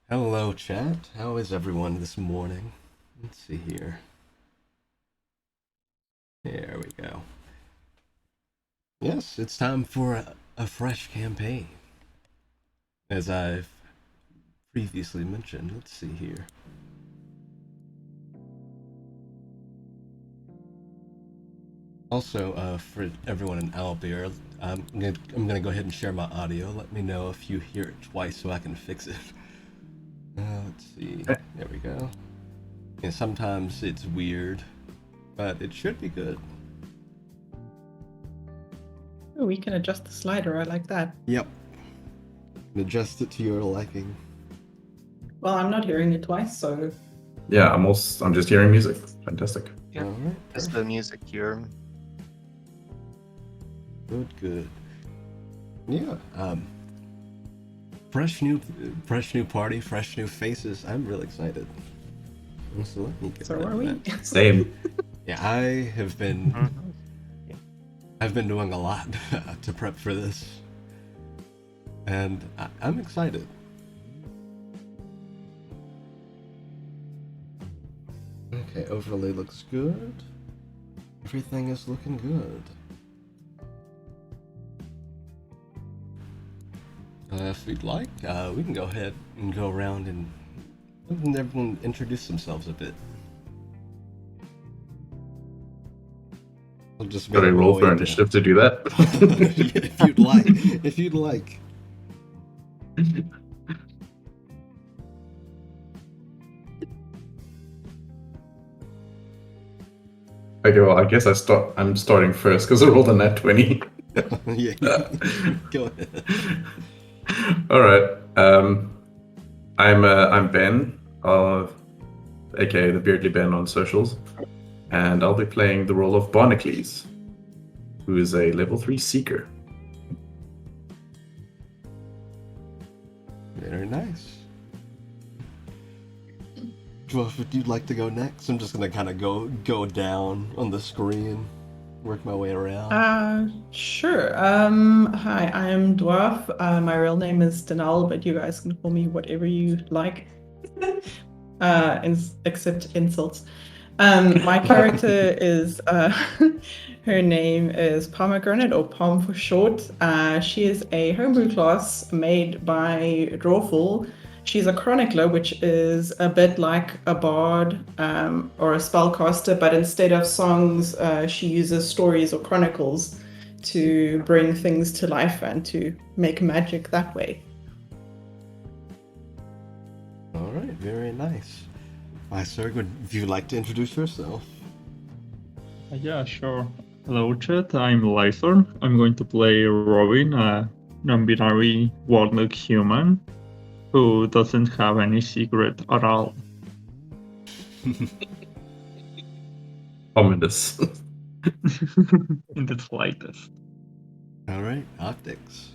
Hello, chat. How is everyone this morning? Let's see here. There we go. Yes, it's time for a fresh campaign. As I've previously mentioned, let's see here. Also, for everyone in Albert, I'm gonna go ahead and share my audio. Let me know if you hear it twice so I can fix it. Let's see. Eh, There we go. Yeah, sometimes it's weird, but it should be good. Oh, we can adjust the slider. I like that. Yep. Adjust it to your liking. Well, I'm not hearing it twice, so Yeah, I'm just hearing music. Fantastic. Yep. All right. That's the music here. Good. Yeah. Fresh new party, fresh new faces. I'm real excited. So let me get so rid are of we. that. Same. Yeah, I have been. Mhm. I've been doing a lot to prep for this, and I'm excited. Okay, overlay looks good. Everything is looking good. If we'd like, we can go ahead and go around and everyone introduce themselves a bit. I'll just Got make a my roll way for into. initiative to do that. If you'd like, if you'd like. Okay, well, I guess I'm starting first because I rolled a nat 20. Yeah, go ahead. All right. I'm Ben, aka the Beardly Ben on socials, and I'll be playing the role of Barnacles, who is a level 3 seeker. Very nice. Well, if you'd like to go next, I'm just gonna kind of go down on the screen, work my way around. Sure. Hi, I'm Dwarf. My real name is Danal, but you guys can call me whatever you like. Except insults. My character is her name is Pomegranate or Pom for short. She is a homebrew class made by Drawful. She's a chronicler, which is a bit like a bard or a spellcaster, but instead of songs, she uses stories or chronicles to bring things to life and to make magic that way. All right, very nice. Sir, would you like to introduce yourself? Yeah, sure. Hello, chat. I'm Lythor. I'm going to play Robin, a non-binary warlock human who doesn't have any secret at all. Ominous. In the slightest. All right, optics.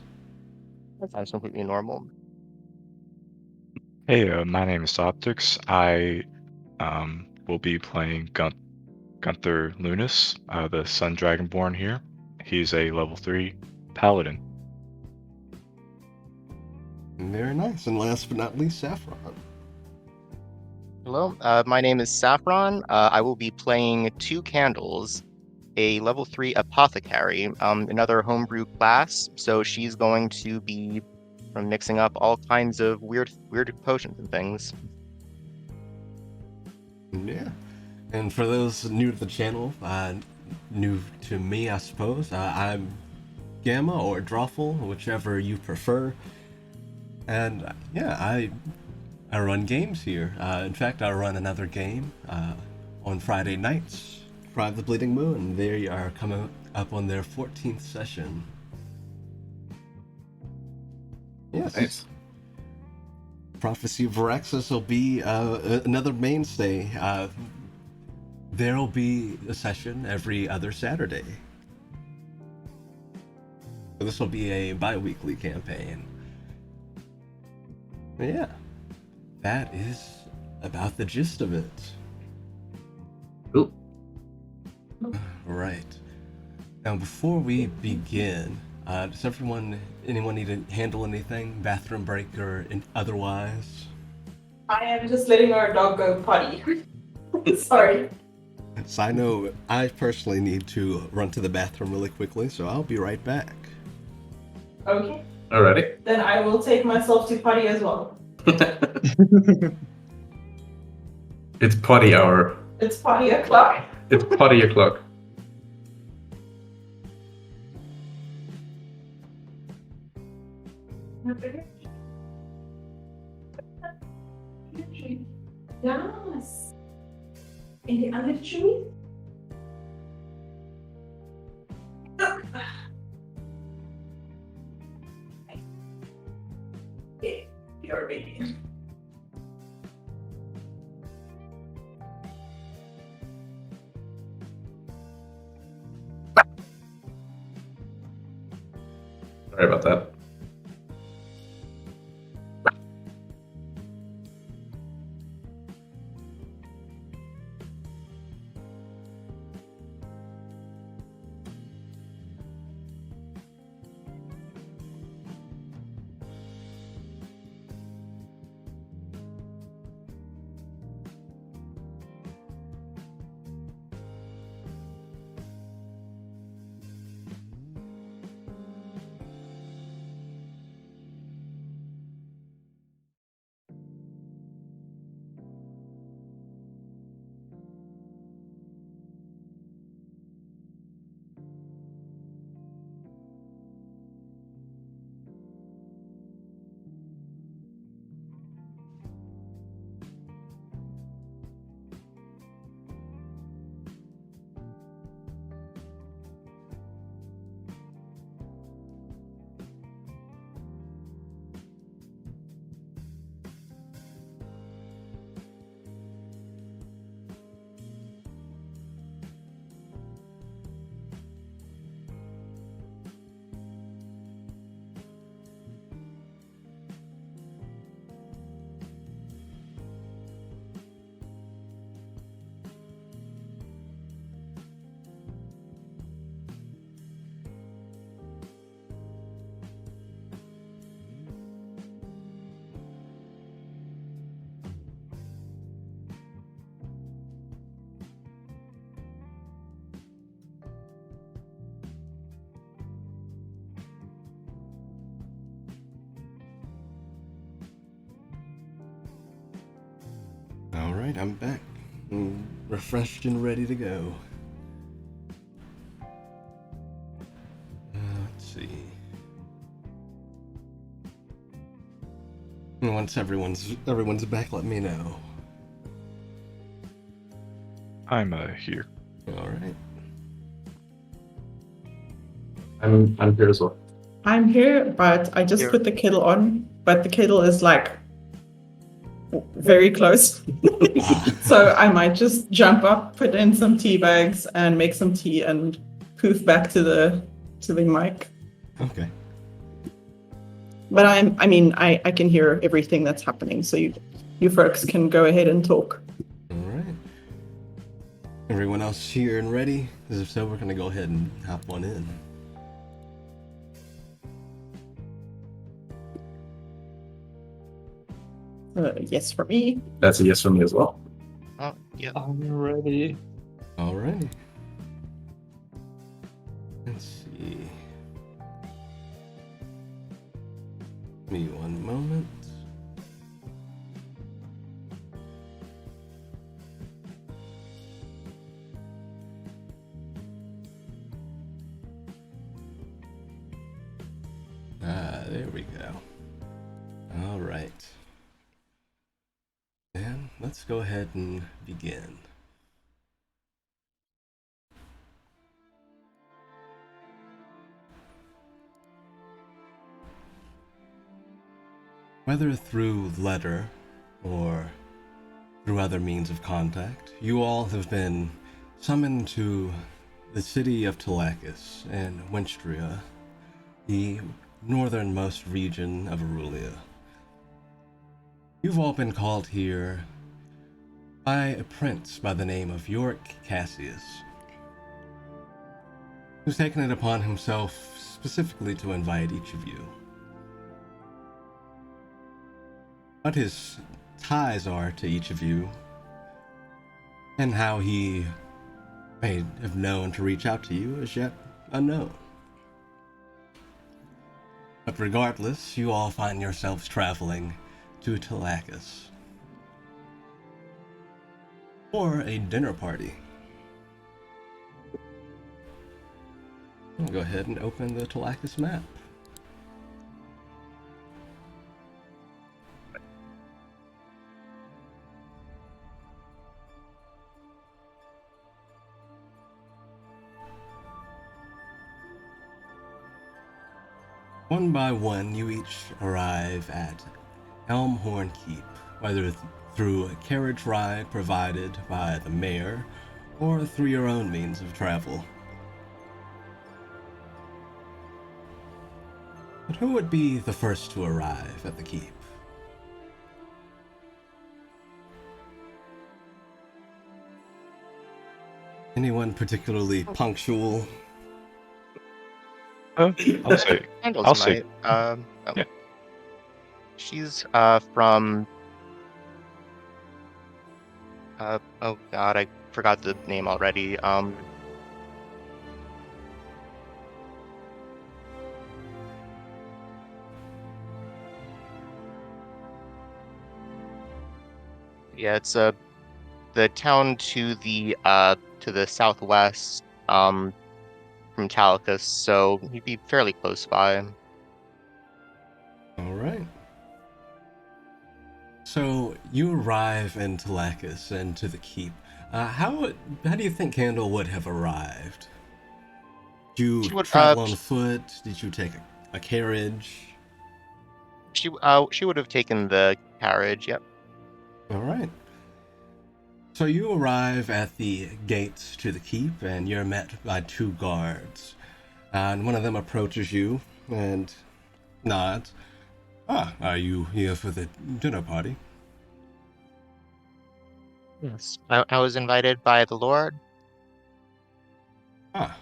That sounds completely normal. Hey, my name is Optics. I will be playing Gunther Lunas, the Sun Dragonborn here. He's a level 3 paladin. Very nice. And last but not least, Saffron. Hello, my name is Saffron. I will be playing Two Candles, a level 3 apothecary, another homebrew class. So she's going to be mixing up all kinds of weird potions and things. Yeah. And for those new to the channel, new to me, I suppose, I'm Gamma or Drawful, whichever you prefer. And yeah, I run games here. In fact, I run another game on Friday nights. Cry of the Bleeding Moon. They are coming up on their 14th session. Yes. Nice. Prophecy of Varaxes will be another mainstay. There'll be a session every other Saturday. So this will be a bi-weekly campaign. But yeah, that is about the gist of it. Cool. Right. Now, before we begin, does anyone need to handle anything, bathroom break or otherwise? I am just letting our dog go potty. Sorry. Side note, I personally need to run to the bathroom really quickly, so I'll be right back. Okay. Alrighty. Then I will take myself to potty as well. It's potty hour. It's potty o'clock. It's potty o'clock. Yes. In the other tree? Your baby. Sorry about that. Alright, I'm back. Refreshed and ready to go. Let's see. Once everyone's back, let me know. I'm here. Alright. I'm here as well. I'm here, but I just Here. put the kettle on, but the kettle is like very close. So I might just jump up, put in some tea bags and make some tea and poof back to the mic. Okay. But I can hear everything that's happening, so you folks can go ahead and talk. Alright. Everyone else here and ready? Because if so, we're gonna go ahead and hop one in. Yes for me. That's a yes from me as well. Oh, yeah. I'm ready. Alrighty. Let's see. Give me one moment. There we go. Alright. And let's go ahead and begin. Whether through letter or through other means of contact, you all have been summoned to the city of Telakis in Winstria, the northernmost region of Arulia. You've all been called here by a prince by the name of Yorick Cassius, who's taken it upon himself specifically to invite each of you. But his ties are to each of you, and how he may have known to reach out to you is yet unknown. But regardless, you all find yourselves traveling to Talakis for a dinner party. I'll go ahead and open the Talakis map. One by one, you each arrive at Elmhorn Keep, whether through a carriage ride provided by the mayor or through your own means of travel. But who would be the first to arrive at the keep? Anyone particularly punctual? I'll say. Candles I'll say. might. Yeah. She's from. Oh God, I forgot the name already. Yeah, it's the town to the southwest from Talicus, so he'd be fairly close by. All right. So you arrive in Talakis and to the keep. How do you think Candle would have arrived? Did you She would travel on foot? Did you take a carriage? she would have taken the carriage. Yep. All right. So you arrive at the gates to the keep, and you're met by two guards. And one of them approaches you and nods. Ah, are you here for the dinner party? Yes. I was invited by the Lord. Ah.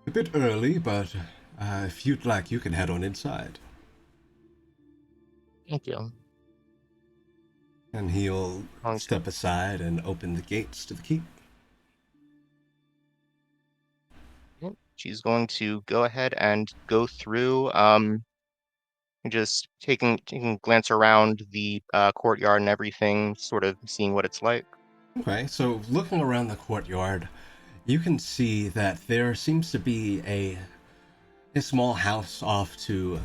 A bit early, but if you'd like, you can head on inside. Thank you. And he'll Long step aside and open the gates to the keep. Yep. She's going to go ahead and go through, just taking a glance around the courtyard and everything, sort of seeing what it's like. Okay, so looking around the courtyard, you can see that there seems to be a small house off to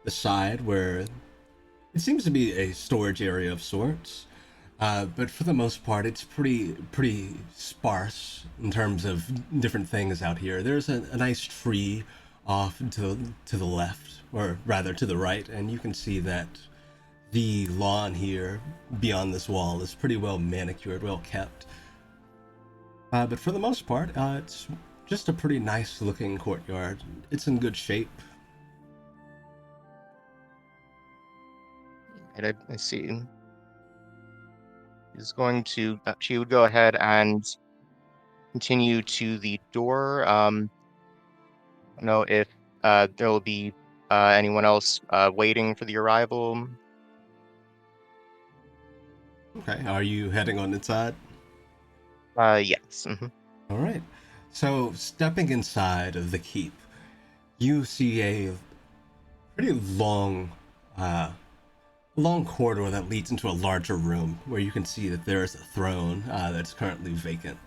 the side where it seems to be a storage area of sorts. But for the most part, it's pretty sparse in terms of different things out here. There's a nice tree off to the left, or rather to the right, and you can see that the lawn here beyond this wall is pretty well manicured, well kept. But for the most part, it's just a pretty nice looking courtyard. It's in good shape. And I see. Is going to she would go ahead and continue to the door. I don't know if there will be anyone else waiting for the arrival. Okay, are you heading on inside? Yes. All right. So, stepping inside of the keep, you see a pretty long corridor that leads into a larger room where you can see that there is a throne that's currently vacant.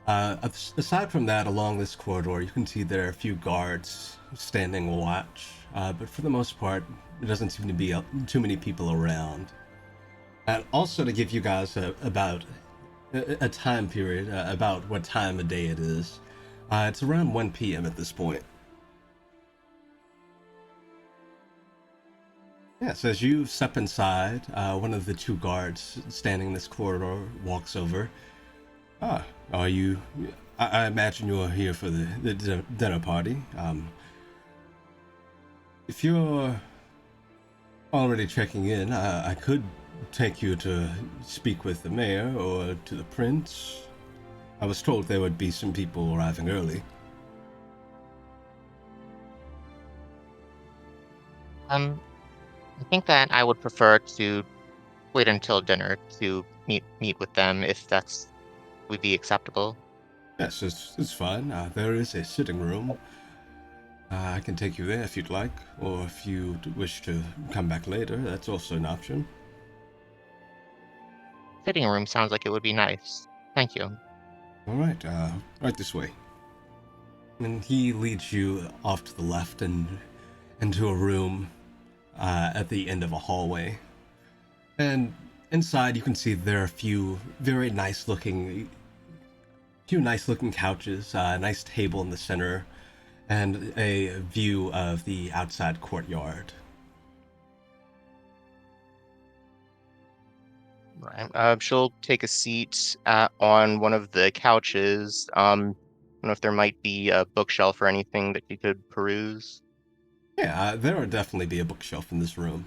Aside from that, along this corridor, you can see there are a few guards standing watch, but for the most part, there doesn't seem to be too many people around. And also to give you guys about a time period, about what time of day it is, it's around 1 p.m. at this point. Yes, as you step inside, one of the two guards standing in this corridor walks over. Ah, are you... I imagine you're here for the dinner party. If you're already checking in, I could take you to speak with the mayor or to the prince. I was told there would be some people arriving early. I think that I would prefer to wait until dinner to meet with them if that's would be acceptable. Yes, it's fine. There is a sitting room. I can take you there if you'd like, or if you wish to come back later, that's also an option. Sitting room sounds like it would be nice. Thank you. All right, right this way. And he leads you off to the left and into a room at the end of a hallway. And inside, you can see there are a few nice looking couches, a nice table in the center, and a view of the outside courtyard. Right. She'll take a seat on one of the couches. I don't know if there might be a bookshelf or anything that you could peruse. Yeah, there would definitely be a bookshelf in this room.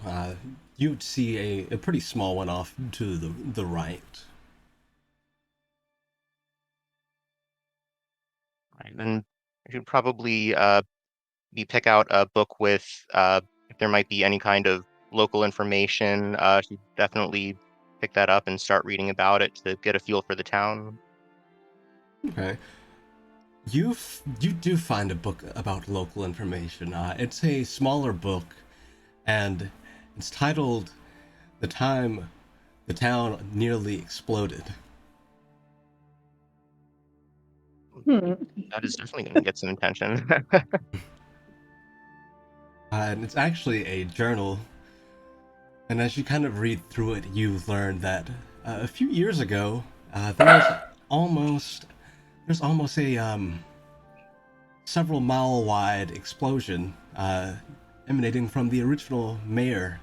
You'd see a pretty small one off to the right. Right. Then you should probably pick out a book with if there might be any kind of local information. Should definitely pick that up and start reading about it to get a feel for the town. Okay. You do find a book about local information. It's a smaller book, and it's titled "The Time the Town Nearly Exploded." That is definitely going to get some attention. And it's actually a journal. And as you kind of read through it, you learn that a few years ago, almost there's almost a several mile wide explosion emanating from the original mayor,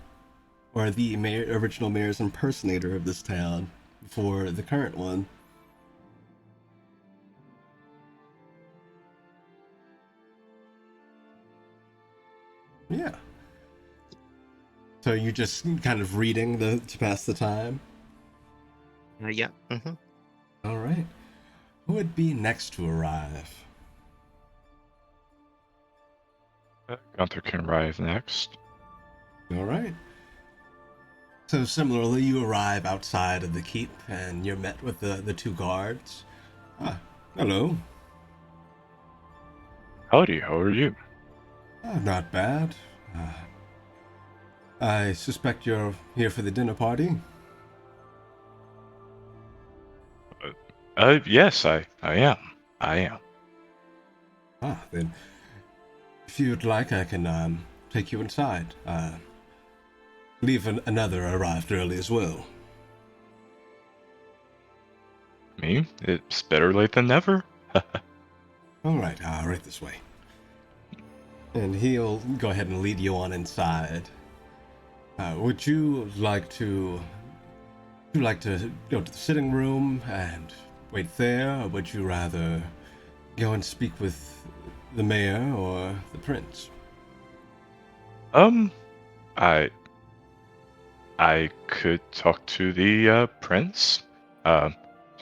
or the original mayor's impersonator of this town for the current one. Yeah. So you just kind of reading to pass the time? Yeah. Mm-hmm. All right. Who would be next to arrive? Gunther can arrive next. All right. So similarly, you arrive outside of the keep, and you're met with the two guards. Hello. Howdy, how are you? Not bad. I suspect you're here for the dinner party. Yes, I am. I am. Then, if you'd like, I can take you inside. Believe another arrived early as well. Me? It's better late than never. All right, right this way. And he'll go ahead and lead you on inside. Would you like to go to the sitting room and wait there, or would you rather go and speak with the mayor or the prince? I could talk to the prince, to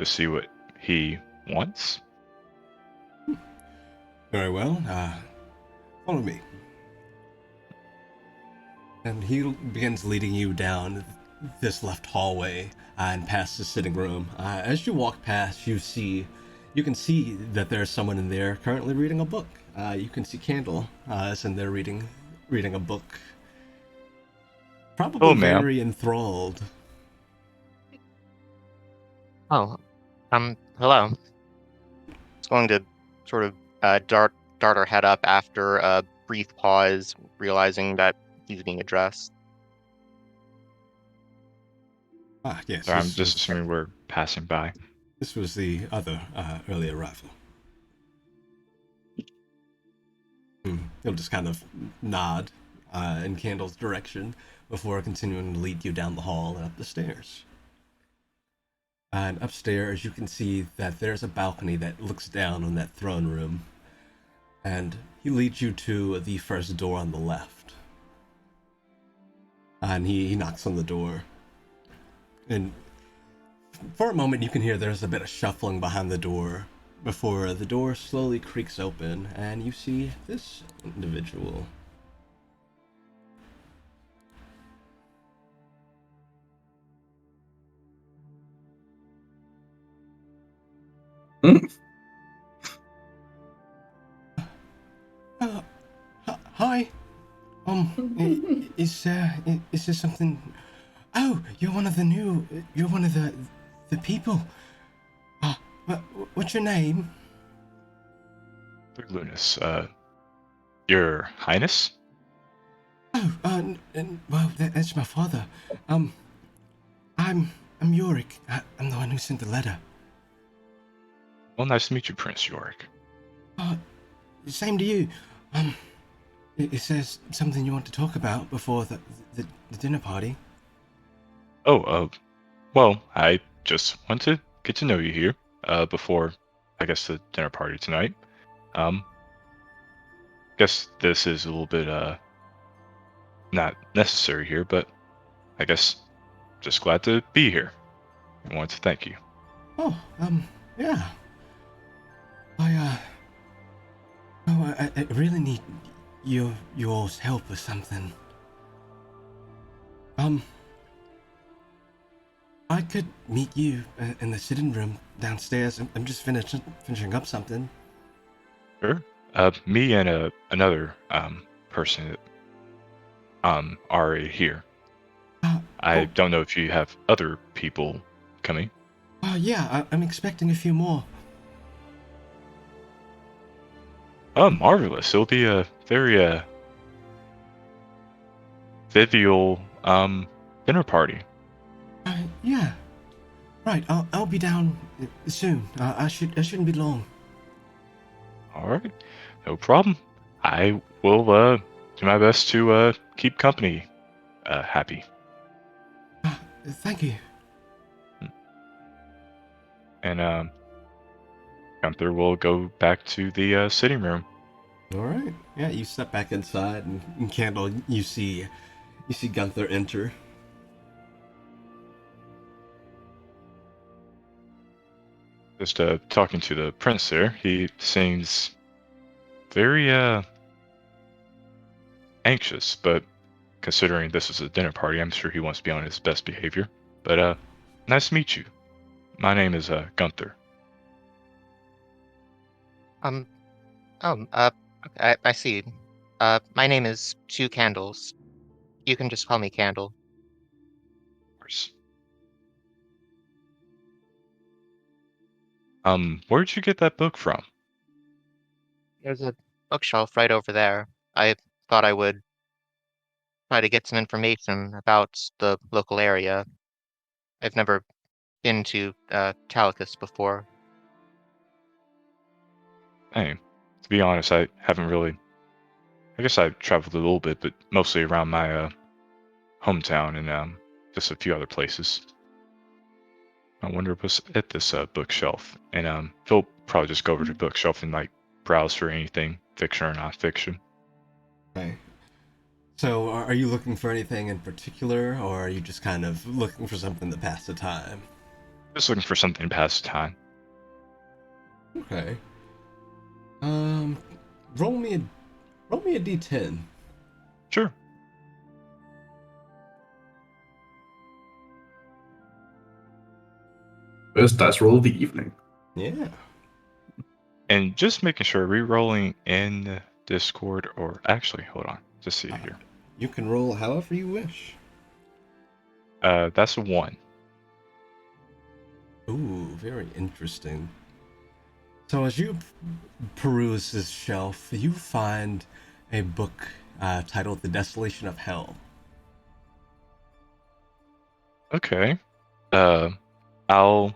see what he wants. Very well. Follow me. And he begins leading you down this left hallway and past the sitting room. As you walk past, you can see that there's someone in there currently reading a book. You can see Candle is in there reading a book. Probably ma'am. very enthralled. Oh, hello. It's going to sort of dart her head up after a brief pause, realizing that he's being addressed. Yes. So I'm just assuming we're passing by. This was the other early arrival. He'll just kind of nod in Candle's direction before continuing to lead you down the hall and up the stairs. And upstairs, you can see that there's a balcony that looks down on that throne room. And he leads you to the first door on the left. And he knocks on the door. And for a moment, you can hear there's a bit of shuffling behind the door before the door slowly creaks open, and you see this individual. Is there something? Oh, you're one of the people. What's your name? Lunas, Your Highness? Oh, well, that's my father. Um, I'm Yorick. I'm the one who sent the letter. Well, nice to meet you, Prince Yorick. Same to you. Is there something you want to talk about before the dinner party? Oh, well, I just want to get to know you here, before, I guess, the dinner party tonight. Guess this is a little bit, not necessary here, but I guess just glad to be here. I want to thank you. Oh, yeah. I really need yours help with something. I could meet you in the sitting room downstairs. I'm just finishing up something. Sure. Me and another person are here. I don't know if you have other people coming. Yeah, I'm expecting a few more. Oh, marvelous! It'll be a very vivial dinner party. Yeah. Right, I'll be down soon. I shouldn't be long. All right, no problem. I will do my best to keep company happy. Thank you. And Gunther will go back to the sitting room. All right. Yeah, you step back inside, and Candle, you see Gunther enter. Just talking to the prince there, he seems very anxious, but considering this is a dinner party, I'm sure he wants to be on his best behavior. But nice to meet you. My name is Gunther. I see. My name is Two Candles. You can just call me Candle. Of course. Where'd you get that book from? There's a bookshelf right over there. I thought I would try to get some information about the local area. I've never been to Talicus before. Hey, to be honest, I haven't really. I guess I've traveled a little bit, but mostly around my hometown and just a few other places. I wonder what's at this bookshelf. And he'll probably just go over to the bookshelf and like browse for anything, fiction or non-fiction. Okay. So, are you looking for anything in particular, or are you just kind of looking for something to pass the time? Just looking for something to pass the time. Okay. Roll me a d10. Sure. First dice roll of the evening. Yeah. And just making sure, re-rolling in Discord, or actually, hold on, just see here. You can roll however you wish. That's a 1. Ooh, very interesting. So as you peruse this shelf, you find a book titled "The Desolation of Hell." Okay. I'll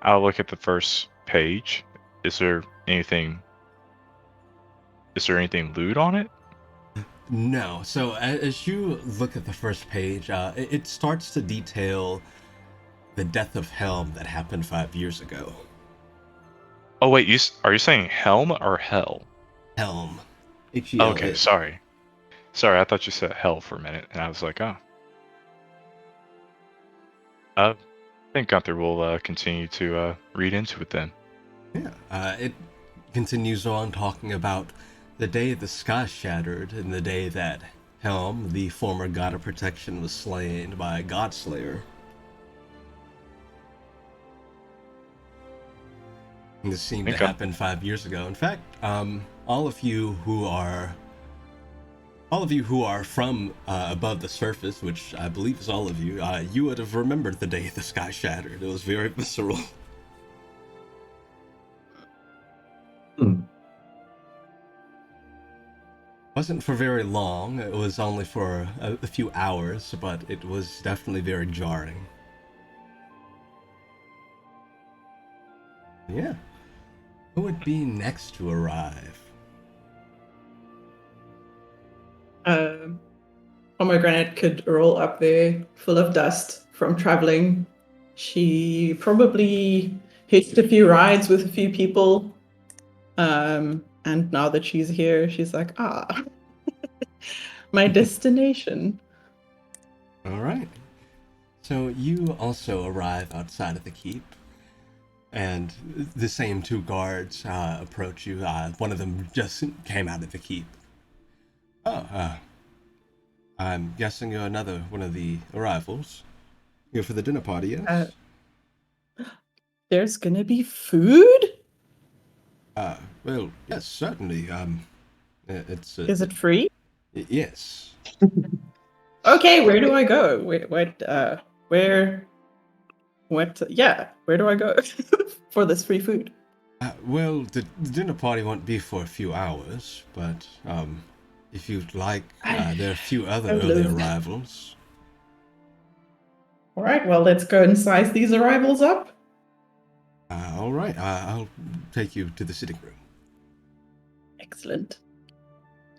look at the first page. Is there anything lewd on it? No. So as you look at the first page, it starts to detail the death of Helm that happened 5 years ago. Oh wait, are you saying Helm or Hell? Helm. H-E-L. Okay, sorry. I thought you said Hell for a minute, and I was like, oh. I think Gunther will continue to read into it then. Yeah. It continues on talking about the day the sky shattered and the day that Helm, the former god of protection, was slain by a Godslayer. And this seemed to happen 5 years ago. In fact, all of you who are all of you who are from above the surface, which I believe is all of you, you would have remembered the day the sky shattered. It was very visceral. Hmm. Wasn't for very long. It was only for a few hours, but it was definitely very jarring. Yeah. Who would be next to arrive? Pomegranate could roll up there full of dust from traveling. She probably hitched a few rides with a few people. And now that she's here, she's like, my destination. All right. So you also arrive outside of the keep, and the same two guards approach you. One of them just came out of the keep. Oh, I'm guessing you're another one of the arrivals. Here for the dinner party, yes? There's gonna be food? Well, yes, certainly. It's Is it free? Yes. Okay, where do I go? Where do I go for this free food? Well, the dinner party won't be for a few hours, but if you'd like, there are a few other early arrivals. All right, well, let's go and size these arrivals up. All right, I'll take you to the sitting room. Excellent.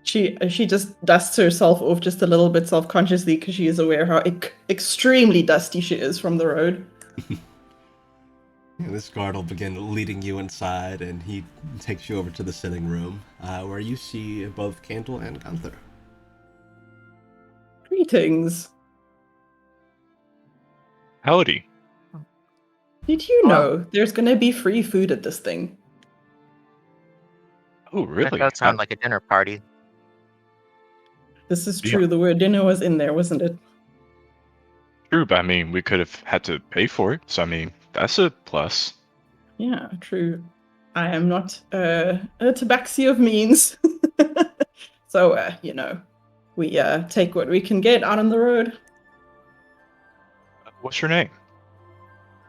She just dusts herself off just a little bit self-consciously because she is aware how extremely dusty she is from the road. This guard will begin leading you inside, and he takes you over to the sitting room, where you see both Candle and Gunther. Greetings. Howdy. Did you know there's gonna be free food at this thing? Oh, That really? does sound like a dinner party. This is Yeah. true. The word dinner was in there, wasn't it? True, but I mean, we could have had to pay for it, so I mean, that's a plus. Yeah, true. I am not a tabaxi of means. So, we take what we can get out on the road. What's your name?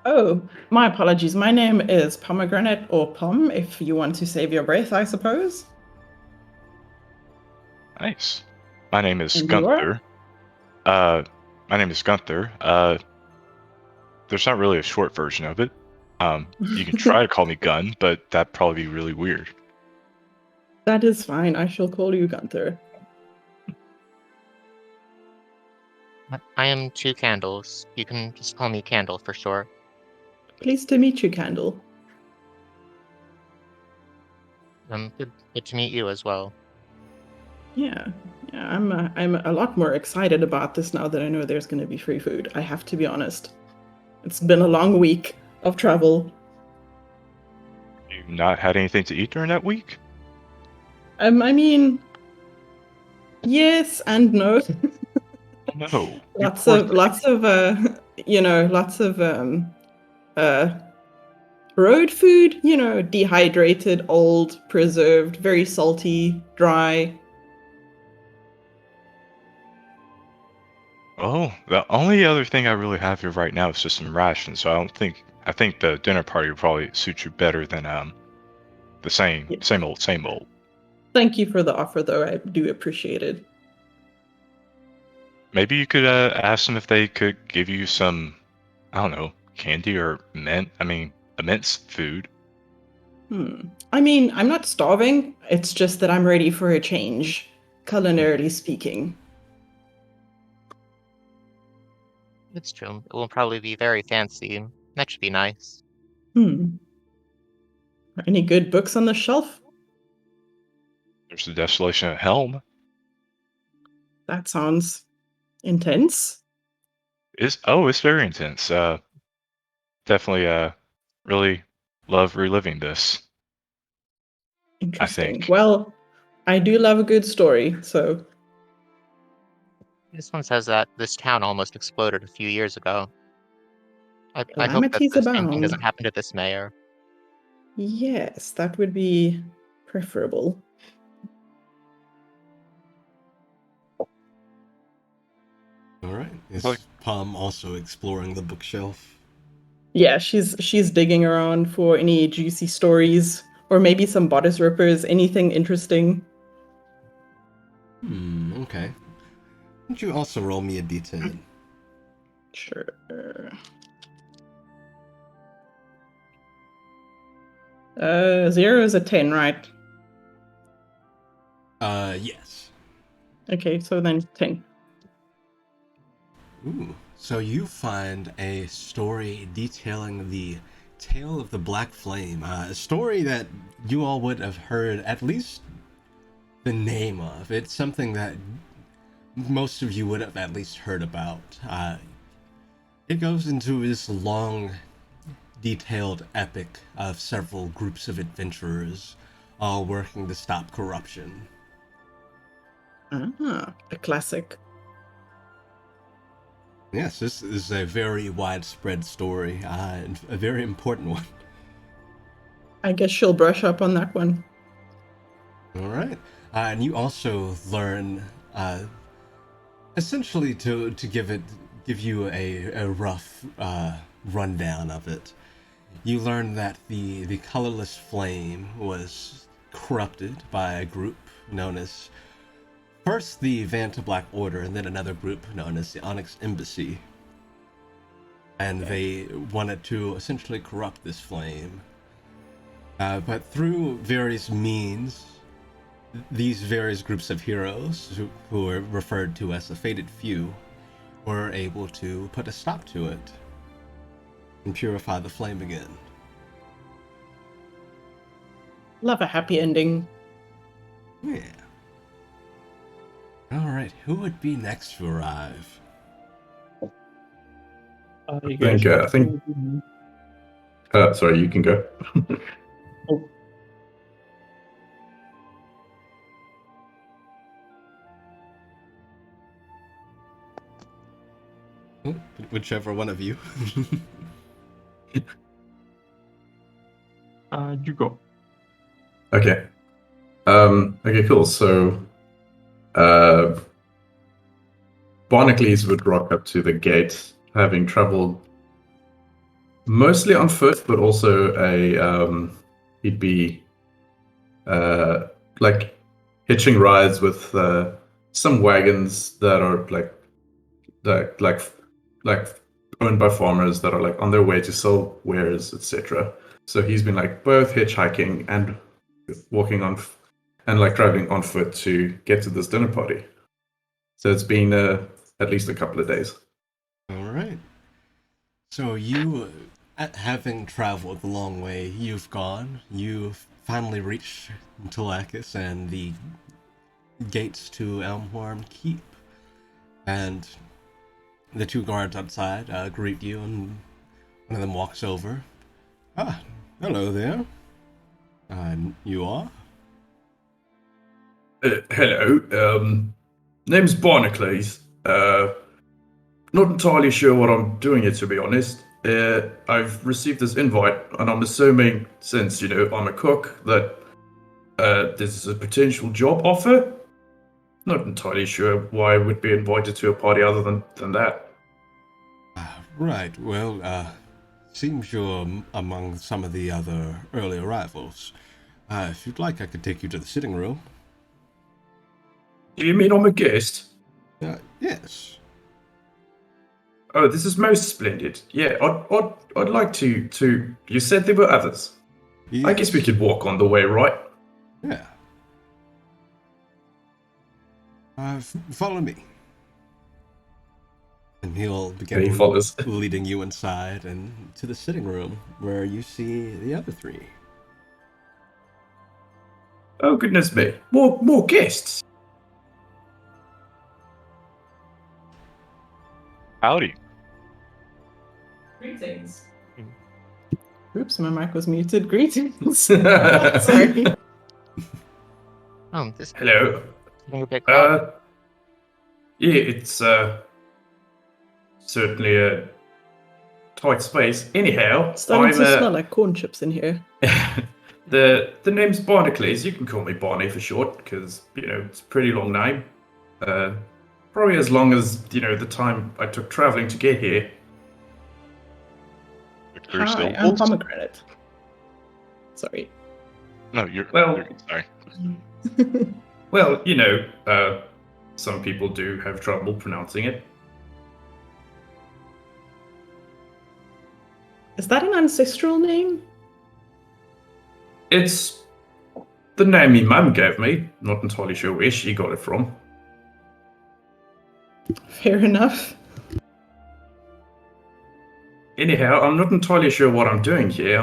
Oh, my apologies. My name is Pomegranate, or Pom, if you want to save your breath, I suppose. Nice. My name is And you are? Gunther. My name is Gunther. There's not really a short version of it. You can try to call me Gun, but that'd probably be really weird. That is fine. I shall call you Gunther. I am Two Candles. You can just call me Candle for short. Pleased to meet you, Candle. Good to meet you as well. Yeah, I'm a lot more excited about this now that I know there's going to be free food. I have to be honest. It's been a long week of travel. You not had anything to eat during that week? I mean, yes and no. No. lots of road food, dehydrated, old, preserved, very salty, dry. Oh, the only other thing I really have here right now is just some rations. So I think the dinner party would probably suit you better than the same same old. Thank you for the offer, though. I do appreciate it. Maybe you could ask them if they could give you some, I don't know, candy or immense food. I mean, I'm not starving. It's just that I'm ready for a change, culinarily speaking. It's true. It will probably be very fancy. That should be nice. Any good books on the shelf? There's the Desolation of Helm. That sounds intense. It's very intense. Definitely really love reliving this. Interesting. think. Well, I do love a good story, so This one says that this town almost exploded a few years ago. I hope that calamities the same thing abound. doesn't happen to this mayor. Yes, that would be preferable. right. Is Like- Palm also exploring the bookshelf? Yeah, she's digging around for any juicy stories or maybe some bodice rippers, anything interesting. Okay. Would you also roll me a d10? Sure. 0 is a 10, right? Yes. Okay, so then 10. Ooh. So you find a story detailing the tale of the Black Flame, a story that you all would have heard at least the name of. It's something that most of you would have at least heard about. It goes into this long, detailed epic of several groups of adventurers all working to stop corruption. Ah, a classic. Yes, this is a very widespread story, and a very important one. I guess she'll brush up on that one. All right, and you also learn, essentially, to give you a rough rundown of it. You learn that the colorless flame was corrupted by a group known as first the Vanta Black Order, and then another group known as the Onyx Embassy. And they wanted to essentially corrupt this flame. But through various means, these various groups of heroes, who are referred to as the Fated Few, were able to put a stop to it and purify the flame again. Love a happy ending. Yeah. Alright, who would be next to arrive? I guess. I think. Sorry, you can go. Oh, Oh, whichever one of you. you go. Okay. Okay, cool. So, Barnacles would rock up to the gate, having traveled mostly on foot, but also he'd be like hitching rides with some wagons that are like owned by farmers that are like on their way to sell wares, etc. So he's been like both hitchhiking and walking on and like traveling on foot to get to this dinner party. So it's been at least a couple of days. Alright. So you, having traveled the long way you've gone, you've finally reached Telakis and the gates to Elmhorn Keep. And the two guards outside greet you, and one of them walks over. Ah, hello there. You are? Hello. Name's Barnacles. Not entirely sure what I'm doing here, to be honest. I've received this invite, and I'm assuming, since, I'm a cook, that this is a potential job offer. Not entirely sure why I would be invited to a party other than that. Right, well, seems you're among some of the other early arrivals. If you'd like, I could take you to the sitting room. Do you mean I'm a guest? Yes. Oh, this is most splendid. Yeah, I'd like to. You said there were others. Yes. I guess we could walk on the way, right? Yeah. Follow me. And he'll begin He follows. leading you inside and to the sitting room where you see the other three. Oh goodness me! More guests. Howdy. Greetings. Oops, my mic was muted. Greetings. Sorry. This Hello. getting a bit crowded. Yeah, it's certainly a tight space. Anyhow, Starting I'm to smell like corn chips in here. the name's Barnacles. You can call me Barney for short, because it's a pretty long name. Probably as long as, the time I took traveling to get here. Like 3 Hi, I'm syllables? Pomegranate. Sorry. No, you're. Well- you're sorry. Well, some people do have trouble pronouncing it. Is that an ancestral name? It's the name my mum gave me. Not entirely sure where she got it from. Fair enough. Anyhow, I'm not entirely sure what I'm doing here.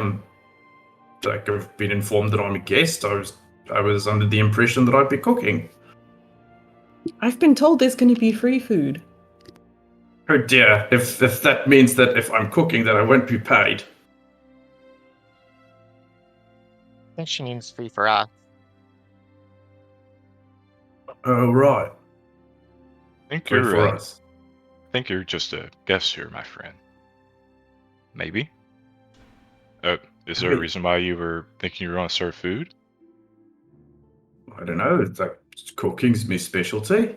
I've been informed that I'm a guest. I was under the impression that I'd be cooking. I've been told there's going to be free food. Oh dear, if that means that if I'm cooking that I won't be paid. I think she means free for us. Oh right, I think free you're. for I us. think you're just a guest here, my friend. Maybe. Is there a Hey. reason why you were thinking you were going to serve food? I don't know. It's like cooking's my specialty.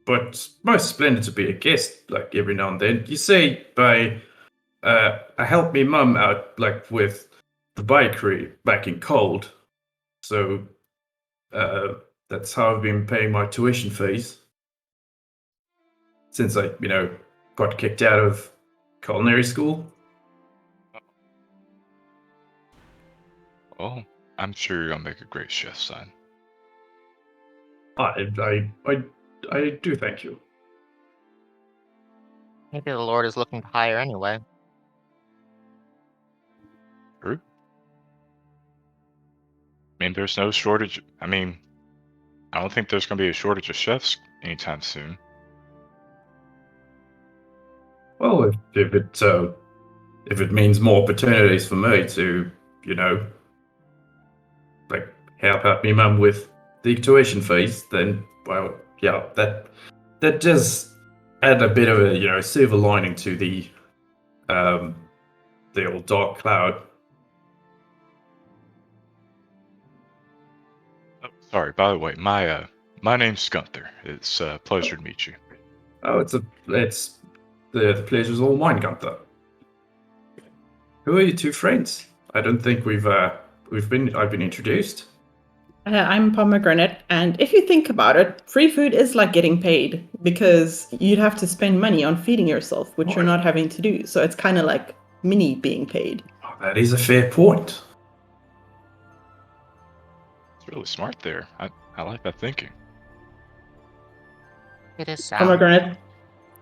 But it's most splendid to be a guest, like every now and then. You see, I helped me mum out, like with the bakery back in Cold, so that's how I've been paying my tuition fees since I, got kicked out of culinary school. Well, I'm sure you're going to make a great chef, son. I do thank you. Maybe the Lord is looking to hire anyway. True. I mean, there's no shortage. I mean, I don't think there's going to be a shortage of chefs anytime soon. Well, if it means more opportunities for me to, like help out me mum with the tuition fees, then well, yeah, that does add a bit of a silver lining to the old dark cloud. Oh, sorry. By the way, my name's Gunther. It's a pleasure to meet you. Oh, it's the pleasure's all mine, Gunther. Who are your two friends? I don't think I've been introduced. I'm Pomegranate, and if you think about it, free food is like getting paid because you'd have to spend money on feeding yourself, which you're Right. not having to do. So it's kind of like mini being paid. Oh, that is a fair point. It's really smart there. I like that thinking. It is sound.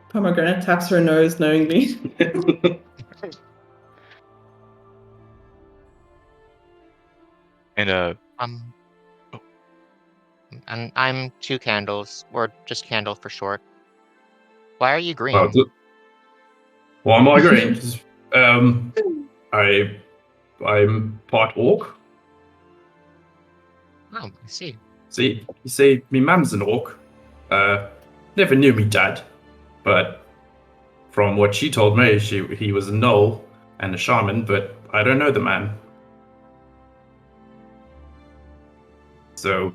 Pomegranate taps her nose knowingly. And Um, and I'm Two Candles, or just Candle for short. Why are you green? Why am I green? 'Cause, I'm part orc. Oh, I see. See, you see, me mum's an orc. Never knew me dad, but from what she told me, he was a gnoll and a shaman, but I don't know the man. So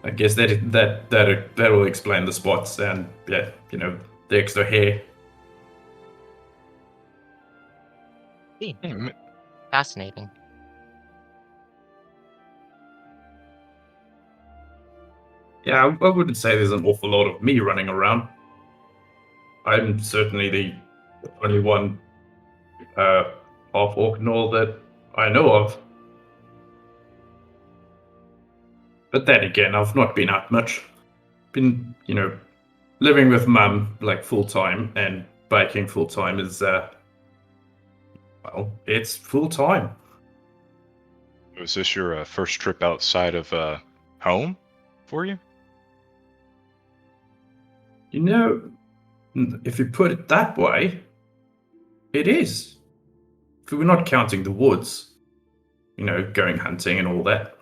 I guess that will explain the spots and the extra hair. Fascinating. Yeah, I wouldn't say there's an awful lot of me running around. I'm certainly the only one half orc gnoll that I know of. But then again, I've not been out much. Been, living with mum like full time and baking full time is, well, it's full time. was this your first trip outside of home for you? If you put it that way, it is. If we're not counting the woods, going hunting and all that.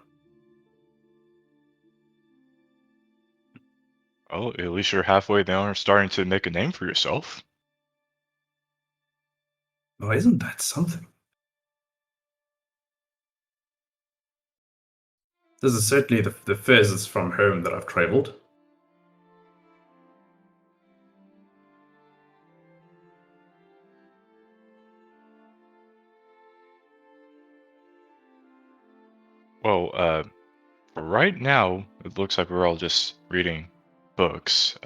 Well, at least you're halfway there and starting to make a name for yourself. Oh, isn't that something? This is certainly the furthest from home that I've traveled. Well, right now it looks like we're all just reading books.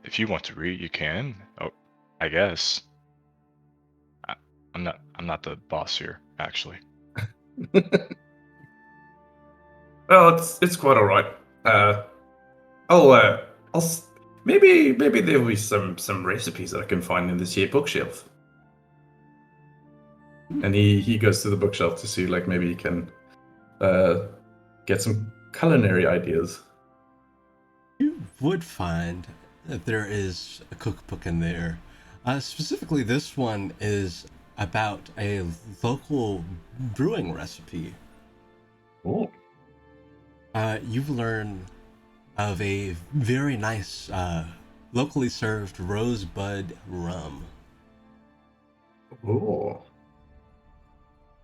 If you want to read, you can. Oh, I guess. I'm not the boss here, actually. Well, it's quite all right. Maybe there'll be some recipes that I can find in this here bookshelf. And he goes to the bookshelf to see like maybe he can get some culinary ideas. You would find that there is a cookbook in there. Specifically, this one is about a local brewing recipe. Oh, You learn of a very nice, locally served rosebud rum. oh,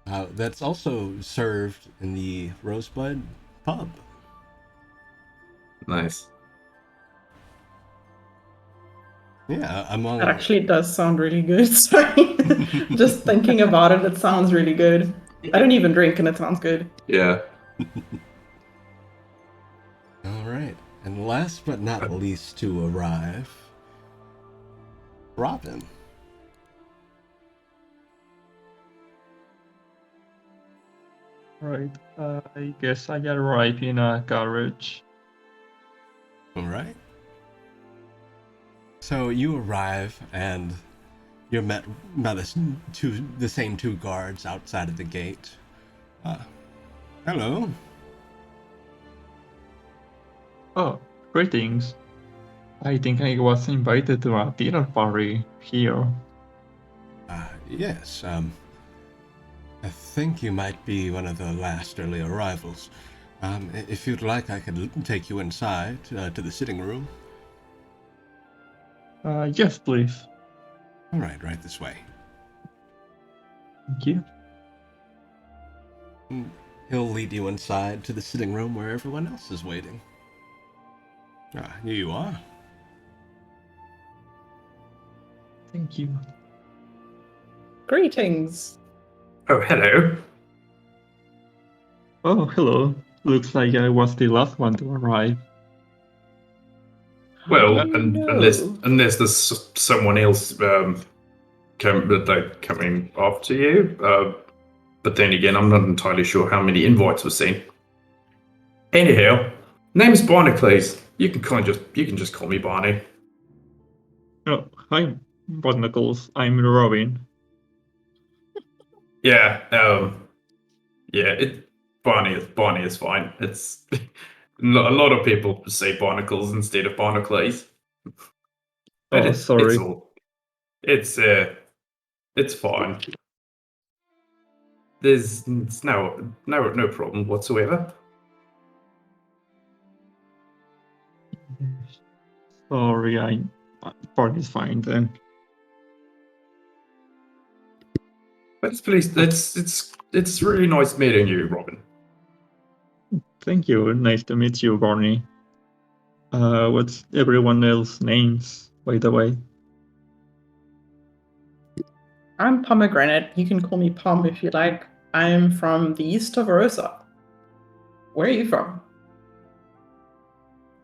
That's also served in the Rosebud pub. nice. Yeah, among That actually does sound really good. Sorry. Just thinking about it, it sounds really good. I don't even drink and it sounds good. Yeah. all right, and last but not least to arrive, Robin. Right. I guess I arrive in a garage. All right. So you arrive and you're met by the same two guards outside of the gate. Hello. Oh, greetings. I think I was invited to a dinner party here. Yes. I think you might be one of the last early arrivals. If you'd like, I could take you inside to the sitting room. Yes, please. All right this way. Thank you. He'll lead you inside to the sitting room where everyone else is waiting. Here you are. Thank you. Greetings. Oh, hello. Oh, hello. Looks like I was the last one to arrive. Well, do you know? unless there's someone else coming after you. But then again, I'm not entirely sure how many invites were sent. Anyhow, name's Barnacles. You can just call me Barney. Oh, hi, Barnacles. I'm Robin. Yeah, Barney is fine. It's a lot of people say Barnacles instead of Barnacles. But Oh, sorry. it's fine. There's no problem whatsoever. Sorry, Barney's fine then. But please, it's really nice meeting you, Robin. Thank you. Nice to meet you, Barney. What's everyone else's names, by the way? I'm Pomegranate. You can call me Pom if you like. I'm from the east of Arosa. Where are you from?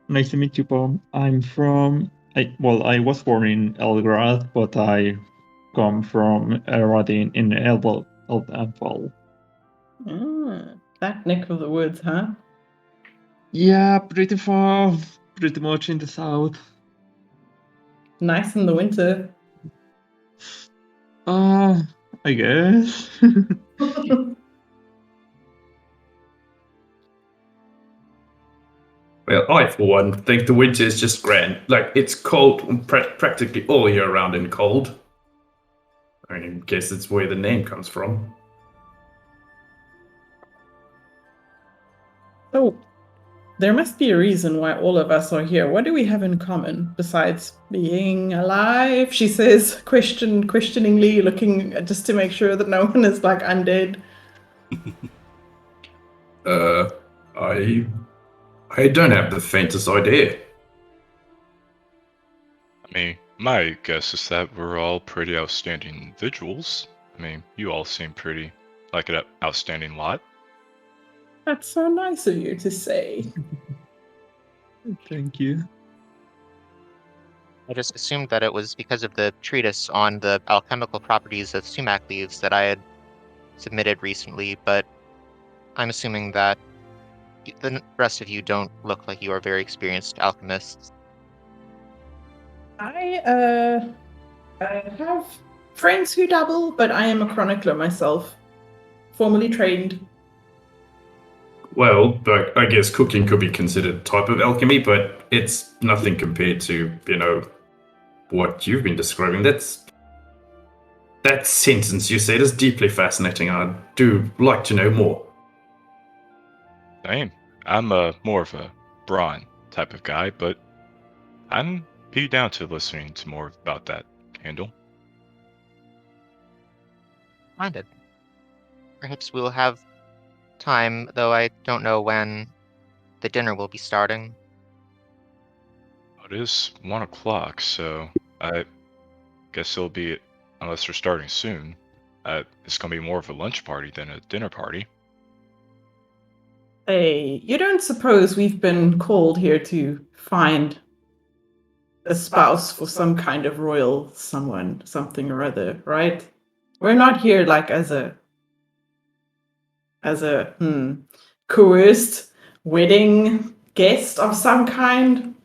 Nice to meet you, Pom. I'm from. I was born in Elgrad, but I come from Eradin in Eldanfall. That neck of the woods, huh? Yeah, pretty far. Pretty much in the south. Nice in the winter. I guess. Well, I for one think the winter is just grand. Like it's cold practically all year round and cold. I mean, I guess that's where the name comes from. So, there must be a reason why all of us are here. What do we have in common besides being alive? She says, questioningly, looking just to make sure that no one is like undead. I don't have the faintest idea. I mean, my guess is that we're all pretty outstanding individuals. I mean, you all seem pretty like an outstanding lot. That's so nice of you to say. Thank you. I just assumed that it was because of the treatise on the alchemical properties of sumac leaves that I had submitted recently, but I'm assuming that the rest of you don't look like you are very experienced alchemists. I have friends who dabble, but I am a chronicler myself, formally trained. Well, but I guess cooking could be considered a type of alchemy, but it's nothing compared to, what you've been describing. That sentence you said is deeply fascinating, and I do like to know more. Same. I'm more of a brawn type of guy, but I'm be down to listening to more about that candle. Minded. Perhaps we'll have time, though I don't know when the dinner will be starting. It is 1 o'clock, so I guess it'll be, unless they're starting soon, it's gonna be more of a lunch party than a dinner party. Hey, you don't suppose we've been called here to find a spouse for some kind of royal someone, something or other, right? We're not here like as a coerced wedding guest of some kind.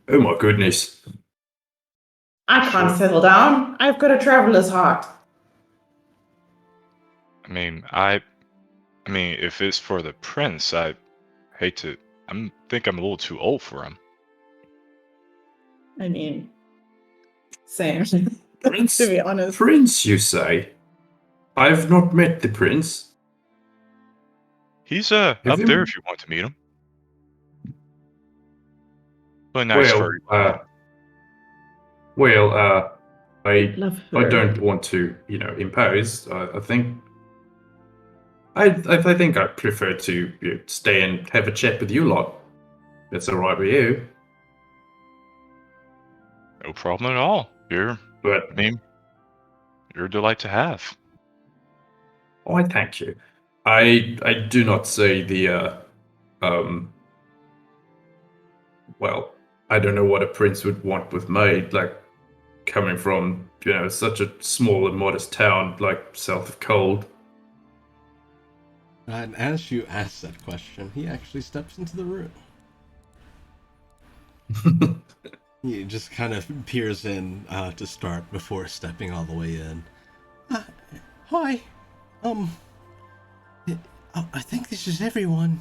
Oh my goodness. I can't settle down. I've got a traveler's heart. I mean, if it's for the prince, I hate to. Think I'm a little too old for him. I mean, same. Prince, to be honest. Prince, you say? I've not met the prince. He's up Have you- there if you want to meet him. Really nice Well, furry lad. I Love I her. don't want to, impose. I think I think I prefer to stay and have a chat with you lot. That's all right with you. No problem at all. You're But a delight to have. I thank you. I do not say the um. Well, I don't know what a prince would want with me. Like coming from such a small and modest town like south of Cold. And as you ask that question, he actually steps into the room. He just kind of peers in to start before stepping all the way in. Hi. I think this is everyone.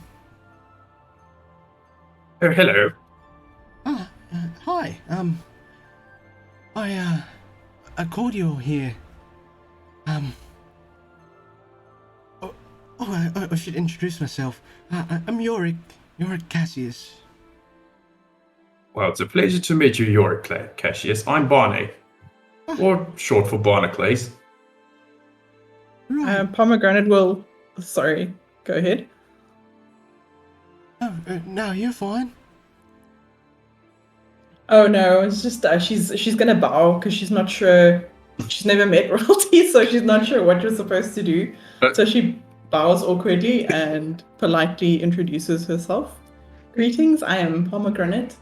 Oh, hello. Hi. I called you here. I should introduce myself. I'm Yorick Cassius. Well, it's a pleasure to meet you, Yorick Cassius. I'm Barney, or short for Barnacles. Right. Pomegranate will. Sorry, go ahead. No, you're fine. Oh no, it's just she's gonna bow because she's not sure. She's never met royalty, so she's not sure what you're supposed to do. So she bows awkwardly and politely introduces herself. Greetings, I am Pomegranate.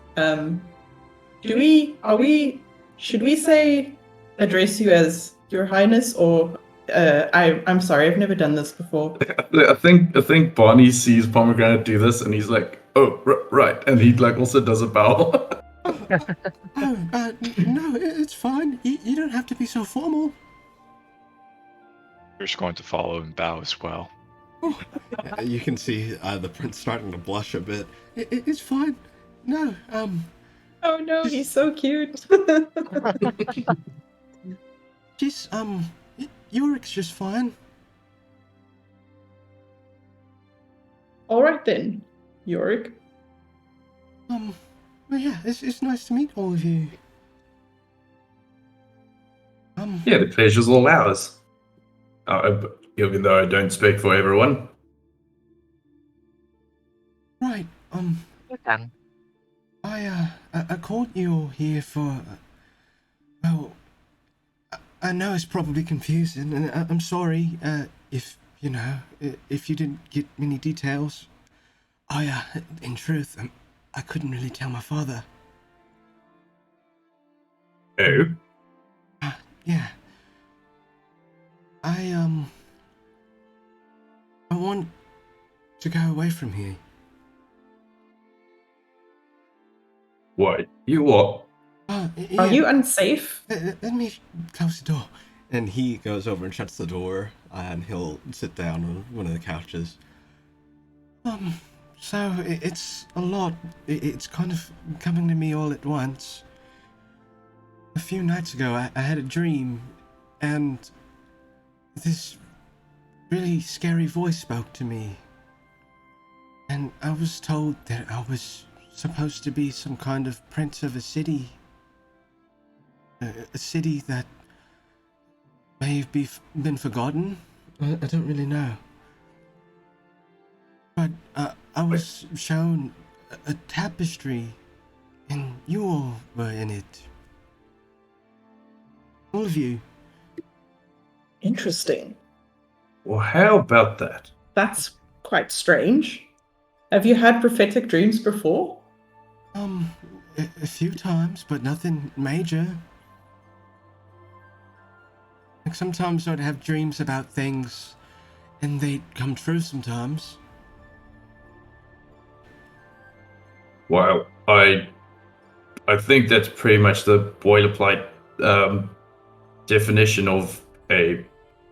Should we say address you as Your Highness or I'm sorry, I've never done this before. I think Barney sees Pomegranate do this, and he's like, "Oh, right," and he also does a bow. No, it's fine. You don't have to be so formal. You're just going to follow and bow as well. You can see the prince starting to blush a bit. It's fine. No, Oh no, he's so cute. just Yorick's just fine. All right then, Yorick. Well, yeah, it's nice to meet all of you. Yeah, the pleasure's all ours. Even though I don't speak for everyone. Right, Then. I called you here for, well, I know it's probably confusing, and I'm sorry, if you didn't get many details. In truth, I couldn't really tell my father. Oh, Yeah. I want to go away from here. wait, you what? Yeah. Are you unsafe? Let me close the door. And he goes over and shuts the door, and he'll sit down on one of the couches. So it's a lot. It's kind of coming to me all at once. A few nights ago, I had a dream, and this really scary voice spoke to me. And I was told that I was supposed to be some kind of prince of a city. A city that may have been forgotten. I don't really know. But I was shown a tapestry, and you all were in it. All of you. Interesting. Well, how about that? That's quite strange. Have you had prophetic dreams before? A few times, but nothing major. Like sometimes I'd have dreams about things, and they'd come true sometimes. Well, I think that's pretty much the boilerplate definition of a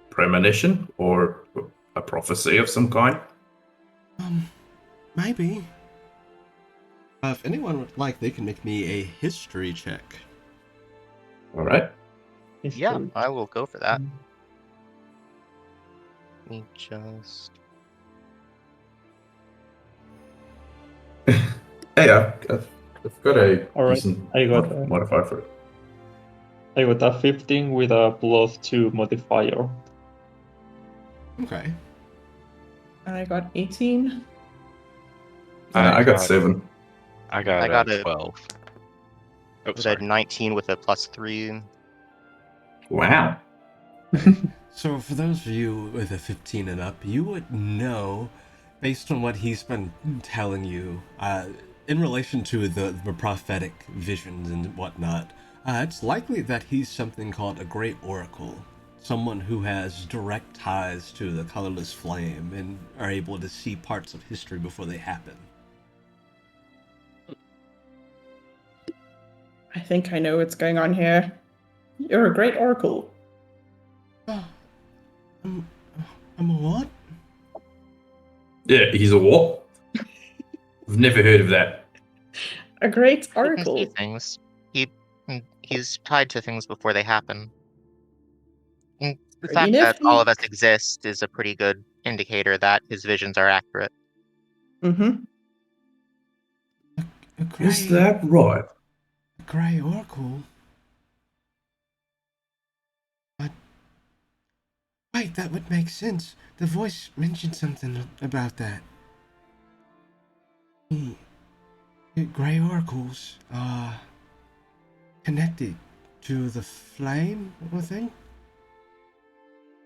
premonition or a prophecy of some kind. Maybe. If anyone would like, they can make me a history check. All right. Yeah, I will go for that. Let me just. Hey, I've got a All right, decent I got modifier for it. I got a 15 with a +2 modifier. Okay. And I got 18. I got 7. I got a 12. Oh, I sorry. did 19 with a +3. Wow. So for those of you with a 15 and up, you would know, based on what he's been telling you, in relation to the prophetic visions and whatnot, it's likely that he's something called a great oracle. Someone who has direct ties to the colorless flame and are able to see parts of history before they happen. I think I know what's going on here. You're a great oracle. I'm a what? Yeah, he's a what? I've never heard of that. A great He can see oracle. things. He's tied to things before they happen. And the Pretty fact that all of us nifty. exist is a pretty good indicator that his visions are accurate. Mm-hmm. A gray, Is that right? a gray oracle? Wait, that would make sense. The voice mentioned something about that. The gray oracles are connected to the flame, I think?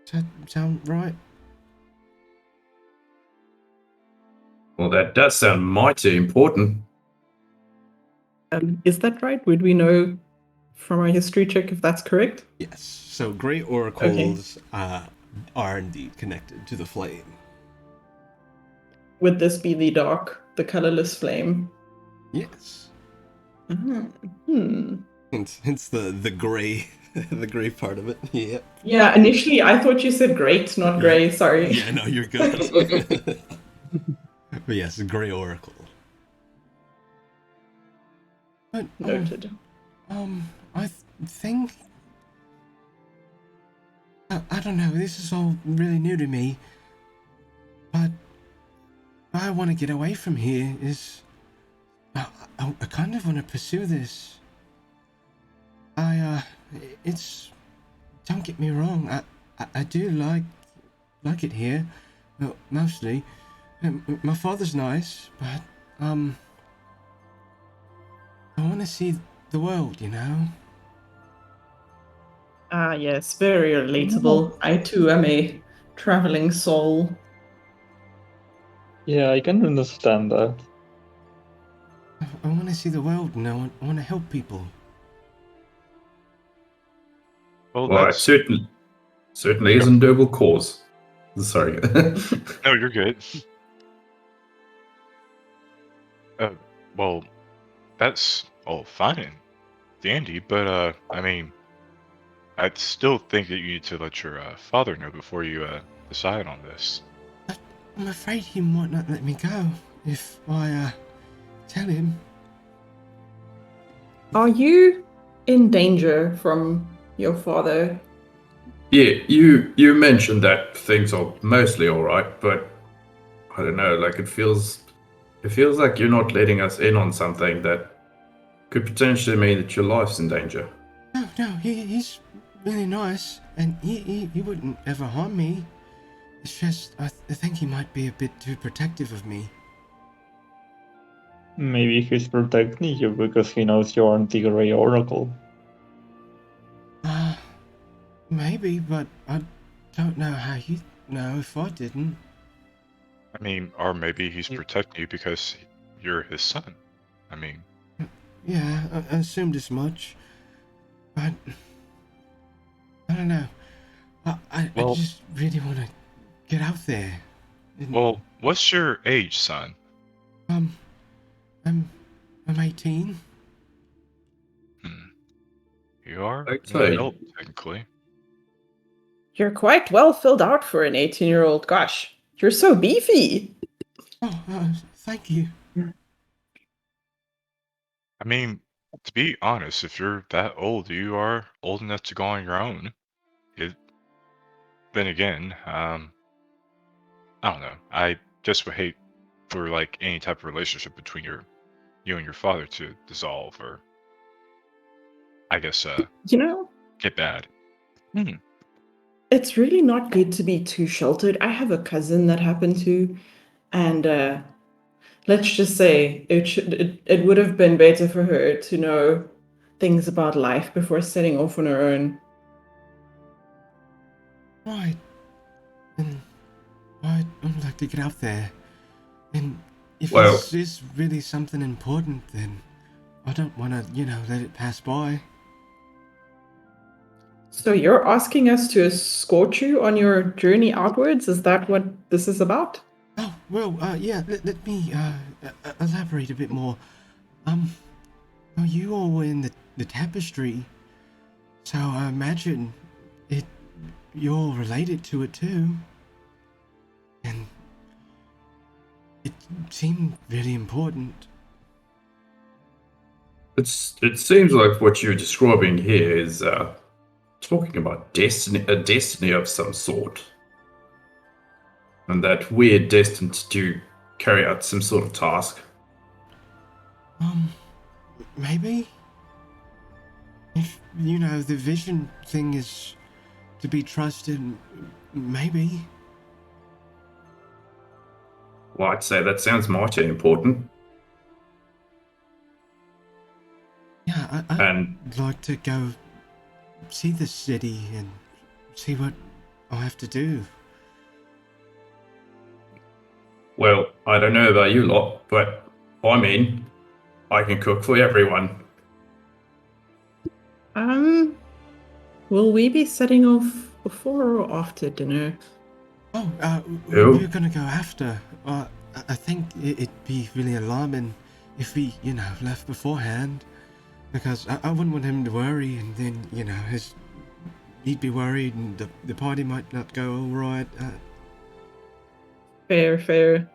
Does that sound right? Well, that does sound mighty important. Is that right? Would we know from our history check if that's correct? Yes. So gray oracles are indeed connected to the flame. Would this be the dark, the colorless flame? Yes. Hmm. Hence the gray, the gray part of it. Yep. Yeah, initially I thought you said great, not gray. Sorry. Yeah, no, you're good. But yes, gray oracle. But Noted. I think I don't know. This is all really new to me, but what I want to get away from here is I kind of want to pursue this. It's don't get me wrong. I do like it here, well, mostly. My father's nice, but I want to see the world, you know. Ah, yes, very relatable. I too am a traveling soul. Yeah, I can understand that. I want to see the world and I want to help people. Well, Well, it that's certainly is a noble cause. Sorry. no, you're good. Well, that's all fine and dandy, but I mean, I still think that you need to let your father know before you decide on this. I'm afraid he might not let me go if I tell him. Are you in danger from your father? Yeah, you mentioned that things are mostly all right, but I don't know. Like it feels like you're not letting us in on something that could potentially mean that your life's in danger. No, he's really nice and he wouldn't ever harm me. It's just I think he might be a bit too protective of me. Maybe he's protecting you because he knows you aren't the Grey Oracle. Maybe, but I don't know how he'd know if I didn't. I mean, or maybe he's protecting you because you're his son. I mean, Yeah, I assumed as much. But I don't know. I Well- just really want to get out there. And, well, what's your age, son? I'm 18. You are an Okay. adult, technically. You're quite well filled out for an 18-year-old. Gosh, you're so beefy. Oh, thank you. I mean, to be honest, if you're that old, you are old enough to go on your own. Then again, I don't know. I just would hate for like any type of relationship between you and your father to dissolve or, I guess, You know, get bad. it's really not good to be too sheltered. I have a cousin that happened to, and let's just say it would have been better for her to know things about life before setting off on her own. Right. And I'd like to get out there. And if Well- this is really something important, then I don't want to, let it pass by. So you're asking us to escort you on your journey outwards? Is that what this is about? Oh, well, yeah, let me elaborate a bit more. Well, you all were in the tapestry, so I imagine you're all related to it too. And it seemed really important. It seems like what you're describing here is talking about destiny, a destiny of some sort, and that we're destined to carry out some sort of task. Maybe? If, the vision thing is to be trusted, maybe. Well, I'd say that sounds mighty important. Yeah, I'd And like to go see the city and see what I have to do. well, I don't know about you lot, but I mean, I can cook for everyone. Will we be setting off before or after dinner? Oh, Who? we were gonna go after. I think it'd be really alarming if we, left beforehand. Because I wouldn't want him to worry and then, he'd be worried and the party might not go all right. Fair.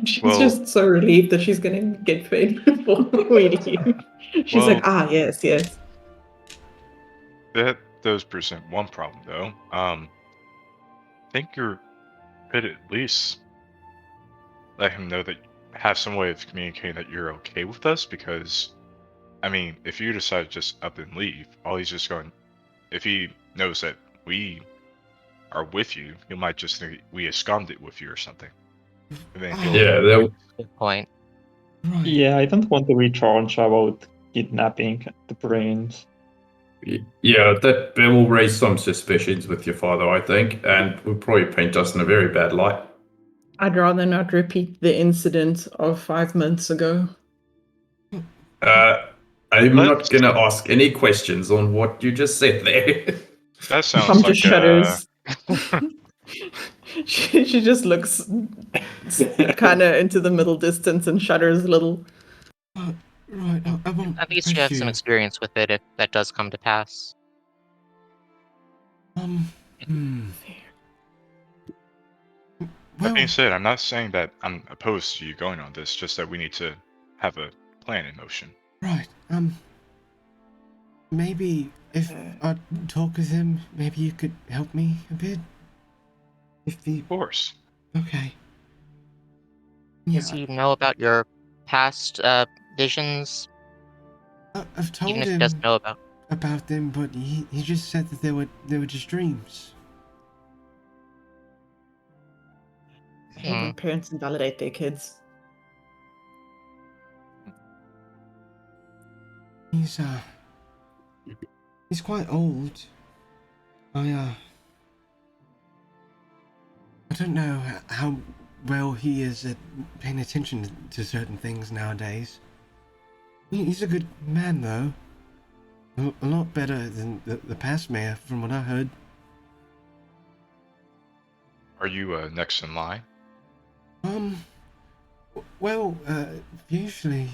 She's Well- just so relieved that she's gonna get fed before we leave. She's like, yes. That does present one problem, though. I think you could at least let him know that have some way of communicating that you're okay with us, because, I mean, if you decide to just up and leave, all he's just going, if he knows that we are with you, he might just think we absconded with you or something. And then he'll Yeah, they'll Good point. Right. Yeah, I don't want to be charged about kidnapping the brains. Yeah, that will raise some suspicions with your father, I think, and will probably paint us in a very bad light. I'd rather not repeat the incident of 5 months ago. I'm not Let's- gonna ask any questions on what you just said there. That sounds Pom like just shudders. she just looks kind of into the middle distance and shudders a little. Right, I won't At least you press have some experience with it if that does come to pass. That being Well, said, I'm not saying that I'm opposed to you going on this, just that we need to have a plan in motion. right, maybe if I talk with him, maybe you could help me a bit? If the... Of course. Okay. Does he know about your past visions? I've told Even if he him doesn't know about them, but he just said that they were just dreams. I hate when parents invalidate their kids. He's quite old. I don't know how well he is at paying attention to certain things nowadays. He's a good man, though. A lot better than the past mayor, from what I heard. Are you next in line? Well, usually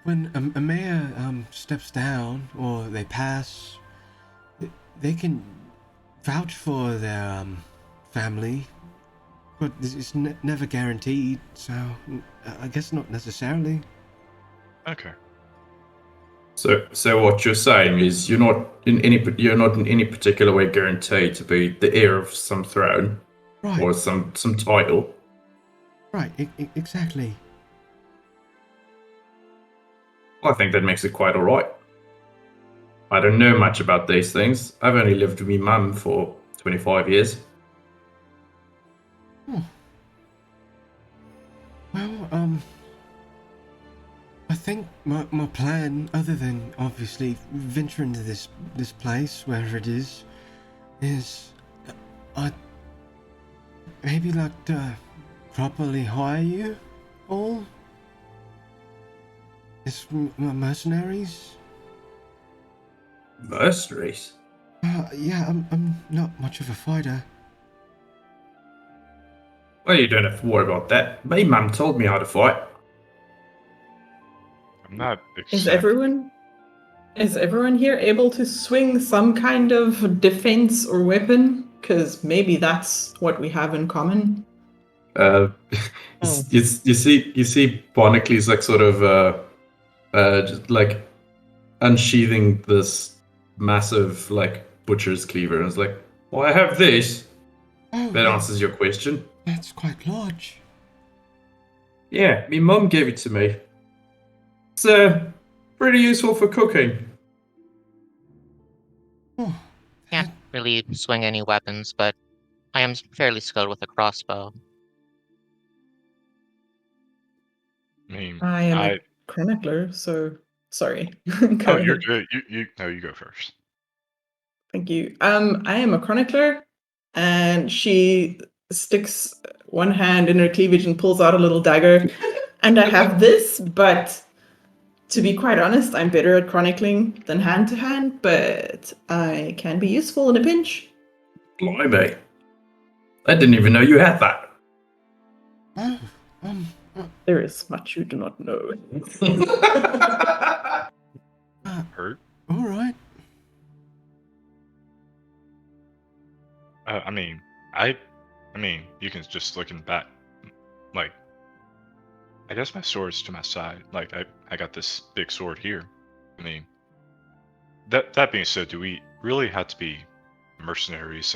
when a mayor steps down or they pass, they can vouch for their family, but it's never guaranteed. So I guess not necessarily. Okay. So what you're saying is you're not in any particular way guaranteed to be the heir of some throne Right. or some title. Right. Exactly. I think that makes it quite alright. I don't know much about these things. I've only lived with my mum for 25 years. Well, I think my plan, other than obviously venturing to this place, wherever it is I'd maybe like to properly hire you all as mercenaries. Mercenaries? Yeah, I'm not much of a fighter. Well, you don't have to worry about that. My mum told me how to fight. I'm not Is exact. everyone here able to swing some kind of defense or weapon? Because maybe that's what we have in common. You see Barnacles like sort of just like unsheathing this massive like butcher's cleaver and it's like, well, I have this. Oh, That answers your question. that's quite large. Yeah, my mum gave it to me. It's pretty useful for cooking. Oh, Can't really swing any weapons, but I am fairly skilled with a crossbow. I mean, I am a chronicler, so sorry. Go oh, you're ahead. good. You go first. Thank you. I am a chronicler, and she sticks one hand in her cleavage and pulls out a little dagger. And I have this, but to be quite honest, I'm better at chronicling than hand to hand, but I can be useful in a pinch. Blimey. I didn't even know you had that. oh, There is much you do not know. Hurt? all right. I mean, you can just look in back. Like, I guess my sword's to my side. Like, I got this big sword here. I mean, that being said, do we really have to be mercenaries?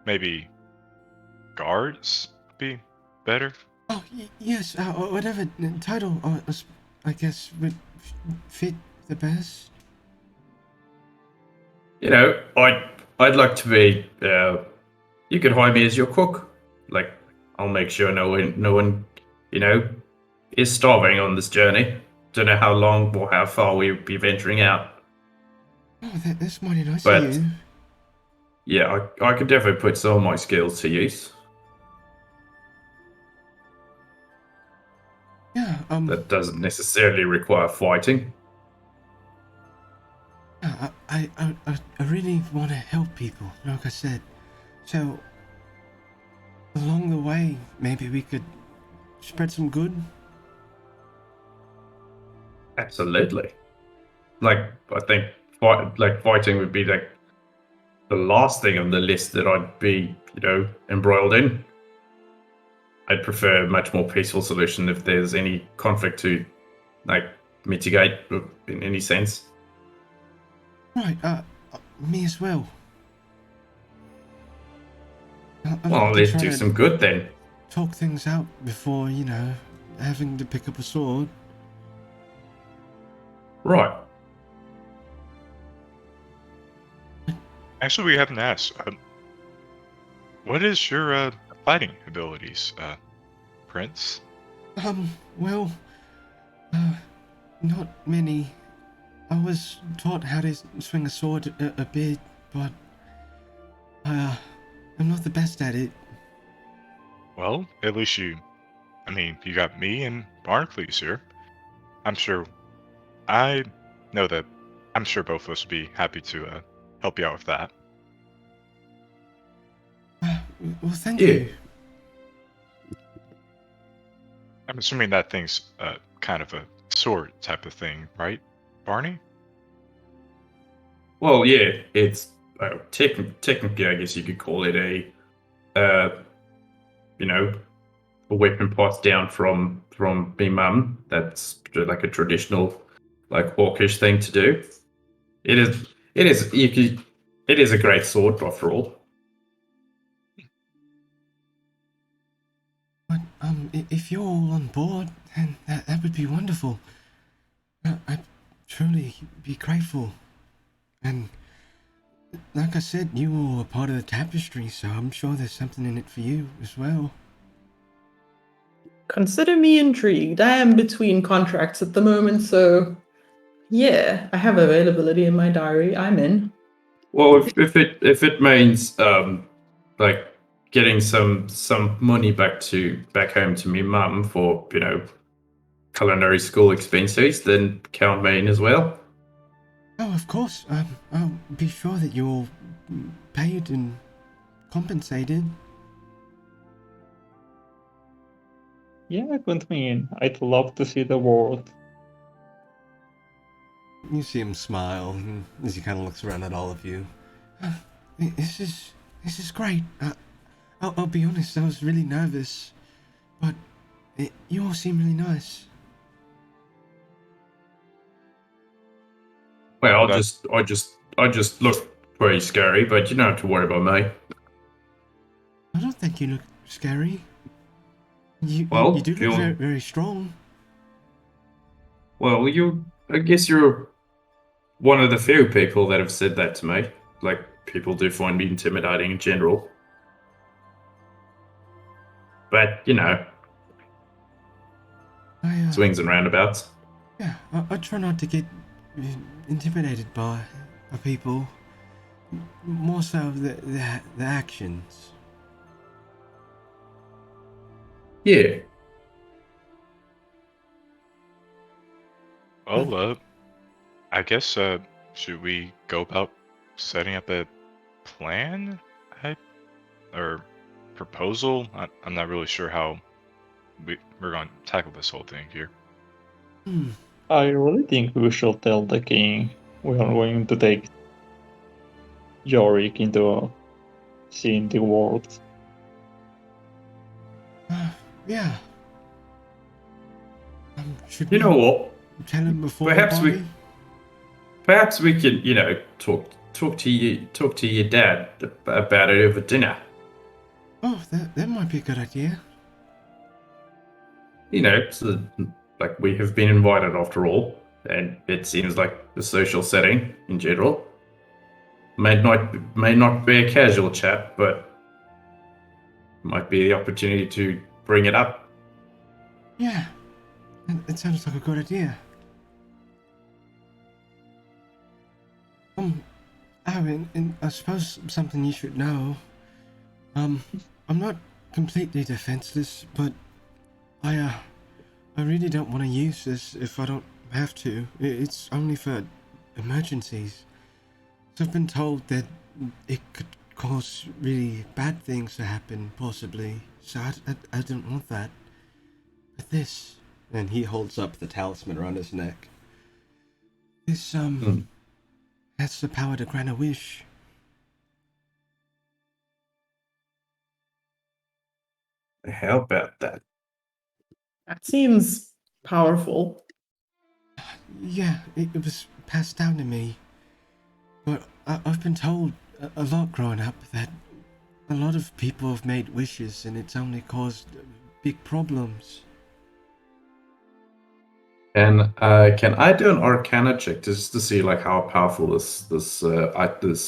Maybe guards would be better. Oh, yes, whatever title, I guess, would fit the best. You know, I'd like to be. You could hire me as your cook. Like, I'll make sure no one, is starving on this journey. Don't know how long or how far we'll be venturing out. Oh, that's mighty nice But- of you. Yeah, I could definitely put some of my skills to use. Yeah, That doesn't necessarily require fighting. I really want to help people, like I said. So, along the way, maybe we could spread some good. Absolutely. Like, I think fighting would be like the last thing on the list that I'd be, embroiled in. I'd prefer a much more peaceful solution if there's any conflict to, like, mitigate in any sense. Right, me as well. I'd Well, like to let's try do to some good then. talk things out before, having to pick up a sword. Right. Actually, we haven't asked. What is your fighting abilities, Prince? Well, uh, not many. I was taught how to swing a sword a bit, but I'm not the best at it. Well, at least you got me and Barclays here. I'm sure. I know that. I'm sure both of us would be happy to help you out with that. Well, thank Yeah. you. I'm assuming that thing's kind of a sword type of thing, right, Barney? Well, yeah, it's technically, I guess you could call it uh, a weapon passed down from me mum. That's like a traditional, like orcish thing to do. It is. It is. It is a great sword, after all. But if you're all on board, then that would be wonderful. I'd truly be grateful. And like I said, you all are part of the tapestry, so I'm sure there's something in it for you as well. Consider me intrigued. I am between contracts at the moment, so yeah, I have availability in my diary. I'm in. Well, if it means like getting some money back home to me mum for culinary school expenses, then count me in as well. Oh, of course. I'll be sure that you're all paid and compensated. Yeah, count me in. I'd love to see the world. You see him smile as he kind of looks around at all of you. This is great. I'll be honest. I was really nervous, but you all seem really nice. Well, That I just look pretty scary, but you don't have to worry about me. I don't think you look scary. You Well, do look very, very strong. well, I guess you're one of the few people that have said that to me. Like, people do find me intimidating in general. But, I swings and roundabouts. yeah. I try not to get intimidated by people. More so of the actions. Yeah. well, I guess should we go about setting up a plan, or proposal? I'm not really sure how we're going to tackle this whole thing here. I really think we should tell the king we are going to take Yorick into seeing the world. Yeah. Should You we know what? tell him before Perhaps the party? perhaps we can, talk to your dad about it over dinner. Oh, that might be a good idea. So, like, we have been invited after all, and it seems like the social setting in general may not be a casual chat, but might be the opportunity to bring it up. Yeah. It sounds like a good idea. and I suppose something you should know. I'm not completely defenseless, but I really don't want to use this if I don't have to. It's only for emergencies. So I've been told that it could cause really bad things to happen, possibly. So I don't want that. But this, and he holds up the talisman around his neck. This has the power to grant a wish. How about that? That seems powerful. Yeah, it was passed down to me. But I've been told a lot growing up that a lot of people have made wishes and it's only caused big problems. And can I do an Arcana check just to see like how powerful this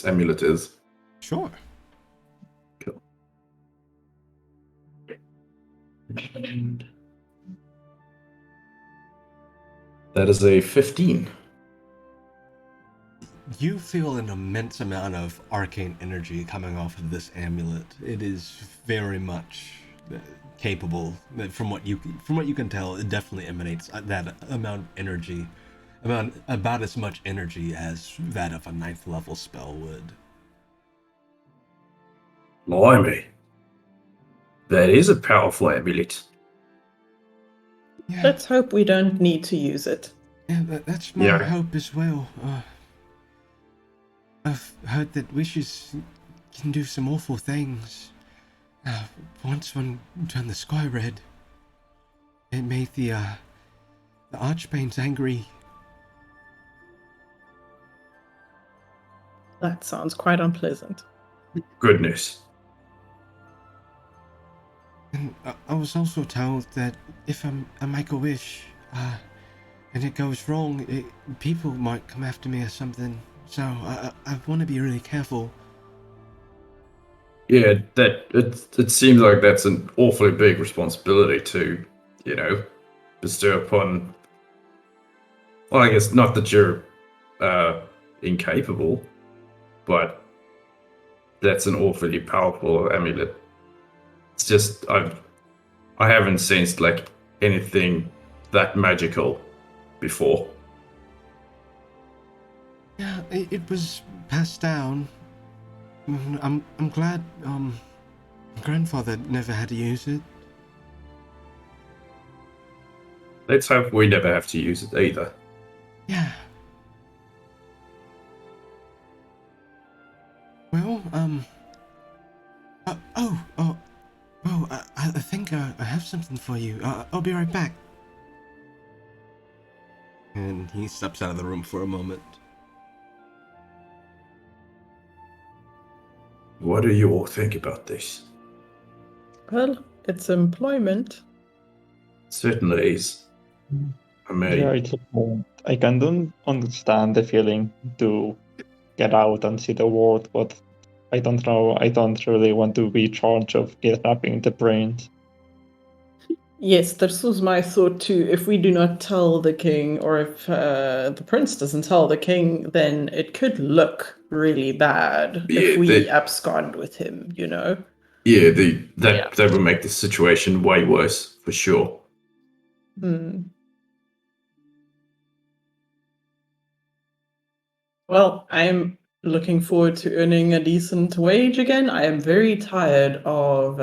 amulet is? Sure. Cool. That is a 15. You feel an immense amount of arcane energy coming off of this amulet. It is very much capable. From what you can tell, it definitely emanates that amount of energy, about as much energy as that of a 9th level spell would. Blimey. That is a powerful amulet. Yeah, Let's hope we don't need to use it. yeah, that's my Yeah. hope as well. I've heard that wishes can do some awful things. Once one turned the sky red, it made the Archbanes angry. That sounds quite unpleasant. Goodness. And I was also told that if I make a wish, and it goes wrong, people might come after me or something. So I want to be really careful. Yeah, it seems like that's an awfully big responsibility to, bestow upon. Well, I guess not that you're incapable, but that's an awfully powerful amulet. It's just I haven't sensed like anything that magical before. Yeah, it was passed down. I'm glad my grandfather never had to use it. Let's hope we never have to use it either. Yeah. Well, I think I have something for you. I'll be right back. And he steps out of the room for a moment. What do you all think about this? Well, it's employment. Certainly is. I mean, Yeah, it's a point. I can don't understand the feeling to get out and see the world, but I don't know. I don't really want to be in charge of kidnapping the brains. Yes, this was my thought too. If we do not tell the king, or if the prince doesn't tell the king, then it could look really bad Yeah, if we that- abscond with him, you know? yeah, that would make the situation way worse for sure. Hmm. Well, I'm looking forward to earning a decent wage again. I am very tired of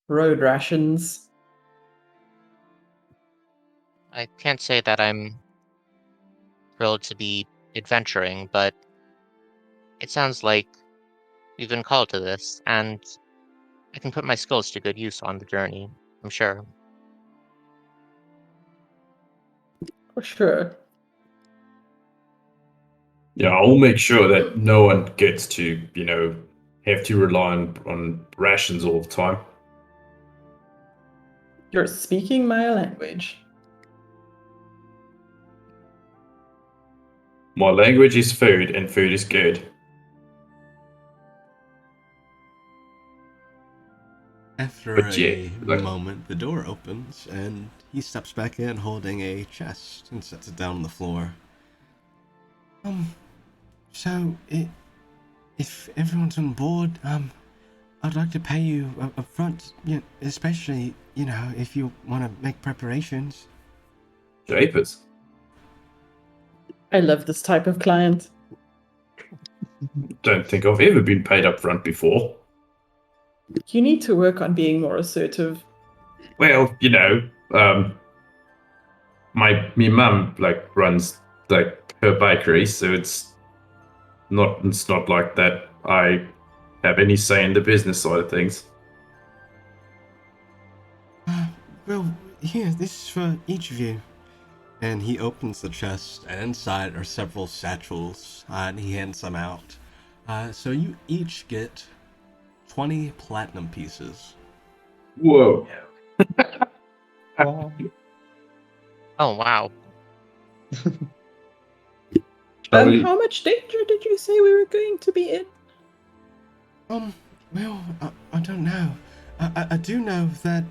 road rations. I can't say that I'm thrilled to be adventuring, but it sounds like we've been called to this, and I can put my skills to good use on the journey, I'm sure. For sure. Yeah, I'll make sure that no one gets to, have to rely on rations all the time. You're speaking my language. My language is food, and food is good. After But yeah, a like- moment, the door opens and he steps back in holding a chest and sets it down on the floor. So, if everyone's on board, I'd like to pay you up front, especially, if you want to make preparations. Japers. I love this type of client. Don't think I've ever been paid up front before. You need to work on being more assertive. Well, my mum runs her bakery, so it's not like that I have any say in the business side of things. Well, here, this is for each of you. And he opens the chest, and inside are several satchels, and he hands them out. So you each get 20 platinum pieces. Whoa. Wow. Oh wow. How much danger did you say we were going to be in? Well, I don't know. I do know that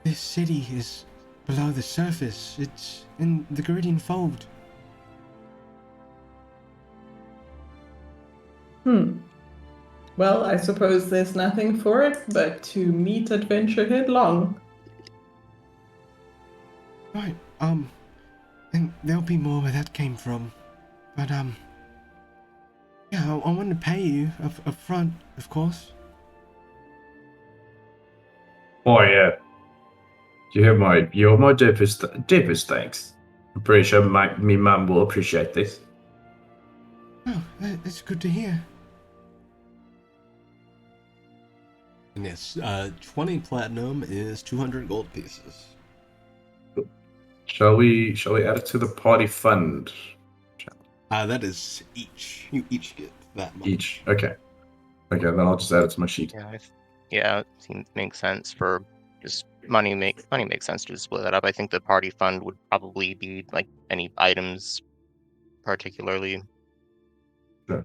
this city is below the surface. It's in the Geridian Fold. Well, I suppose there's nothing for it but to meet adventure headlong. Right, and there'll be more where that came from. But, yeah, I want to pay you up front, of course. Oh yeah. You're my deepest thanks. I'm pretty sure me mum will appreciate this. Oh, that's good to hear. And yes, 20 platinum is 200 gold pieces. Shall we add it to the party fund? That is each. You each get that much. Each. Okay, then I'll just add it to my sheet. Yeah, it seems makes sense for just money makes sense to split that up. I think the party fund would probably be like any items particularly. Sure.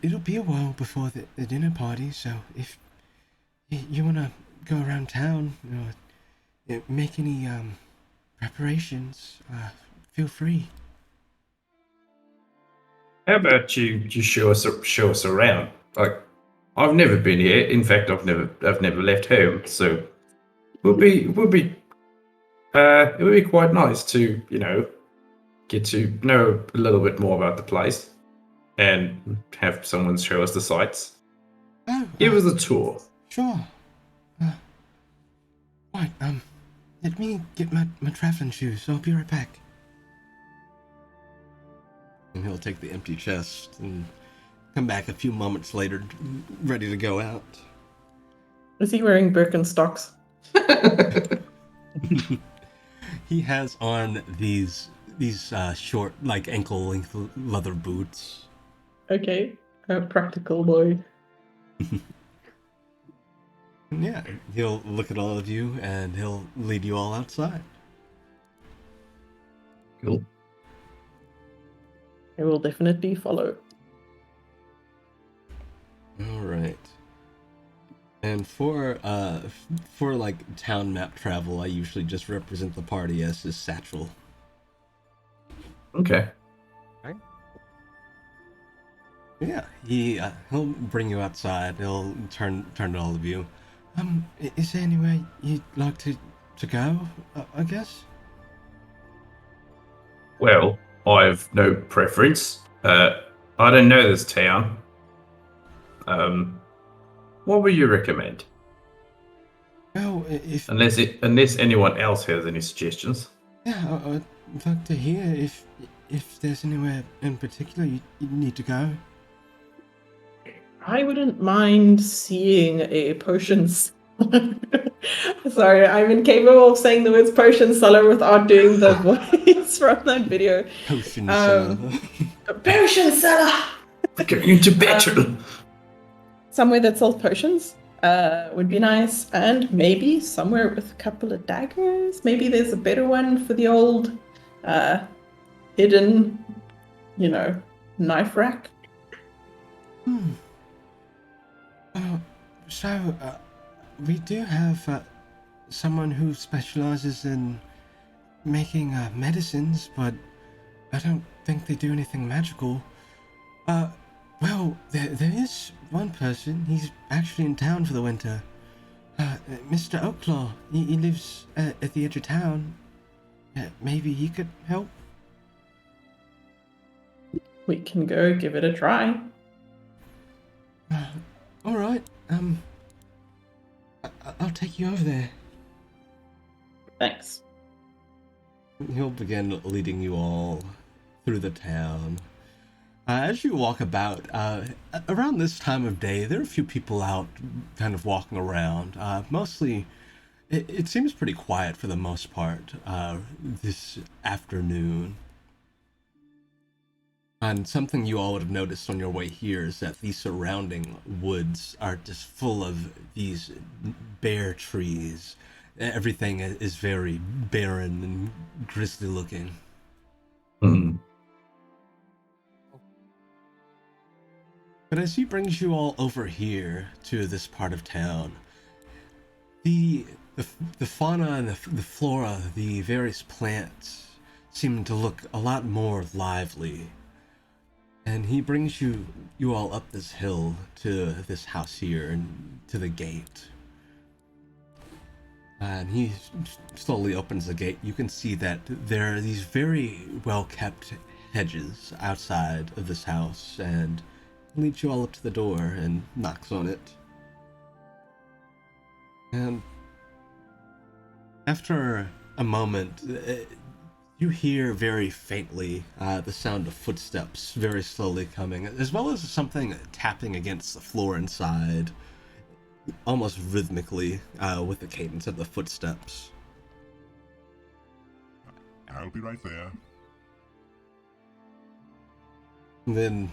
It'll be a while before the dinner party, so if you want to go around town, make any preparations, feel free. How about you show us around? Like, I've never been here. In fact, I've never left home. So it would be quite nice to get to know a little bit more about the place and have someone show us the sights. Oh, Give us a tour. Sure. Right, let me get my traveling shoes. I'll be right back. And he'll take the empty chest and come back a few moments later, ready to go out. Is he wearing Birkenstocks? He has on these short, like ankle-length leather boots. Okay, a practical boy. Yeah, he'll look at all of you and he'll lead you all outside. Cool. I will definitely follow. All right. And for like town map travel, I usually just represent the party as his satchel. Okay. Yeah, he'll bring you outside. He'll turn to all of you. Is there anywhere you'd like to go? I guess. Well, I've no preference. I don't know this town. What would you recommend? Well, if Unless anyone else has any suggestions. yeah, I'd like to hear if there's anywhere in particular you need to go. I wouldn't mind seeing a potion seller. Sorry, I'm incapable of saying the words potion seller without doing the voice from that video. Potion seller. A potion seller! Going into battle. Somewhere that sells potions would be nice, and maybe somewhere with a couple of daggers. Maybe there's a better one for the old hidden, knife rack. So we do have someone who specializes in making medicines, but I don't think they do anything magical. Well, there is one person. He's actually in town for the winter. Mr. Oaklaw. He lives at the edge of town. Maybe he could help. We can go give it a try. All right. I'll take you over there. Thanks. He'll begin leading you all through the town. As you walk about, around this time of day, there are a few people out kind of walking around. Mostly, it seems pretty quiet for the most part this afternoon. And something you all would have noticed on your way here is that the surrounding woods are just full of these bare trees. Everything is very barren and grisly looking. Hmm. But as he brings you all over here to this part of town, the fauna and the flora, the various plants, seem to look a lot more lively. And he brings you all up this hill to this house here and to the gate. And he slowly opens the gate. You can see that there are these very well-kept hedges outside of this house, and he leads you all up to the door and knocks on it. And after a moment, you hear very faintly the sound of footsteps very slowly coming, as well as something tapping against the floor inside, almost rhythmically with the cadence of the footsteps. I'll be right there. And then,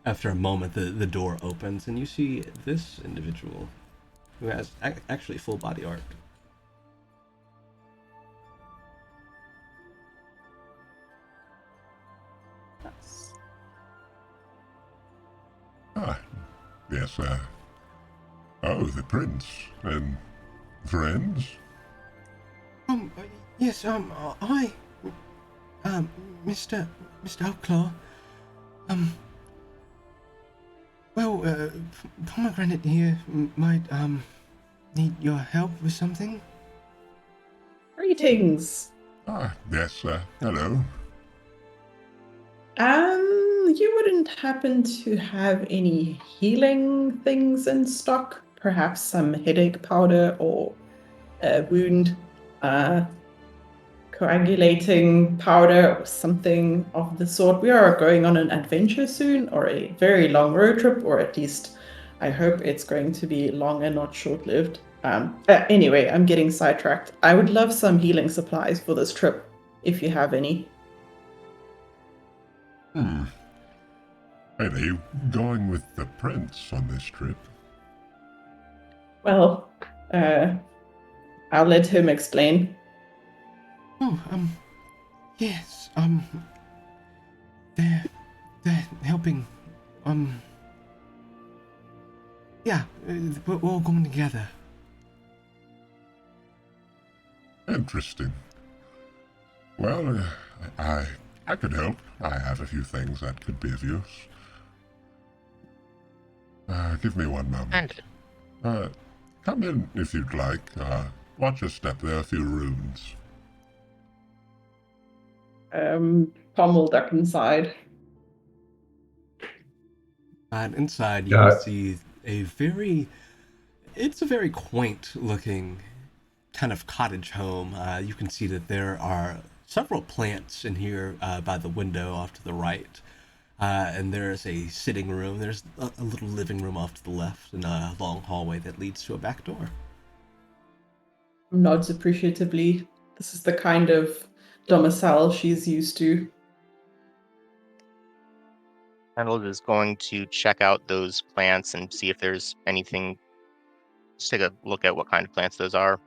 after a moment, the door opens, and you see this individual who has actually full body art. Ah, yes, oh, the prince, and friends? Yes, I, Mr. Outlaw, well, Pomegranate here might, need your help with something. Greetings. Ah, yes, hello. You wouldn't happen to have any healing things in stock? Perhaps some headache powder or a wound coagulating powder or something of the sort. We are going on an adventure soon, or a very long road trip, or at least I hope it's going to be long and not short-lived. Anyway, I'm getting sidetracked. I would love some healing supplies for this trip, if you have any. Are you going with the prince on this trip? Well, I'll let him explain. Oh, yes, they're helping, yeah, we're all going together. Interesting. Well, I could help. I have a few things that could be of use. Give me one moment. Come in if you'd like. Watch your step. There are a few runes. Tom will duck inside. And inside you can see it's a very quaint looking kind of cottage home. You can see that there are several plants in here by the window off to the right. And there's a sitting room. There's a little living room off to the left and a long hallway that leads to a back door. Nods appreciatively. This is the kind of domicile she's used to. Arnold is going to check out those plants and see if there's anything. Just take a look at what kind of plants those are.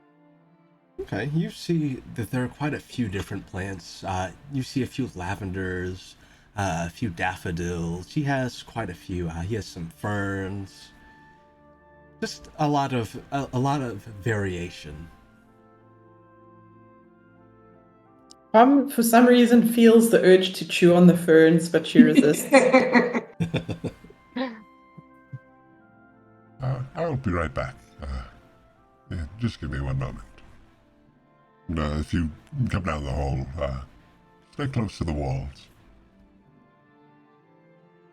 Okay, you see that there are quite a few different plants. You see a few lavenders, a few daffodils. He has quite a few. He has some ferns. Just a lot of variation. For some reason, feels the urge to chew on the ferns, but she resists. I'll be right back. Yeah, just give me one moment. If you come down the hall, stay close to the walls.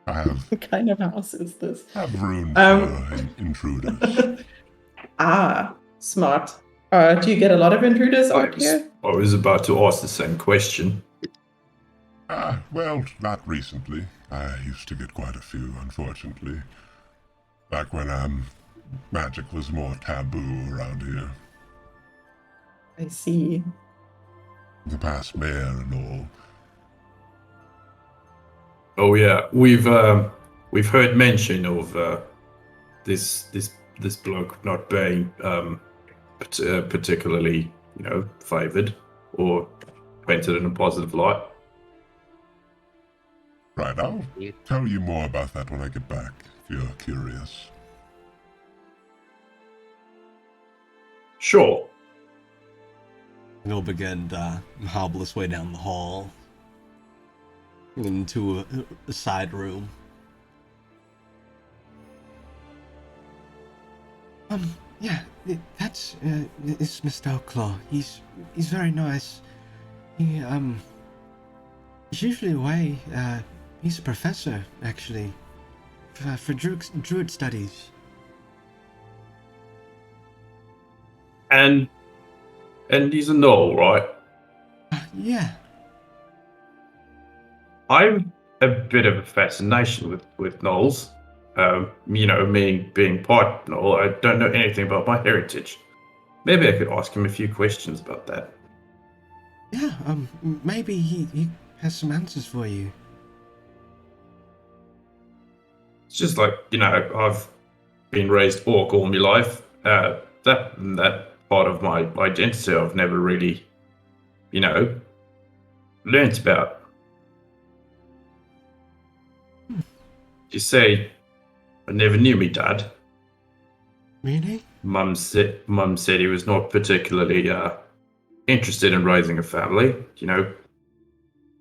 What kind of house is this? I have room for intruders. Smart. Do you get a lot of intruders out here? I was about to ask the same question. Well, not recently. I used to get quite a few, unfortunately. Back when, magic was more taboo around here. I see. The past mayor and all. Oh yeah, we've heard mention of this bloke not being particularly, favored or painted in a positive light. Right, I'll tell you more about that when I get back, if you're curious. Sure. He'll begin to hobble his way down the hall into a side room. Yeah, that's it's Mr. Outlaw. He's very nice. He's usually away. He's a professor, actually, for druid studies. And he's a gnoll, right? Yeah. I'm a bit of a fascination with gnolls. Me being part gnoll, I don't know anything about my heritage. Maybe I could ask him a few questions about that. Yeah, maybe he has some answers for you. It's just like, I've been raised orc all my life. That part of my identity I've never really, learnt about. You say I never knew me dad. Really? Mum said he was not particularly interested in raising a family.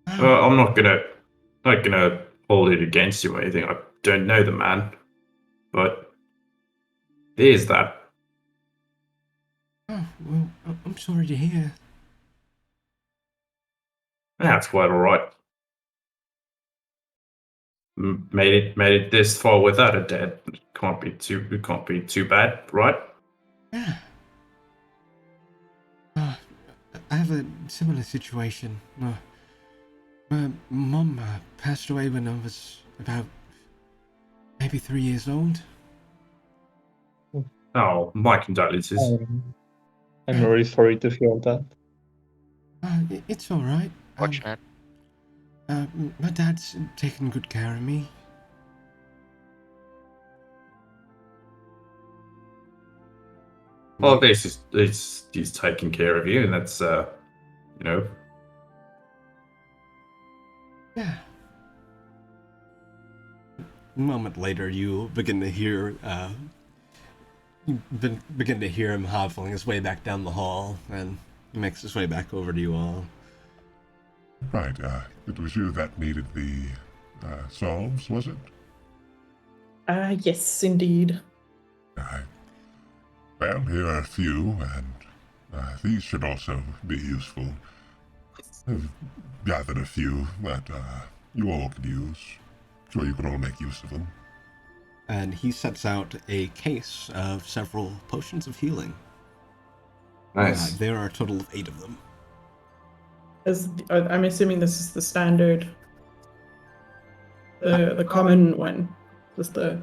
I'm not gonna hold it against you or anything. I don't know the man, but there's that. Oh, well, I'm sorry to hear. That's quite all right. Made it this far without a dad. It can't be too bad, right? Yeah. I have a similar situation. My mom passed away when I was about maybe 3 years old. Oh, my condolences. I'm really sorry to hear that. It's all right. Fortunate. My dad's taking good care of me. Well, at least he's taking care of you, and that's Yeah. A moment later, you begin to hear him hobbling his way back down the hall, and he makes his way back over to you all. Right, it was you that needed the solves, was it? Yes, indeed. Well, here are a few, and these should also be useful. I've gathered a few that you all could use. Sure you could all make use of them. And he sets out a case of several potions of healing. nice. There are a total of 8 of them. I'm assuming this is the standard, the common one. Was the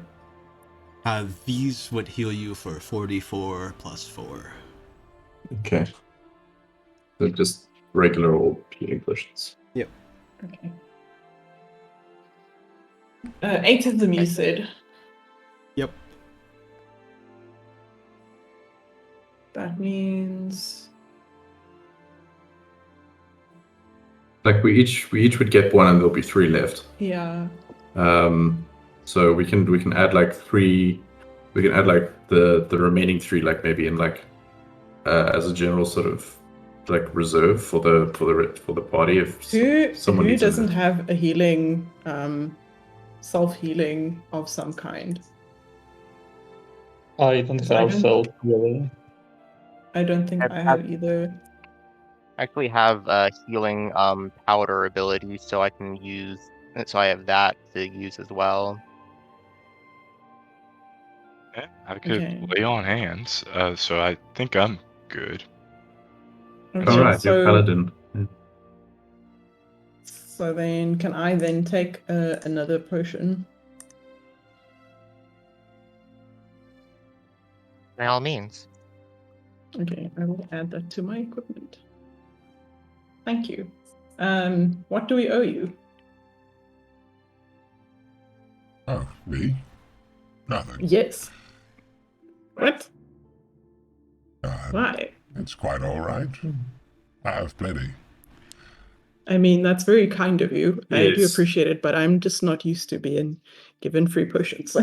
These would heal you for 44 plus 4. Okay. They're just regular old healing potions. Yep. okay? 8 of them, you said. Yep. That means Like we each would get one, and there'll be 3 left. yeah. So we can add like 3. We can add like the remaining 3, like maybe in like as a general sort of like reserve for the party if someone Who needs it? doesn't have a healing, self-healing of some kind? I don't Because I have don't- self really. I don't think I have either. I actually have a healing powder ability, so I can use. So I have that to use as well. Yeah, I could Okay. lay on hands, so I think I'm good. Okay, All right, you're paladin. So then, can I then take another potion? By all means. Okay, I will add that to my equipment. Thank you. What do we owe you? Oh, me? Nothing. Yes. What? Uh, Why? it's quite all right. I have plenty. I mean, that's very kind of you. I do Yes. appreciate it, but I'm just not used to being given free potions.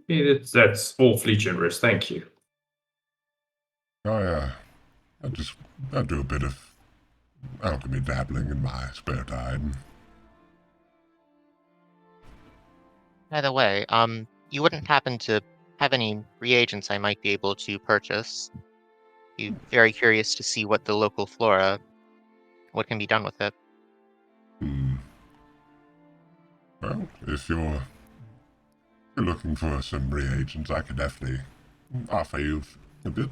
Yeah, that's awfully generous. Thank you. I do a bit of alchemy dabbling in my spare time. By the way, you wouldn't happen to have any reagents I might be able to purchase? Be very curious to see what the local flora, what can be done with it. Well, if you're looking for some reagents, I could definitely offer you a bit.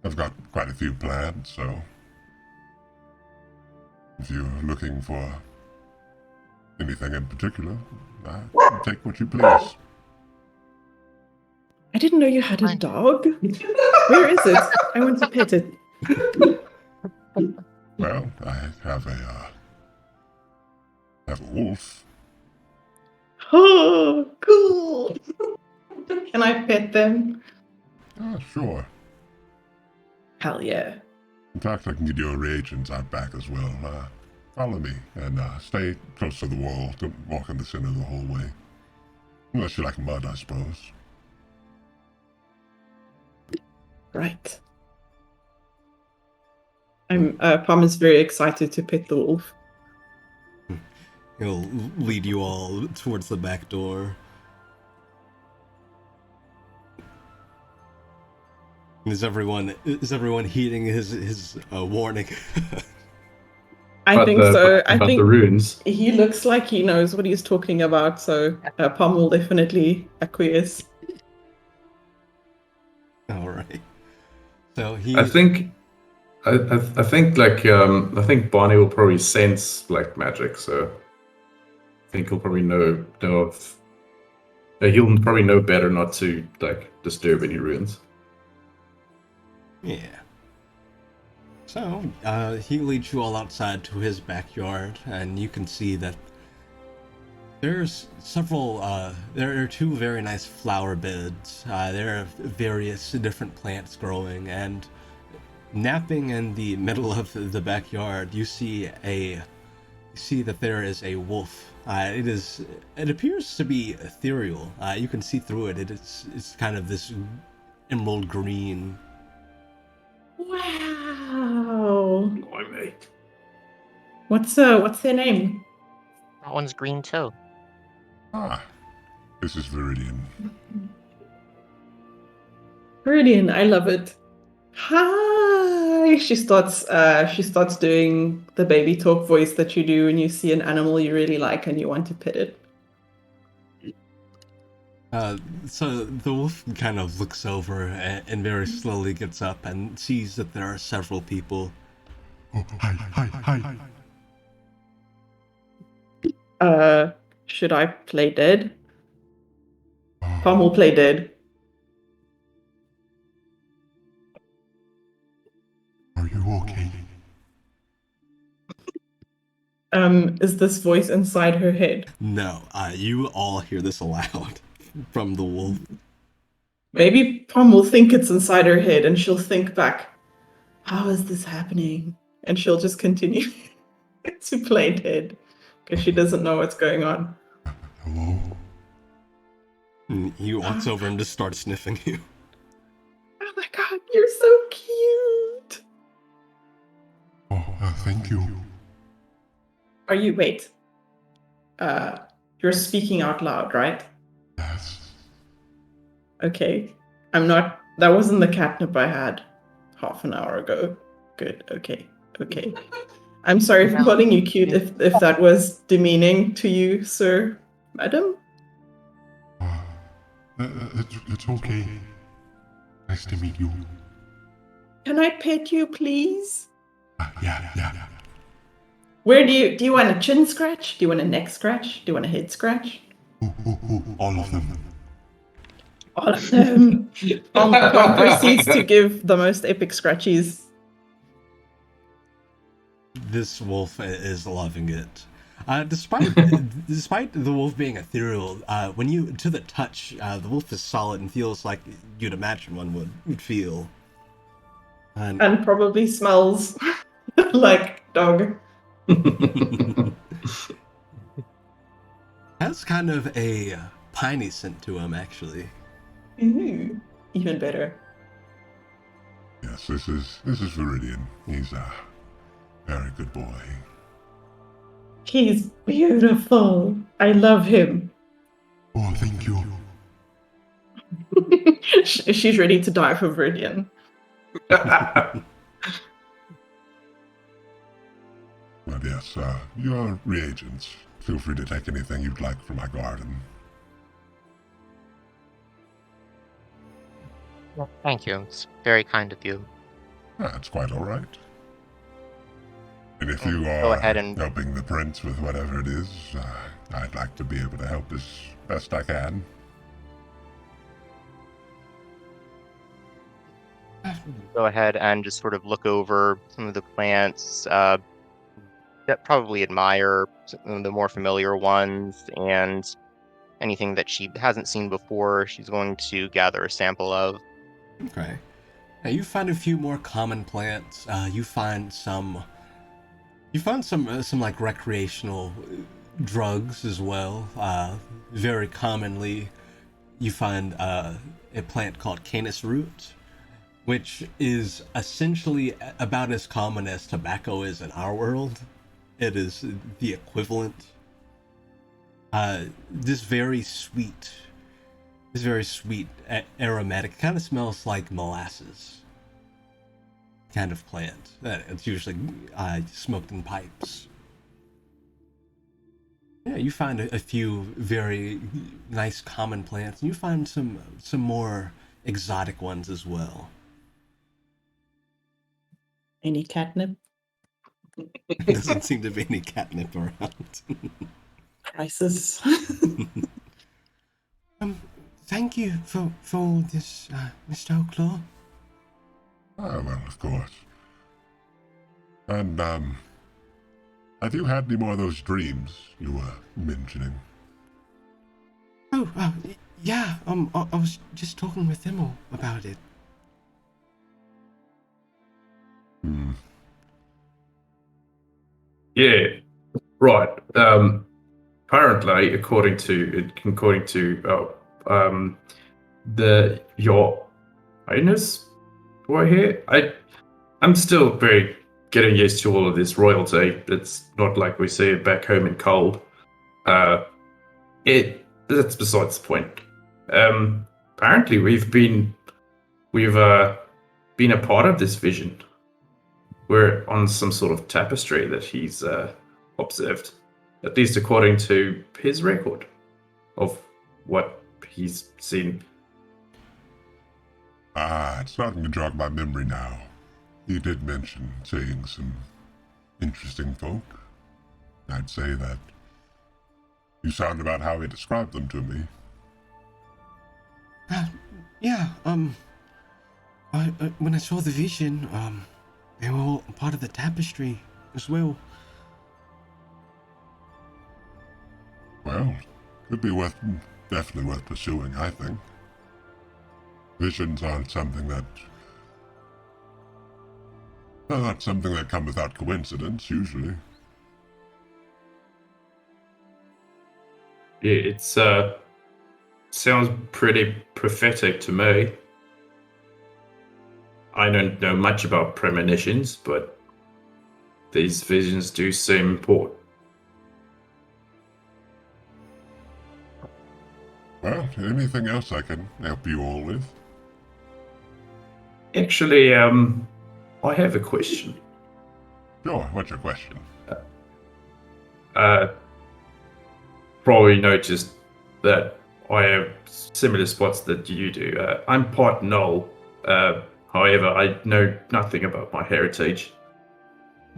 I've got quite a few plants, so if you're looking for anything in particular, take what you please. I didn't know you had a Fine. dog. Where is it? I want to pet it. Well, I have a wolf. Oh, cool. Can I pet them? Sure. Hell yeah. In fact, I can get your reagents out back as well. Follow me and stay close to the wall. Don't walk in the center of the hallway. Unless you like mud, I suppose. Right. Palm is very excited to pet the wolf. He'll lead you all towards the back door. Is everyone heeding his warning? I think so. I About think the runes. he looks like he knows what he's talking about, so Palm will definitely acquiesce. All right. So he. I think Barney will probably sense black magic, so I think he'll probably know of. He'll probably know better not to like disturb any ruins. Yeah. So he leads you all outside to his backyard, and you can see that there's several. There are two very nice flower beds. There are various different plants growing, and napping in the middle of the backyard, you see that there is a wolf. It appears to be ethereal. You can see through it. It's kind of this emerald green. Wow. Blimey. What's their name? That one's green too. This is Viridian. Brilliant. I love it. Hi. She starts doing the baby talk voice that you do when you see an animal you really like and you want to pet it. So the wolf kind of looks over and very slowly gets up and sees that there are several people. Oh, hi. Should I play dead? Palm will play dead. Are you okay? Is this voice inside her head? No, you all hear this aloud from the wolf. Maybe Palm will think it's inside her head and she'll think back, how is this happening? And she'll just continue to play dead because she doesn't know what's going on. Hello? And he walks over and just starts sniffing you. Oh my god, you're so cute! thank you. Are you, wait. You're speaking out loud, right? Yes. Okay. That wasn't the catnip I had half an hour ago. Good, okay. I'm sorry for calling you cute if that was demeaning to you, sir, madam. It's okay. Nice to meet you. Can I pet you, please? Yeah. Where do you want a chin scratch? Do you want a neck scratch? Do you want a head scratch? Ooh, all of them. All of them. Pom proceeds to give the most epic scratchies. This wolf is loving it. Despite the wolf being ethereal, when you to the touch, the wolf is solid and feels like you'd imagine one would feel. And probably smells like dog. Has kind of a piney scent to him, actually. Ooh, even better. Yes, this is Viridian. He's a very good boy. He's beautiful. I love him. Oh, thank you. She's ready to die for Viridian. But yes, your reagents. Feel free to take anything you'd like from my garden. Well, thank you. It's very kind of you. That's quite all right. And if you Go are ahead and helping the prince with whatever it is, I'd like to be able to help as best I can. go ahead and just sort of look over some of the plants that probably admire some of the more familiar ones, and anything that she hasn't seen before, she's going to gather a sample of. Okay. Now you find a few more common plants. You find some like recreational drugs as well. Very commonly, you find a plant called canis root, which is essentially about as common as tobacco is in our world. It is the equivalent. This very sweet, aromatic, kind of smells like molasses kind of plant. It's usually smoked in pipes. Yeah, you find a few very nice common plants, and you find some more exotic ones as well. Any catnip? Doesn't seem to be any catnip around. Crisis. Thank you for all this, Mr. O'Claw. Ah, well, of course. And, have you had any more of those dreams you were mentioning? Oh, yeah, I was just talking with them all about it. Yeah, right. Apparently, according to your highness right here, I'm still very getting used to all of this royalty. It's not like we see it back home in cold. That's besides the point. Apparently, we've been a part of this vision. We're on some sort of tapestry that he's observed, at least according to his record of what he's seen. It's starting to jog my memory now. He did mention seeing some interesting folk. I'd say that you sound about how he described them to me. Yeah, when I saw the vision, they were all part of the tapestry as well. Well, could be definitely worth pursuing, I think. Visions aren't something that come without coincidence, usually. Yeah, it sounds pretty prophetic to me. I don't know much about premonitions, but these visions do seem important. Well, anything else I can help you all with? Actually, I have a question. Sure, what's your question? Probably noticed that I have similar spots that you do. I'm part Knoll. However, I know nothing about my heritage.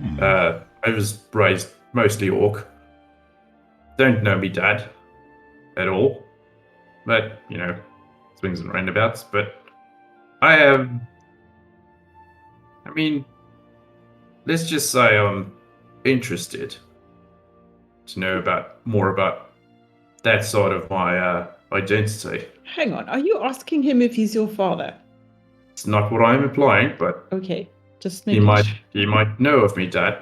I was raised mostly Orc. Don't know me dad at all. But, swings and roundabouts. But I am. I mean, let's just say I'm interested to know more about that side of my identity. Hang on, are you asking him if he's your father? It's not what I'm implying, but Okay, just he making might know of me, Dad.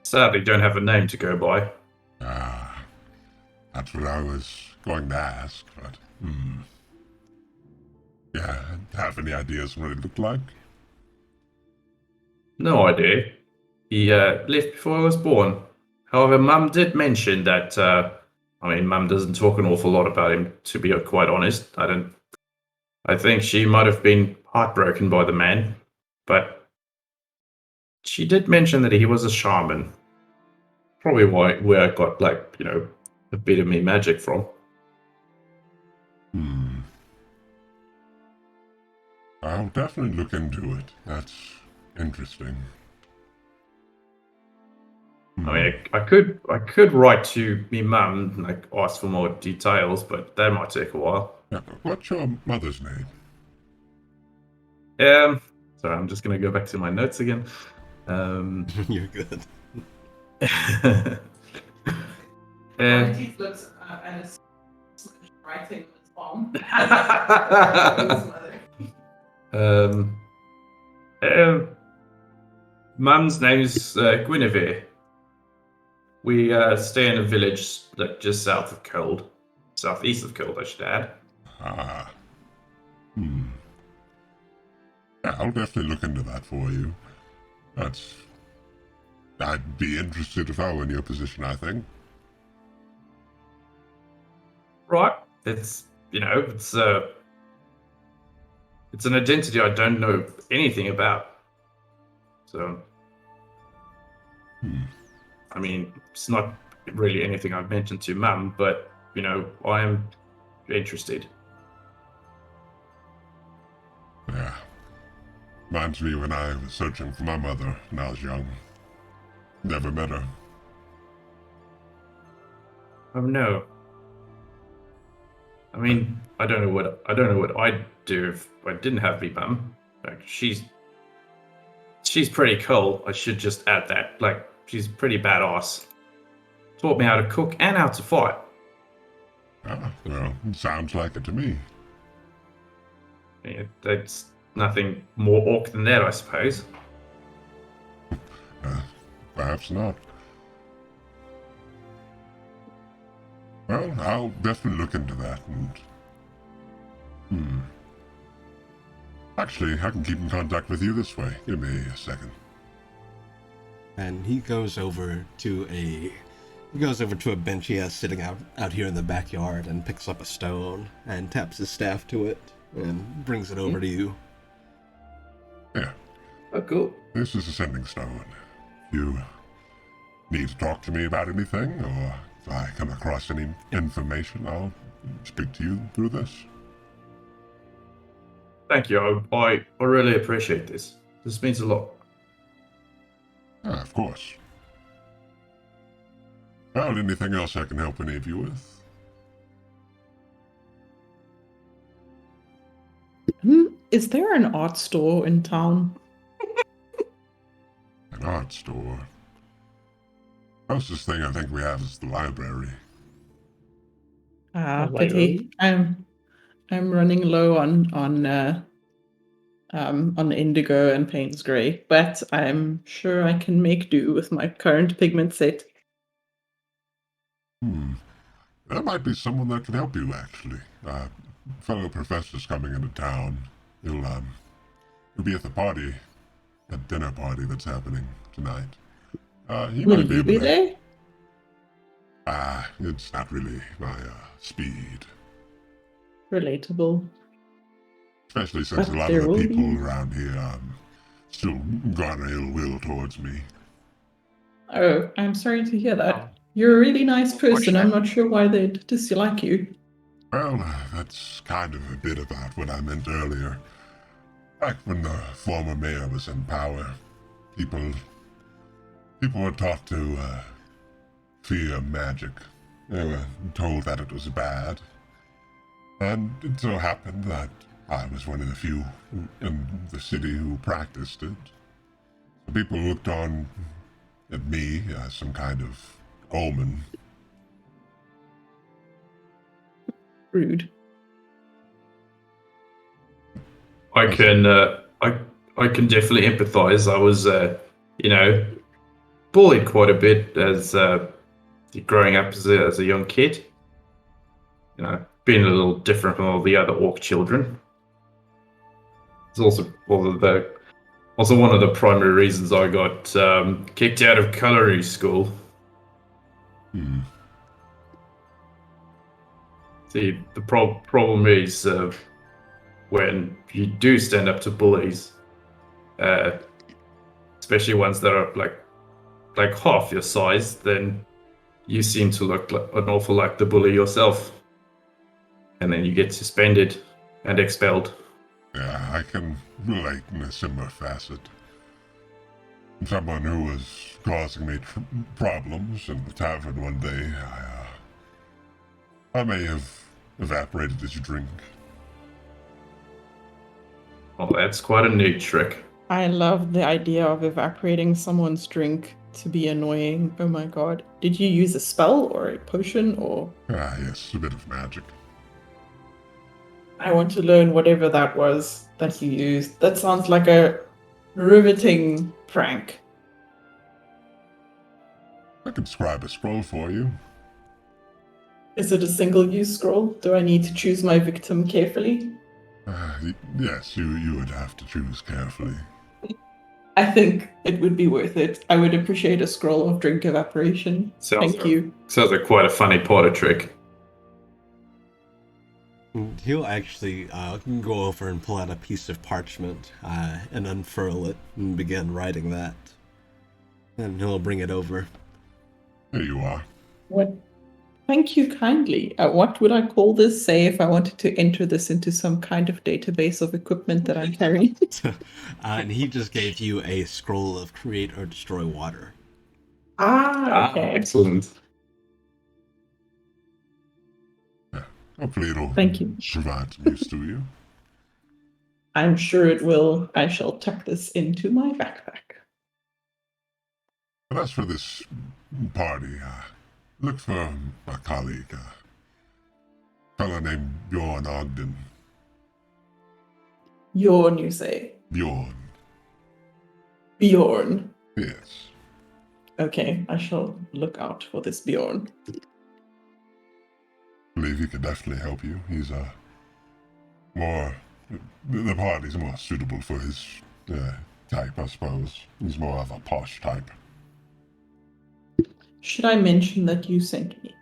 Sadly, don't have a name to go by. That's what I was going to ask, but, Yeah, have any ideas what it looked like? No idea. He left before I was born. However, Mum did mention that. Mum doesn't talk an awful lot about him, to be quite honest. I think she might have been heartbroken by the man, but she did mention that he was a shaman. Probably where I got a bit of me magic from. I'll definitely look into it. That's interesting. I could write to me mum and ask for more details, but that might take a while. Yeah, what's your mother's name? Sorry, I'm just gonna go back to my notes again. You're good. looks at his writing on his palm. Mum's name is Guinevere. We stay in a village just south of Cold. Southeast of Cold, I should add. Yeah, I'll definitely look into that for you. I'd be interested if I were in your position, I think. Right. It's an identity I don't know anything about. So, it's not really anything I've mentioned to Mum, but, I am interested. Yeah. Reminds me when I was searching for my mother when I was young. Never met her. Oh no. I don't know what I'd do if I didn't have me mum. She's pretty cool. I should just add that. She's pretty badass. Taught me how to cook and how to fight. Well, sounds like it to me. Yeah, that's nothing more orc than that, I suppose. Perhaps not. Well, I'll definitely look into that and... Actually, I can keep in contact with you this way. Give me a second. And he goes over to a bench he has sitting out here in the backyard and picks up a stone and taps his staff to it and brings it over to you. Yeah. Oh, cool. This is a sending stone. If you need to talk to me about anything, or if I come across any information, I'll speak to you through this. Thank you. I really appreciate this. This means a lot. Of course. Well, anything else I can help any of you with? Is there an art store in town? An art store? Closest thing I think we have is the library. Pity. I'm running low on indigo and Payne's Grey, but I'm sure I can make do with my current pigment set. There might be someone that can help you, actually. Fellow professor's coming into town. He'll be at the party dinner party that's happening tonight. He Will might be you able be to. there? It's not really my speed. Relatable. Especially since a But lot of there the will people be. around here still garner ill will towards me. Oh, I'm sorry to hear Oh, that. You're a really nice person. I'm unfortunate. not sure why they'd dislike you. Well, that's kind of a bit about what I meant earlier. Back when the former mayor was in power, people were taught to fear magic. They were told that it was bad. And it so happened that I was one of the few in the city who practiced it. So people looked on at me as some kind of omen. Rude. I can I can definitely empathize. I was bullied quite a bit as growing up as a young kid. Being a little different from all the other orc children. It's also one of the primary reasons I got kicked out of culinary school. See, the problem is when you do stand up to bullies, especially ones that are like half your size, then you seem to look like an awful like the bully yourself, and then you get suspended and expelled. Yeah, I can relate in a similar facet. Someone who was causing me problems in the tavern one day, I may have evaporated his drink. Oh, that's quite a neat trick. I love the idea of evaporating someone's drink to be annoying. Oh my god. Did you use a spell or a potion or? Yes, a bit of magic. I want to learn whatever that was that you used. That sounds like a riveting prank. I can scribe a scroll for you. Is it a single-use scroll? Do I need to choose my victim carefully? Yes, you would have to choose carefully. I think it would be worth it. I would appreciate a scroll of drink evaporation. Thank you. Sounds like quite a funny Potter trick. He'll actually go over and pull out a piece of parchment and unfurl it and begin writing that. And he'll bring it over. Here you are. What? Thank you kindly. What would I call this? Say if I wanted to enter this into some kind of database of equipment that I'm carrying. And he just gave you a scroll of create or destroy water. Okay. Excellent. Hopefully it'll Thank you. provide some use to you. I'm sure it will. I shall tuck this into my backpack. But as for this party, look for my colleague, a fellow named Bjorn Ogden. Bjorn, you say? Bjorn. Bjorn. Yes. Okay, I shall look out for this Bjorn. I believe he could definitely help you. He's the party's more suitable for his type, I suppose. He's more of a posh type. Should I mention that you sent me?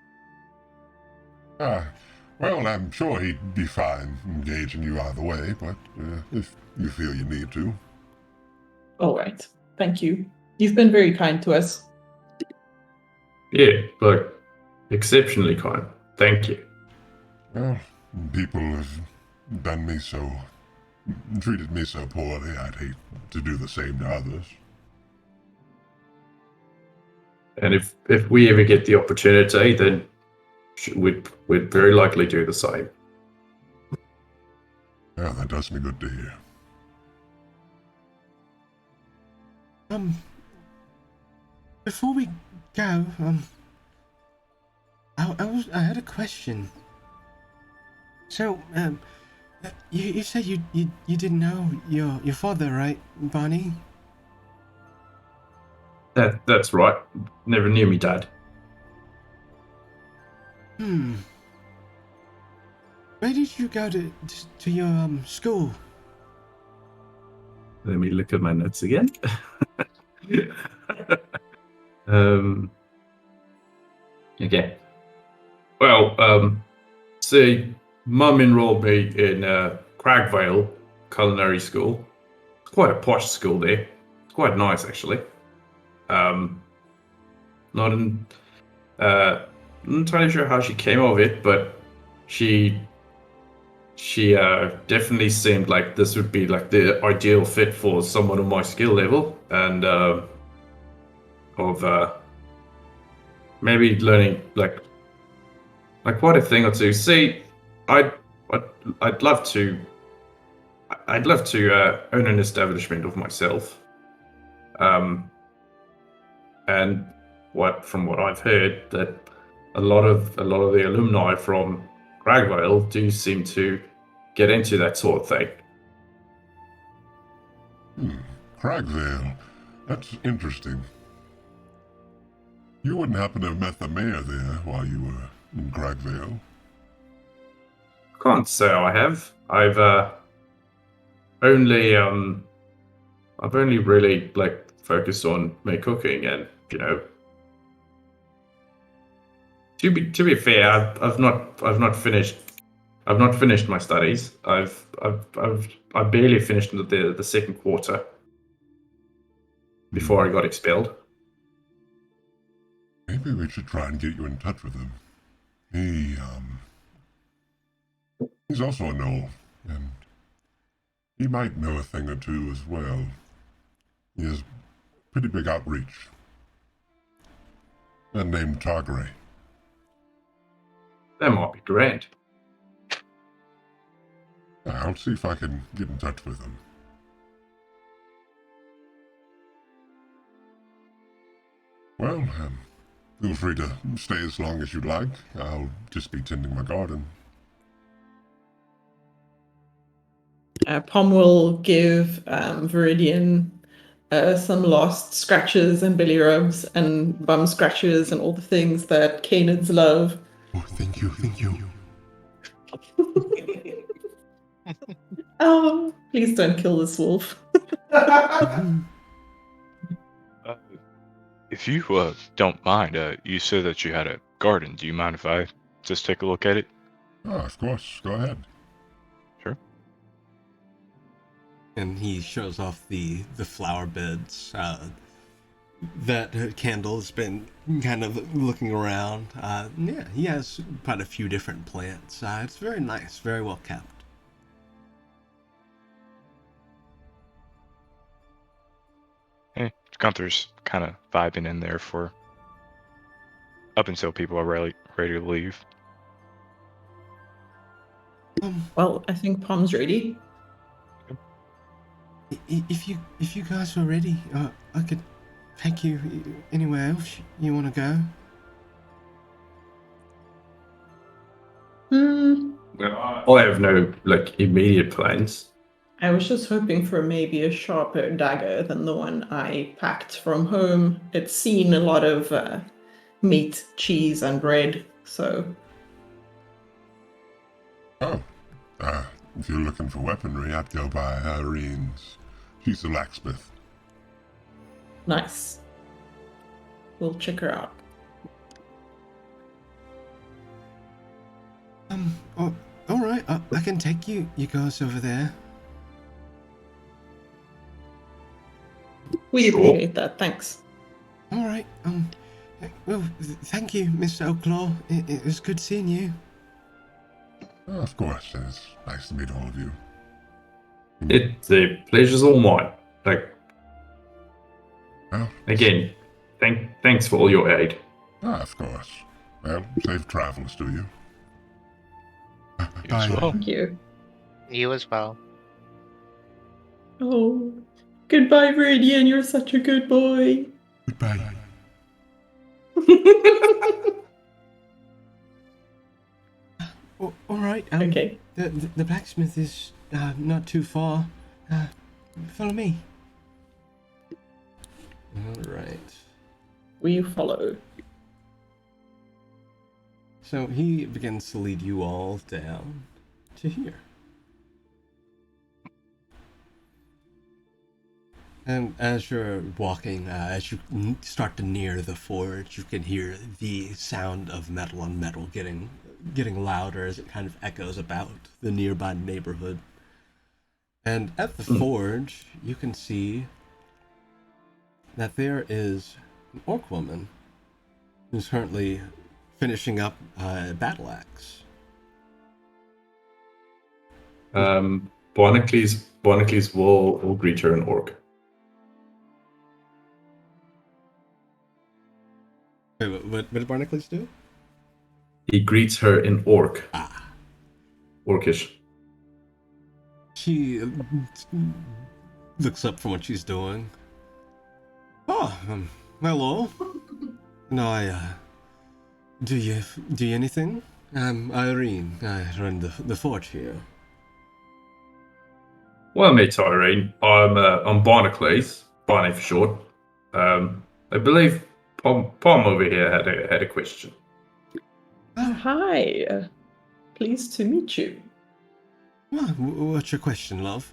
Well, I'm sure he'd be fine engaging you either way, but if you feel you need to. All right. Thank you. You've been very kind to us. Yeah, look, exceptionally kind. Thank you. Well, people have treated me so poorly, I'd hate to do the same to others. And if we ever get the opportunity, then we'd very likely do the same. Yeah, that does me good to hear. Before we go, I had a question. So, you said you didn't know your father, right, Barney? That's right. Never knew me dad. Where did you go to your school? Let me look at my notes again. um, okay. Well, see, Mum enrolled me in Cragvale Culinary School. It's quite a posh school there. It's quite nice, actually. Not in, not entirely sure how she came of it, but she definitely seemed like this would be like the ideal fit for someone of my skill level and of maybe learning like quite a thing or two. See, I'd I'd, I'd love to own an establishment of myself. Um, and from what I've heard, that a lot of the alumni from Cragvale do seem to get into that sort of thing. Cragvale. That's interesting. You wouldn't happen to have met the mayor there while you were in Cragvale? Can't say I have. Only I've only really like focused on my cooking, and to be fair, I've not finished my studies. I barely finished the second quarter before I got expelled. Maybe we should try and get you in touch with him. He's also a gnoll, and he might know a thing or two as well. He has pretty big outreach. And named Targray. That might be grand. I'll see if I can get in touch with him. Well, feel free to stay as long as you'd like. I'll just be tending my garden. Pom will give Viridian some last scratches and belly rubs and bum scratches and all the things that canids love. Oh, thank you. Oh, please don't kill this wolf. If you don't mind, you said that you had a garden. Do you mind if I just take a look at it? Oh, of course. Go ahead. Sure. And he shows off the flower beds that Candle's been kind of looking around. Yeah, he has quite a few different plants. It's very nice, very well kept. Hey, Gunther's kind of vibing in there for up until people are ready to leave. Well, I think Pom's ready. If you guys were ready, I could take you anywhere else you want to go. I have no immediate plans. I was just hoping for maybe a sharper dagger than the one I packed from home. It's seen a lot of meat, cheese, and bread, so... Oh, if you're looking for weaponry, I'd go by Irene's. She's a blacksmith. Nice. We'll check her out. Oh, all right. I can take you guys over there. We Sure. appreciate that, thanks. All right. Well, thank you, Mr. Oaklaw. It was good seeing you. Oh, of course, it's nice to meet all of you. The pleasure's all mine. Well, Again, thanks for all your aid. of course. Well, safe travels to you. You as well. Thank you. You as well. Oh, goodbye, Viridian. You're such a good boy. Goodbye. All right. Okay. The blacksmith is not too far. Follow me. All right. We follow. So he begins to lead you all down to here. And as you're walking, as you start to near the forge, you can hear the sound of metal on metal getting louder as it kind of echoes about the nearby neighborhood. And at the forge, you can see that there is an orc woman who's currently finishing up a battle axe. Barnacles will greet her in orc. Wait, what did Barnacles do? He greets her in orc. Ah. Orcish. She looks up from what she's doing. Oh, hello. No, do you anything? I'm Irene. I run the fort here. Well, mate, Irene. I'm Barnacles, Barney for short. I believe Pom over here had a question. Hi. Pleased to meet you. Well, what's your question, love?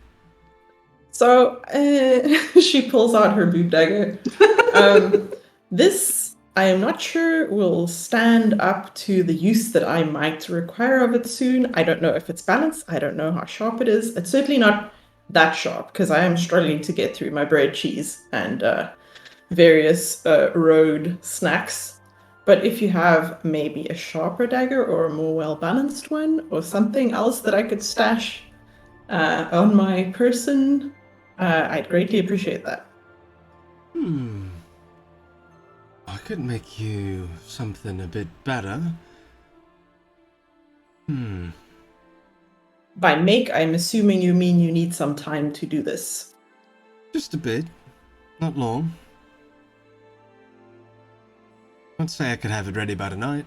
So, she pulls out her boob dagger. This, I am not sure, will stand up to the use that I might require of it soon. I don't know if it's balanced. I don't know how sharp it is. It's certainly not that sharp, because I am struggling to get through my bread, cheese, and various road snacks. But if you have maybe a sharper dagger or a more well-balanced one, or something else that I could stash on my person, I'd greatly appreciate that. I could make you something a bit better. By make, I'm assuming you mean you need some time to do this. Just a bit. Not long. I'd say I could have it ready by tonight.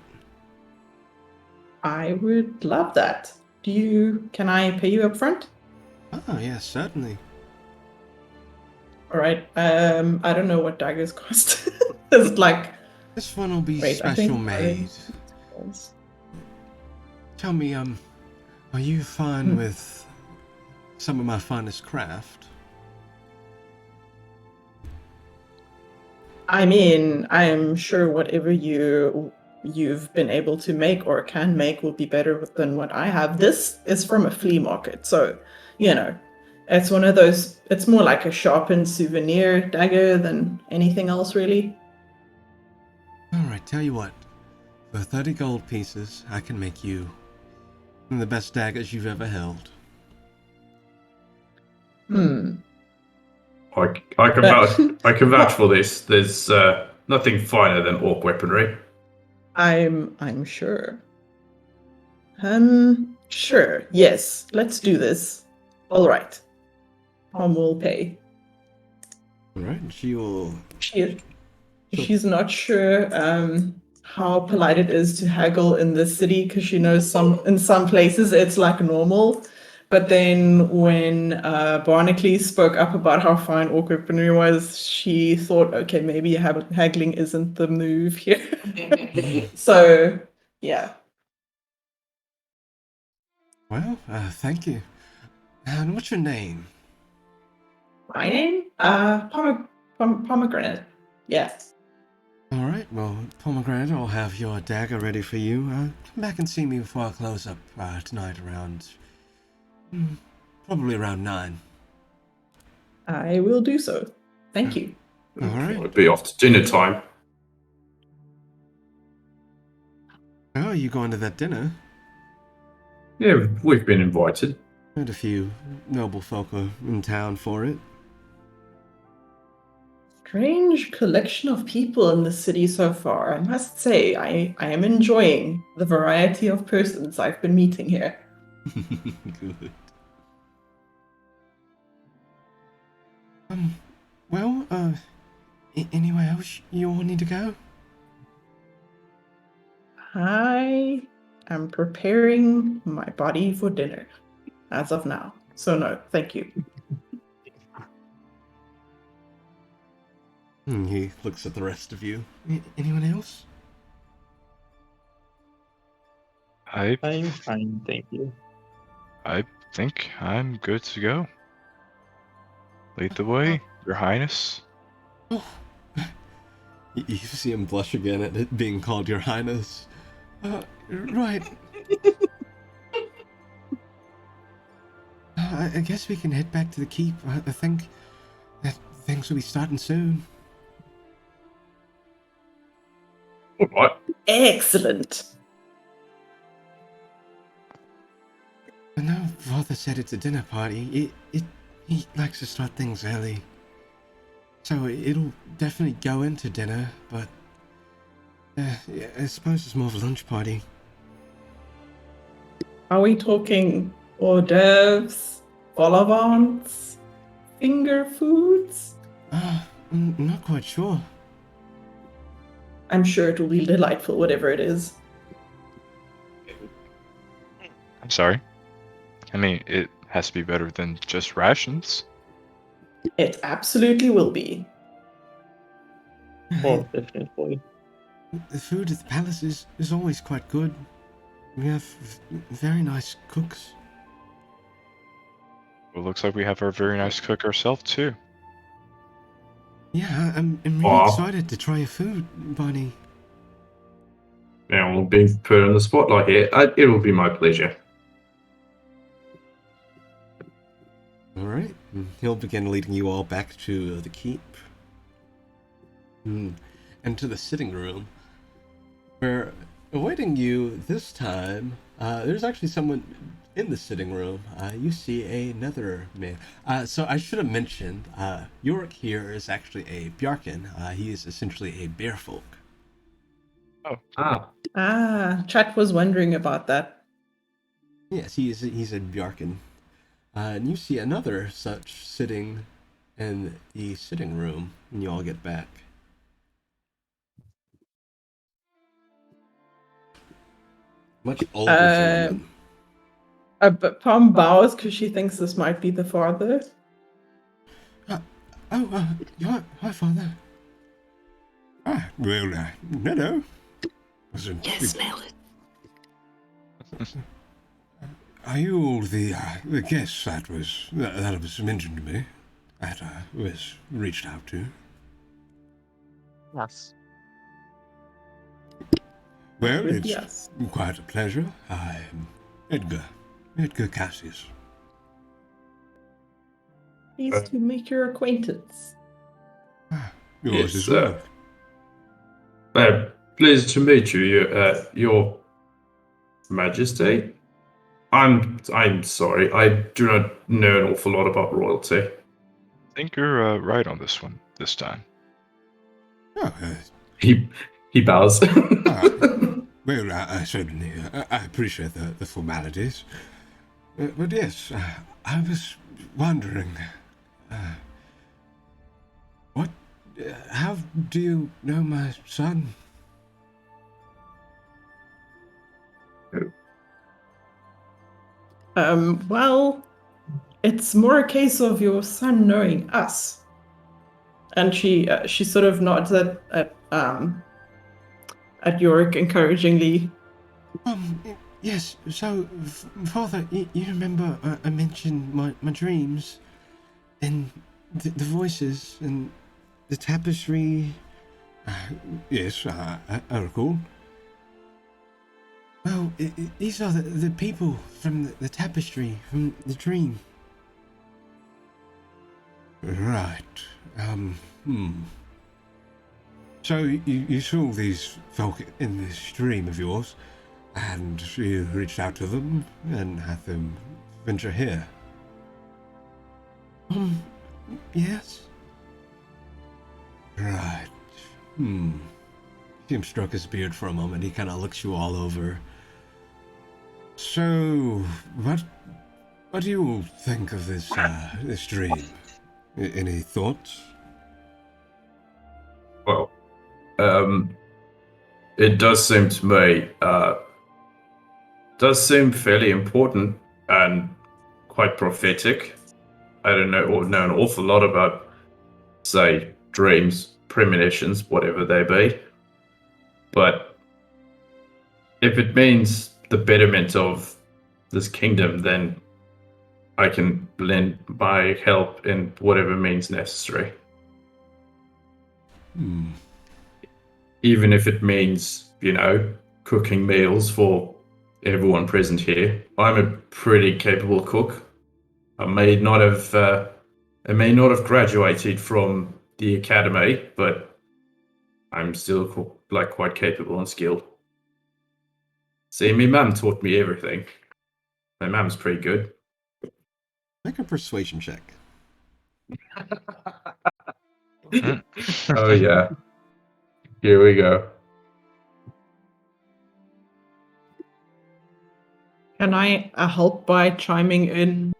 I would love that. Can I pay you up front? Oh, yes, certainly. All right. I don't know what daggers cost. It's like, This one will be wait, I special think made. Tell me, are you fine with some of my finest craft? I mean, I am sure whatever you've been able to make or can make will be better than what I have. This is from a flea market, so it's one of those. It's more like a sharpened souvenir dagger than anything else, really. All right, tell you what. For 30 gold pieces, I can make you one of the best daggers you've ever held. I can vouch for this. There's nothing finer than orc weaponry. I'm sure. Sure. Yes. Let's do this. All right. Mom will pay. All right, she will. She's not sure how polite it is to haggle in this city because she knows in some places it's like normal. But then when Barnacles spoke up about how fine orc weaponry was, she thought, okay, maybe haggling isn't the move here. So, yeah. Well, thank you. And what's your name? My name? Pomegranate. Yes. All right, well, Pomegranate, I'll have your dagger ready for you. Come back and see me before I close up tonight around... probably around 9. I will do so. Thank you. All right. It'll be off to dinner time. Oh, are you going to that dinner? Yeah, we've been invited. Heard a few noble folk are in town for it. Strange collection of people in the city so far. I must say, I am enjoying the variety of persons I've been meeting here. Good. Well, anywhere else you all need to go? I am preparing my body for dinner as of now. So no, thank you. He looks at the rest of you. Anyone else? I'm fine, thank you. I think I'm good to go. Lead the way. Your Highness? You see him blush again at it being called Your Highness. Right. I guess we can head back to the keep. I think that things will be starting soon. All right. Excellent. I know Father said it's a dinner party. He likes to start things early. So it'll definitely go into dinner, but yeah, I suppose it's more of a lunch party. Are we talking hors d'oeuvres, vol au vents, finger foods? I'm not quite sure. I'm sure it will be delightful, whatever it is. I'm sorry. I mean, it has to be better than just rations. It absolutely will be. Oh, definitely. The food at the palace is always quite good. We have very nice cooks. Well, looks like we have our very nice cook ourselves, too. Yeah, I'm really Aw. excited to try your food, Bonnie. Now we'll be put on the spotlight here. It will be my pleasure. Alright. He'll begin leading you all back to the keep. And to the sitting room. Where, awaiting you this time, there's actually someone in the sitting room. You see another man. So I should have mentioned, Yorick here is actually a Bjarkan. He is essentially a bear folk. Chat was wondering about that. Yes, he's a Bjarkan. And you see another such sitting in the sitting room when you all get back. Much older gentleman. But Palm bows because she thinks this might be the father. Hi, Father. Well, no. Yes, nailed it. Are you all the guest that was mentioned to me? That was reached out to? Yes. Well, it's Yes. quite a pleasure. I'm Edgar Cassius. Pleased to make your acquaintance. Yours Yes, as well. Pleased to meet you, Your Majesty. I'm sorry, I do not know an awful lot about royalty. I think you're right on this one, this time. He bows. Well, I certainly I appreciate the formalities. But yes, I was wondering, how do you know my son? Well, it's more a case of your son knowing us. And she sort of nods at Yorick encouragingly. Yes, so, Father, you remember I mentioned my dreams, and the voices, and the tapestry? Yes, I recall. Well, these are the people from the tapestry, from the dream. Right, So you saw these folk in this dream of yours, and you reached out to them and had them venture here? Yes. Right. Jim struck his beard for a moment. He kind of looks you all over. So, what do you all think of this this dream? Any thoughts? Well, it does seem to me, does seem fairly important and quite prophetic. I don't know or know an awful lot about, say, dreams, premonitions, whatever they be. But if it means the betterment of this kingdom, then I can lend my help in whatever means necessary. Even if it means, cooking meals for everyone present here. I'm a pretty capable cook. I may not have graduated from the academy, but I'm still quite capable and skilled. See, my mum taught me everything. My mum's pretty good. Make a persuasion check. Oh yeah. Here we go. Can I help by chiming in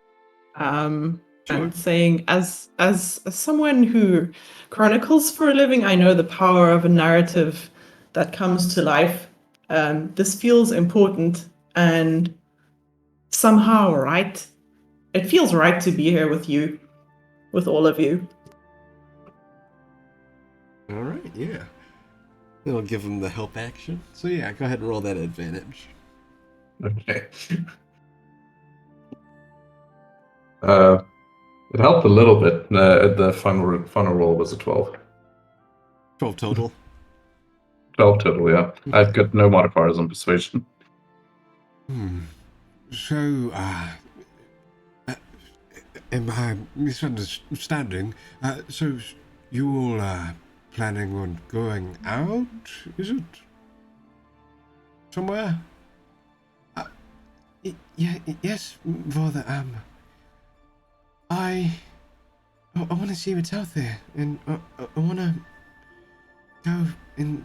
Sure. and saying, as someone who chronicles for a living, I know the power of a narrative that comes to life. This feels important and somehow right. It feels right to be here with you, with all of you. All right, yeah. It'll give him the help action. So yeah, go ahead and roll that advantage. Okay. It helped a little bit. The final roll was a 12. 12 total. 12 total, yeah. I've got no modifiers on persuasion. So, am I misunderstanding? So, you all planning on going out? Is it? Somewhere? Yes, Father. I want to see what's out there, and I want to go and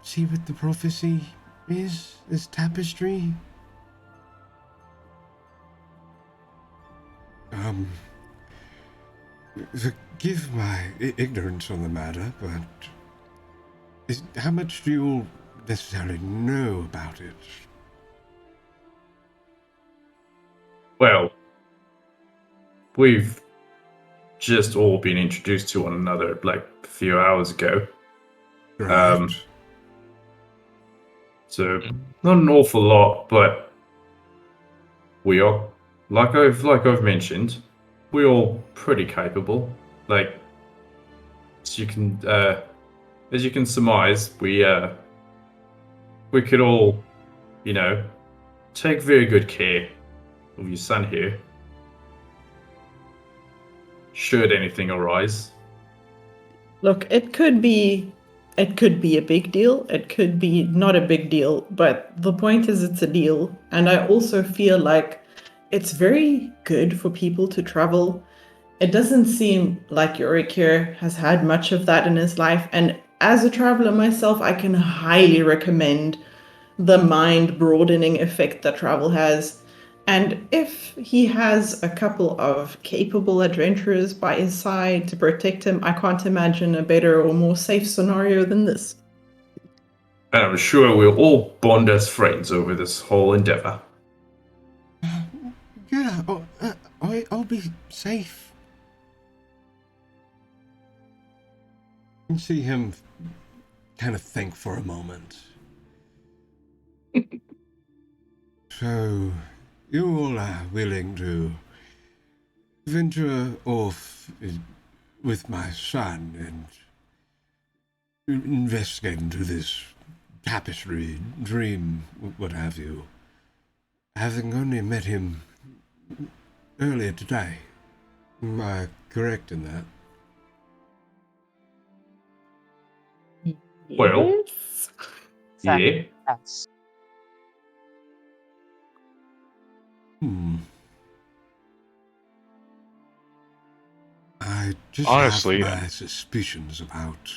see what the prophecy is. This tapestry. Forgive my ignorance on the matter, but how much do you all necessarily know about it? Well, we've just all been introduced to one another like a few hours ago. Right. So not an awful lot, but we are, like I've mentioned, we're all pretty capable. Like as you can surmise, we could all, take very good care of your son here. Should anything arise. Look, it could be a big deal. It could be not a big deal, but the point is it's a deal. And I also feel like it's very good for people to travel. It doesn't seem like Yorick here has had much of that in his life. And as a traveler myself, I can highly recommend the mind broadening effect that travel has. And if he has a couple of capable adventurers by his side to protect him, I can't imagine a better or more safe scenario than this. And I'm sure we'll all bond as friends over this whole endeavor. Yeah, I'll be safe. You can see him kind of think for a moment. So, you all are willing to venture off with my son and investigate into this tapestry, dream, what have you, having only met him earlier today. Am I correct in that? Well, yeah. Yes. I just Honestly, have my suspicions about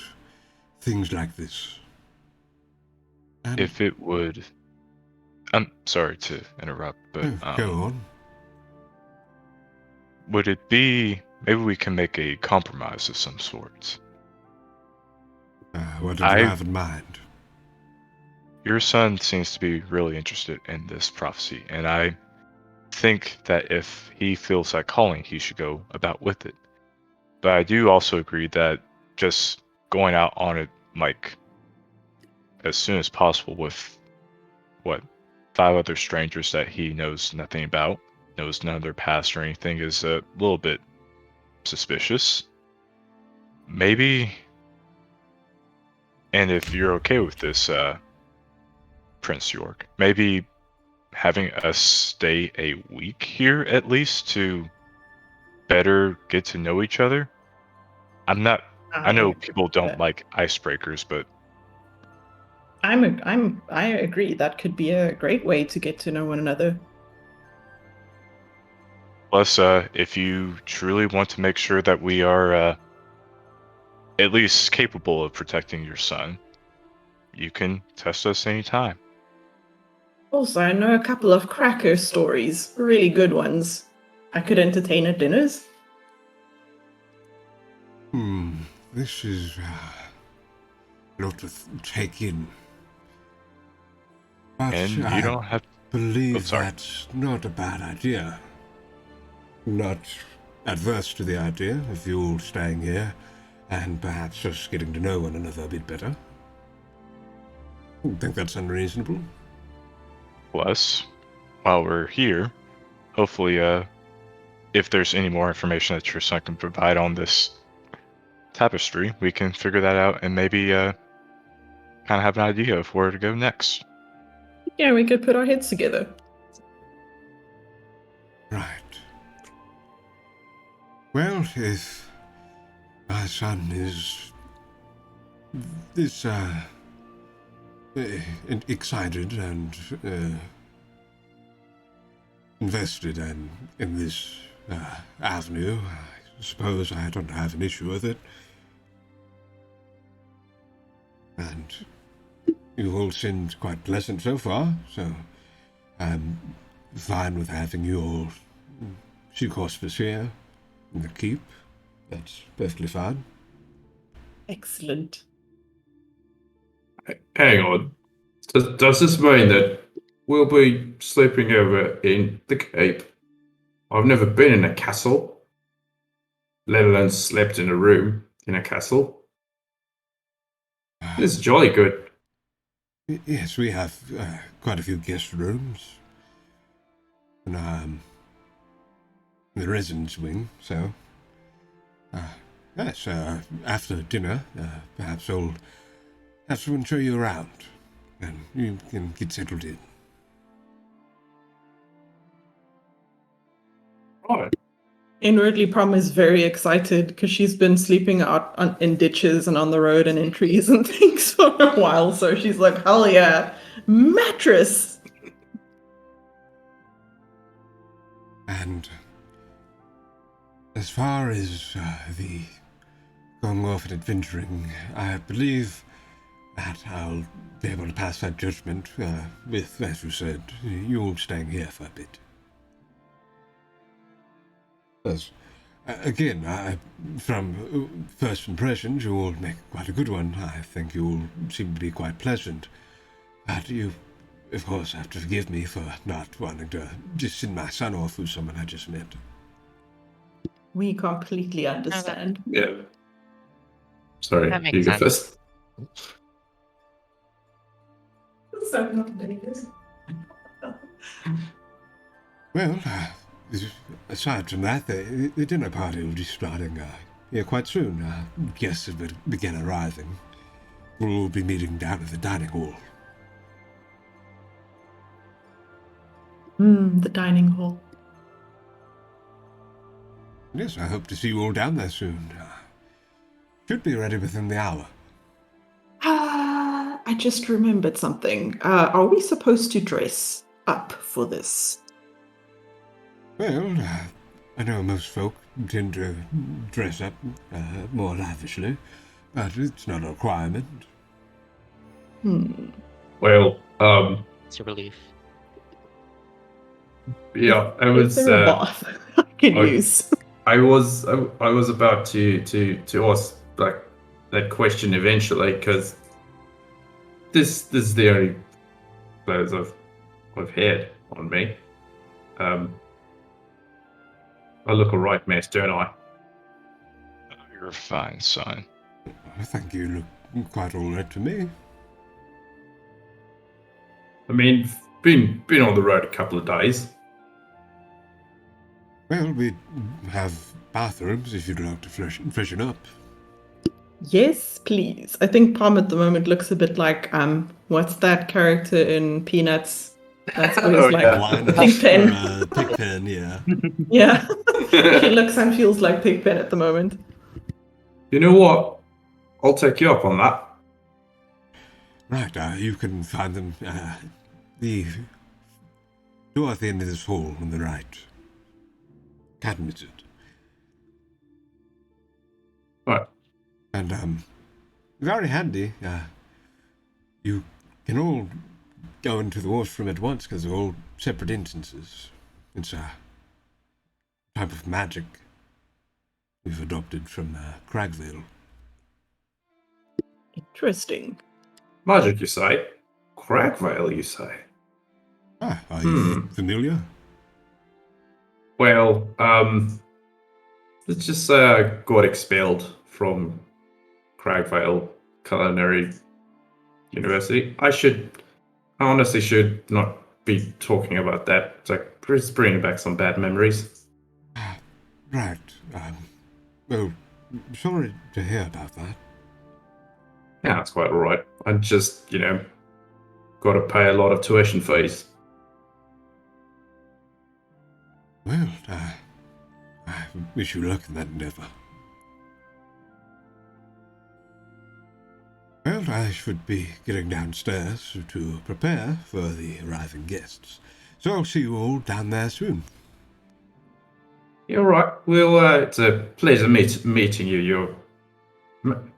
things like this. if it would, I'm sorry to interrupt, but Go on. would it be maybe we can make a compromise of some sort? What did you have in mind? Your son seems to be really interested in this prophecy, and I think that if he feels like calling, he should go about with it. But I do also agree that just going out on it, like, as soon as possible with, 5 other strangers that he knows nothing about, knows none of their past or anything is a little bit suspicious. Maybe, and if you're okay with this, Prince York, maybe having us stay a week here at least to better get to know each other. I know people don't like icebreakers, but I agree. That could be a great way to get to know one another. plus, if you truly want to make sure that we are at least capable of protecting your son, you can test us anytime. Also, I know a couple of cracker stories, really good ones. I could entertain at dinners. This is a lot to take in. But And you I don't have. believe sorry. that's not a bad idea. Not adverse to the idea of you all staying here and perhaps just getting to know one another a bit better. Think that's unreasonable? Plus, while we're here, hopefully, if there's any more information that your son can provide on this tapestry, we can figure that out and maybe kind of have an idea of where to go next. Yeah, we could put our heads together. Right. Well, if my son is this excited and invested in this avenue, I suppose I don't have an issue with it. And you all seemed quite pleasant so far, so I'm fine with having you all seek hospice here in the keep. That's perfectly fine. Excellent. Hang on. Does this mean that we'll be sleeping over in the Cape? I've never been in a castle, let alone slept in a room in a castle. This is jolly good. Yes, we have quite a few guest rooms. And the residence wing, so yes, after dinner, perhaps I'll have someone show you around, and you can get settled in. Right. Inwardly, Prom is very excited because she's been sleeping out in ditches and on the road and in trees and things for a while. So she's like, hell yeah, mattress! And as far as the going off and adventuring, I believe that I'll be able to pass that judgment with, as you said, you all staying here for a bit. Yes. Again, from first impressions, you all make quite a good one. I think you all seem to be quite pleasant. But you, of course, have to forgive me for not wanting to just send my son off with someone I just met. We completely understand. Yeah. Sorry, That makes you go sense. first. So not Vegas. Well, aside from that, the dinner party will be starting here quite soon. Guests have begun arriving. We'll all be meeting down at the dining hall. The dining hall. Yes, I hope to see you all down there soon. Should be ready within the hour. I just remembered something. Are we supposed to dress up for this? Well, I know most folk tend to dress up more lavishly, but it's not a requirement. Well, It's a relief. yeah, I Is was. there a bath I can use? I was about to ask like that question eventually because this is the only clothes I've had on me. I look a right mess, don't I? You're fine, son. I think you look quite all right to me. I mean, been on the road a couple of days. Well, we have bathrooms if you'd like to freshen up. Yes, please. I think Palm at the moment looks a bit like what's that character in Peanuts? That's what he's Oh, like. yeah. Linus Pigpen. or Pigpen, yeah. Yeah. She looks and feels like Pigpen at the moment. You know what? I'll take you up on that. Right, you can find them, the door at the end of this hall on the right. Can't miss it. Right. And, very handy. You can all go into the washroom at once because they're all separate instances. It's a type of magic we've adopted from Cragville. Interesting. Magic, you say? Cragvale, you say? Are you familiar? Well, let's just say I got expelled from Cragvale Culinary University. I honestly should not be talking about that. It's like, it's bringing back some bad memories. Right. Well, sorry to hear about that. Yeah, it's quite alright. I just, got to pay a lot of tuition fees. Well, I wish you luck in that endeavor. Well, I should be getting downstairs to prepare for the arriving guests. So I'll see you all down there soon. You're right. Well, it's a pleasure meeting you, Your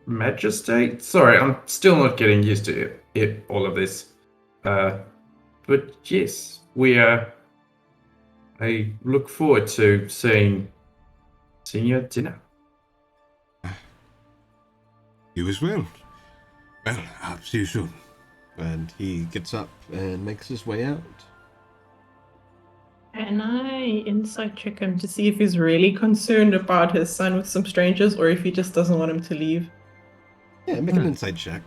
Majesty. Sorry, I'm still not getting used to all of this. But yes, I look forward to seeing you at dinner. You as well. Well, I'll see you soon. And he gets up and makes his way out. Can I insight check him to see if he's really concerned about his son with some strangers or if he just doesn't want him to leave? Yeah, make an insight check.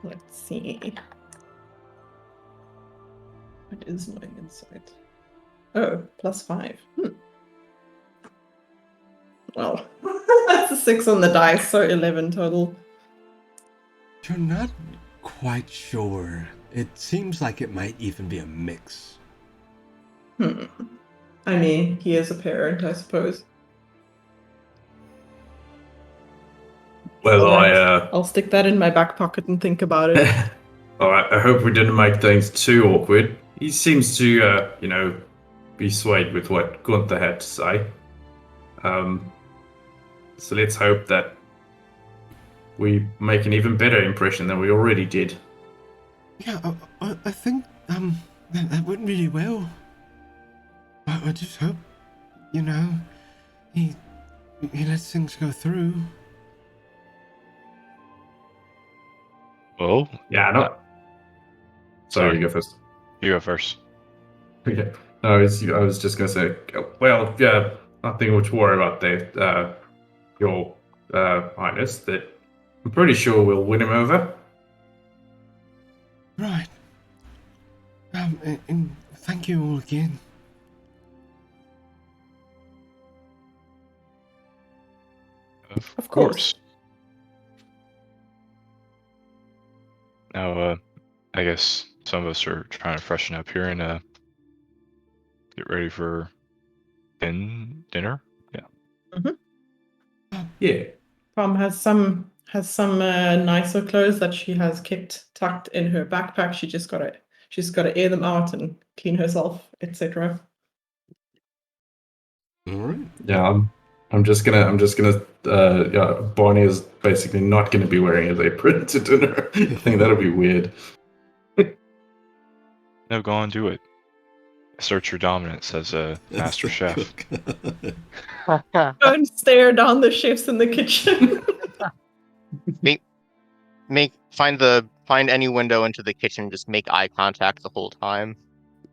Let's see. What is my insight? Oh, +5. Well, that's a 6 on the dice, so 11 total. You're not quite sure. It seems like it might even be a mix. I mean, he is a parent, I suppose. Well, Alright, I'll stick that in my back pocket and think about it. Alright, I hope we didn't make things too awkward. He seems to, be swayed with what Gunther had to say. So let's hope that we make an even better impression than we already did. Yeah, I think, that went really well. I just hope, he lets things go through. Well, Yeah, no. Sorry, you go first. You go first. Okay. No, I was just going to say, well, yeah, nothing to worry about there, Your Highness, that I'm pretty sure we'll win him over. Right. And thank you all again. Of course. Now, I guess some of us are trying to freshen up here and get ready for dinner. Yeah. Yeah. Prom has some nicer clothes that she has kept tucked in her backpack. She's gotta air them out and clean herself, etc. All right. Yeah, I'm just gonna yeah, Barney is basically not gonna be wearing his apron to dinner. I think that'll be weird. No, go on, do it. Assert your dominance as a master chef. Don't stare down the chefs in the kitchen. Find any window into the kitchen, just make eye contact the whole time.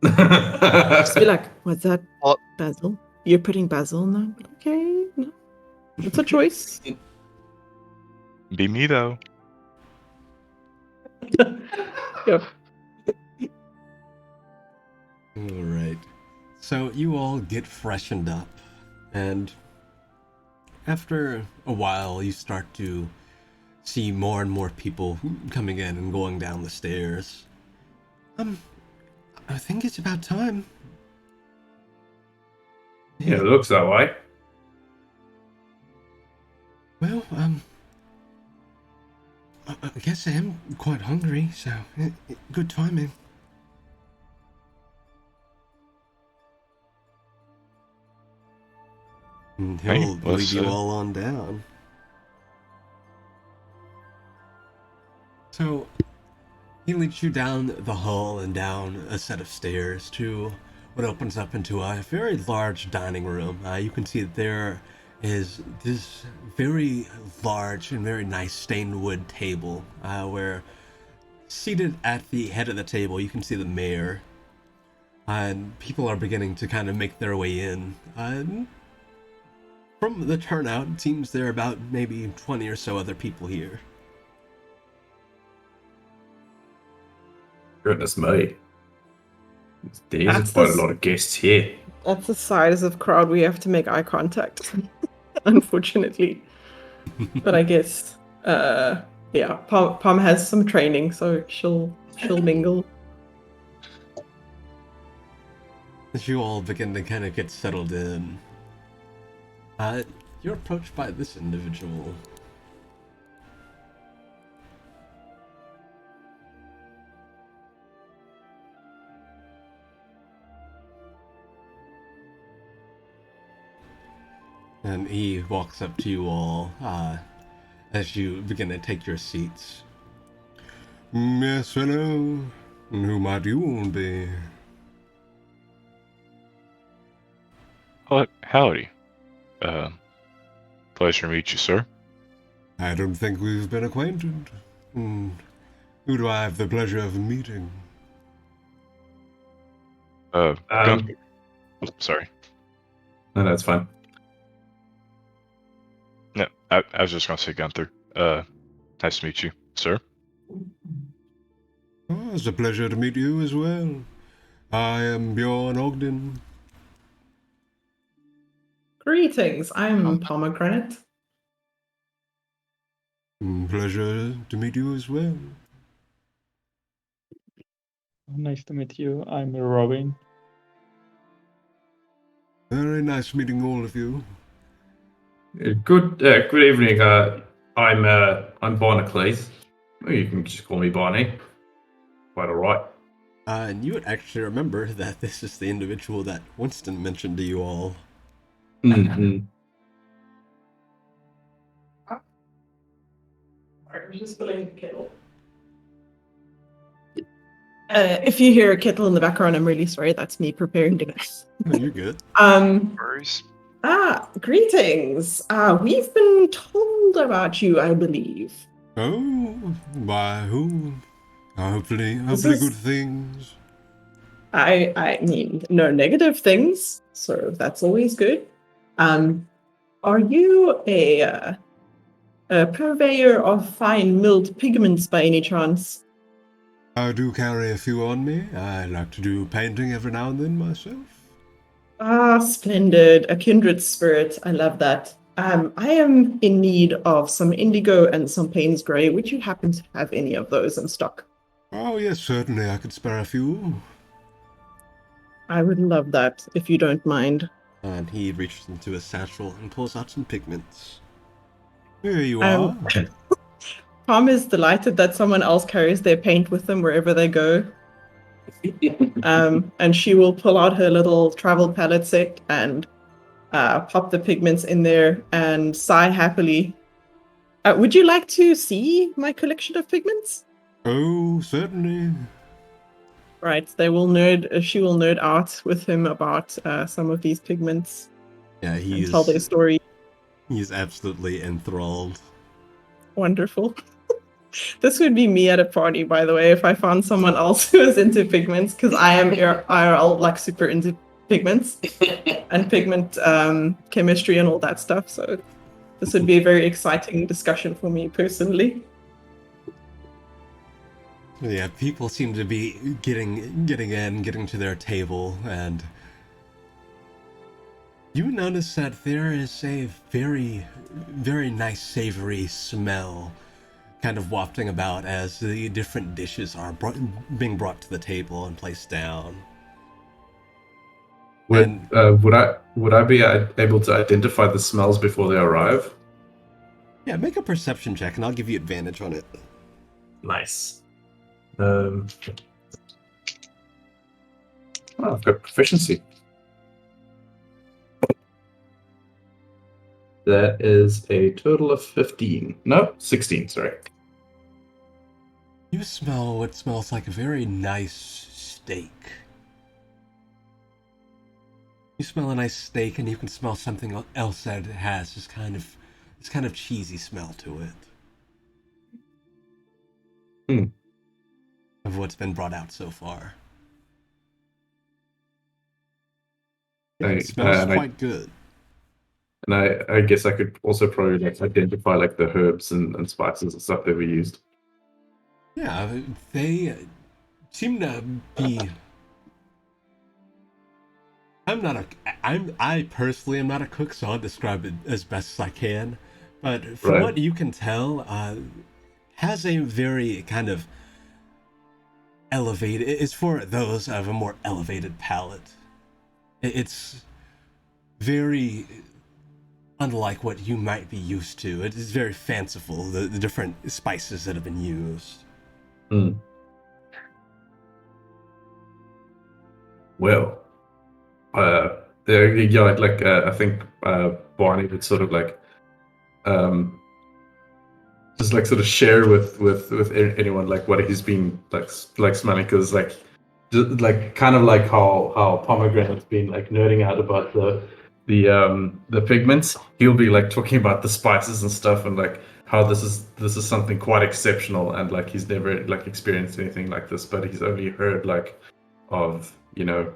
Just be like, what's that? Well- Basil? You're putting basil in that? Okay, no. It's a choice. Be me though. Yep. All right. So you all get freshened up, and after a while, you start to see more and more people coming in and going down the stairs. I think it's about time. Yeah, it looks that way. Well, I guess I am quite hungry, so good timing. And Hey, he'll lead let's, you all on down. So, he leads you down the hall and down a set of stairs to what opens up into a very large dining room. You can see that there is this very large and very nice stained wood table where seated at the head of the table you can see the mayor. And people are beginning to kind of make their way in. From the turnout, it seems there are about maybe 20 or so other people here. Goodness me. There's That's quite a the lot of guests here. That's the size of crowd we have to make eye contact, unfortunately. But I guess, yeah, Palm has some training, so she'll mingle. As you all begin to kind of get settled in, you're approached by this individual. And he walks up to you all as you begin to take your seats. Yes, hello. Who might you be? Howdy. Pleasure to meet you, sir. I don't think we've been acquainted. Who do I have the pleasure of meeting? Gunther. Oh, sorry. No, that's fine. No, I was just gonna say Gunther. Nice to meet you, sir. Oh, it's a pleasure to meet you as well. I am Bjorn Ogden. Greetings, I'm Pomegranate. Pleasure to meet you as well. Nice to meet you. I'm Robin. Very nice meeting all of you. Good evening. I'm Barnacles. Well, you can just call me Barney. Quite all right. And you would actually remember that this is the individual that Winston mentioned to you all. Mm-hmm. I was just filling the kettle. If you hear a kettle in the background, I'm really sorry. That's me preparing dinner. Oh, you're good. Greetings. We've been told about you, I believe. Oh, by who? Hopefully is- good things. I mean, no negative things, so that's always good. Are you a purveyor of fine milled pigments by any chance? I do carry a few on me. I like to do painting every now and then myself. Ah, splendid. A kindred spirit. I love that. I am in need of some indigo and some Payne's Grey. Would you happen to have any of those in stock? Oh, yes, certainly. I could spare a few. I would love that, if you don't mind. And he reaches into his satchel and pulls out some pigments. Here you are. Tom is delighted that someone else carries their paint with them wherever they go. And she will pull out her little travel palette set and pop the pigments in there and sigh happily. Would you like to see my collection of pigments? Oh, certainly. Right, she will nerd out with him about some of these pigments. Yeah, and tell their story. He's absolutely enthralled. Wonderful. This would be me at a party, by the way, if I found someone else who is into pigments, because I am IRL like super into pigments and pigment chemistry and all that stuff. So this would be a very exciting discussion for me personally. Yeah, people seem to be getting to their table, and You notice that there is a very, very nice savory smell kind of wafting about as the different dishes are being brought to the table and placed down. Would I be able to identify the smells before they arrive? Yeah, make a perception check and I'll give you advantage on it. Nice. Oh, I've got proficiency. That is a total of 15. No, 16, sorry. You smell what smells like a very nice steak. You smell a nice steak, and you can smell something else that has this kind of cheesy smell to it. Of what's been brought out so far. Yeah, it smells quite good. And I guess I could also probably like identify like the herbs and spices and stuff that we used. Yeah, they seem to be. I personally am not a cook, so I'll describe it as best as I can. But from what you can tell, has a very kind of elevated. It's for those of a more elevated palate. It's very unlike what you might be used to. It is very fanciful, the different spices that have been used. Well, I think Barney would sort of like, just like sort of share with anyone like what he's been like smelling, because like kind of like how Pomegranate's been like nerding out about the pigments. He'll be like talking about the spices and stuff, and like how this is something quite exceptional, and like he's never like experienced anything like this, but he's only heard like of, you know,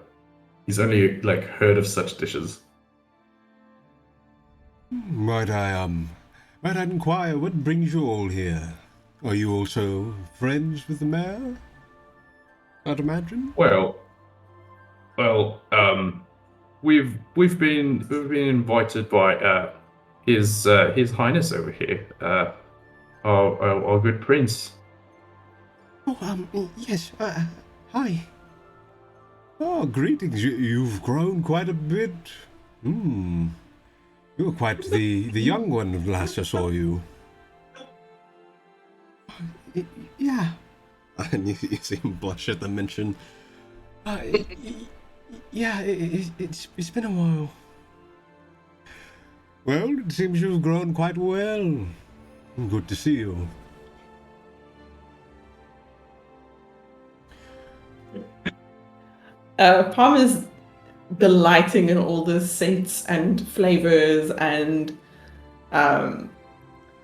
he's only like heard of such dishes. Might I inquire what brings you all here? Are you also friends with the mayor? I'd imagine. Well, we've been invited by his highness over here, our good prince. Oh, yes, hi. Oh, greetings. You've grown quite a bit. You were quite the young one last I saw you. Yeah. And you see him blush at the mention. Yeah, it's been a while. Well, it seems you've grown quite well. Good to see you. Palm is delighting in all the scents and flavors, and I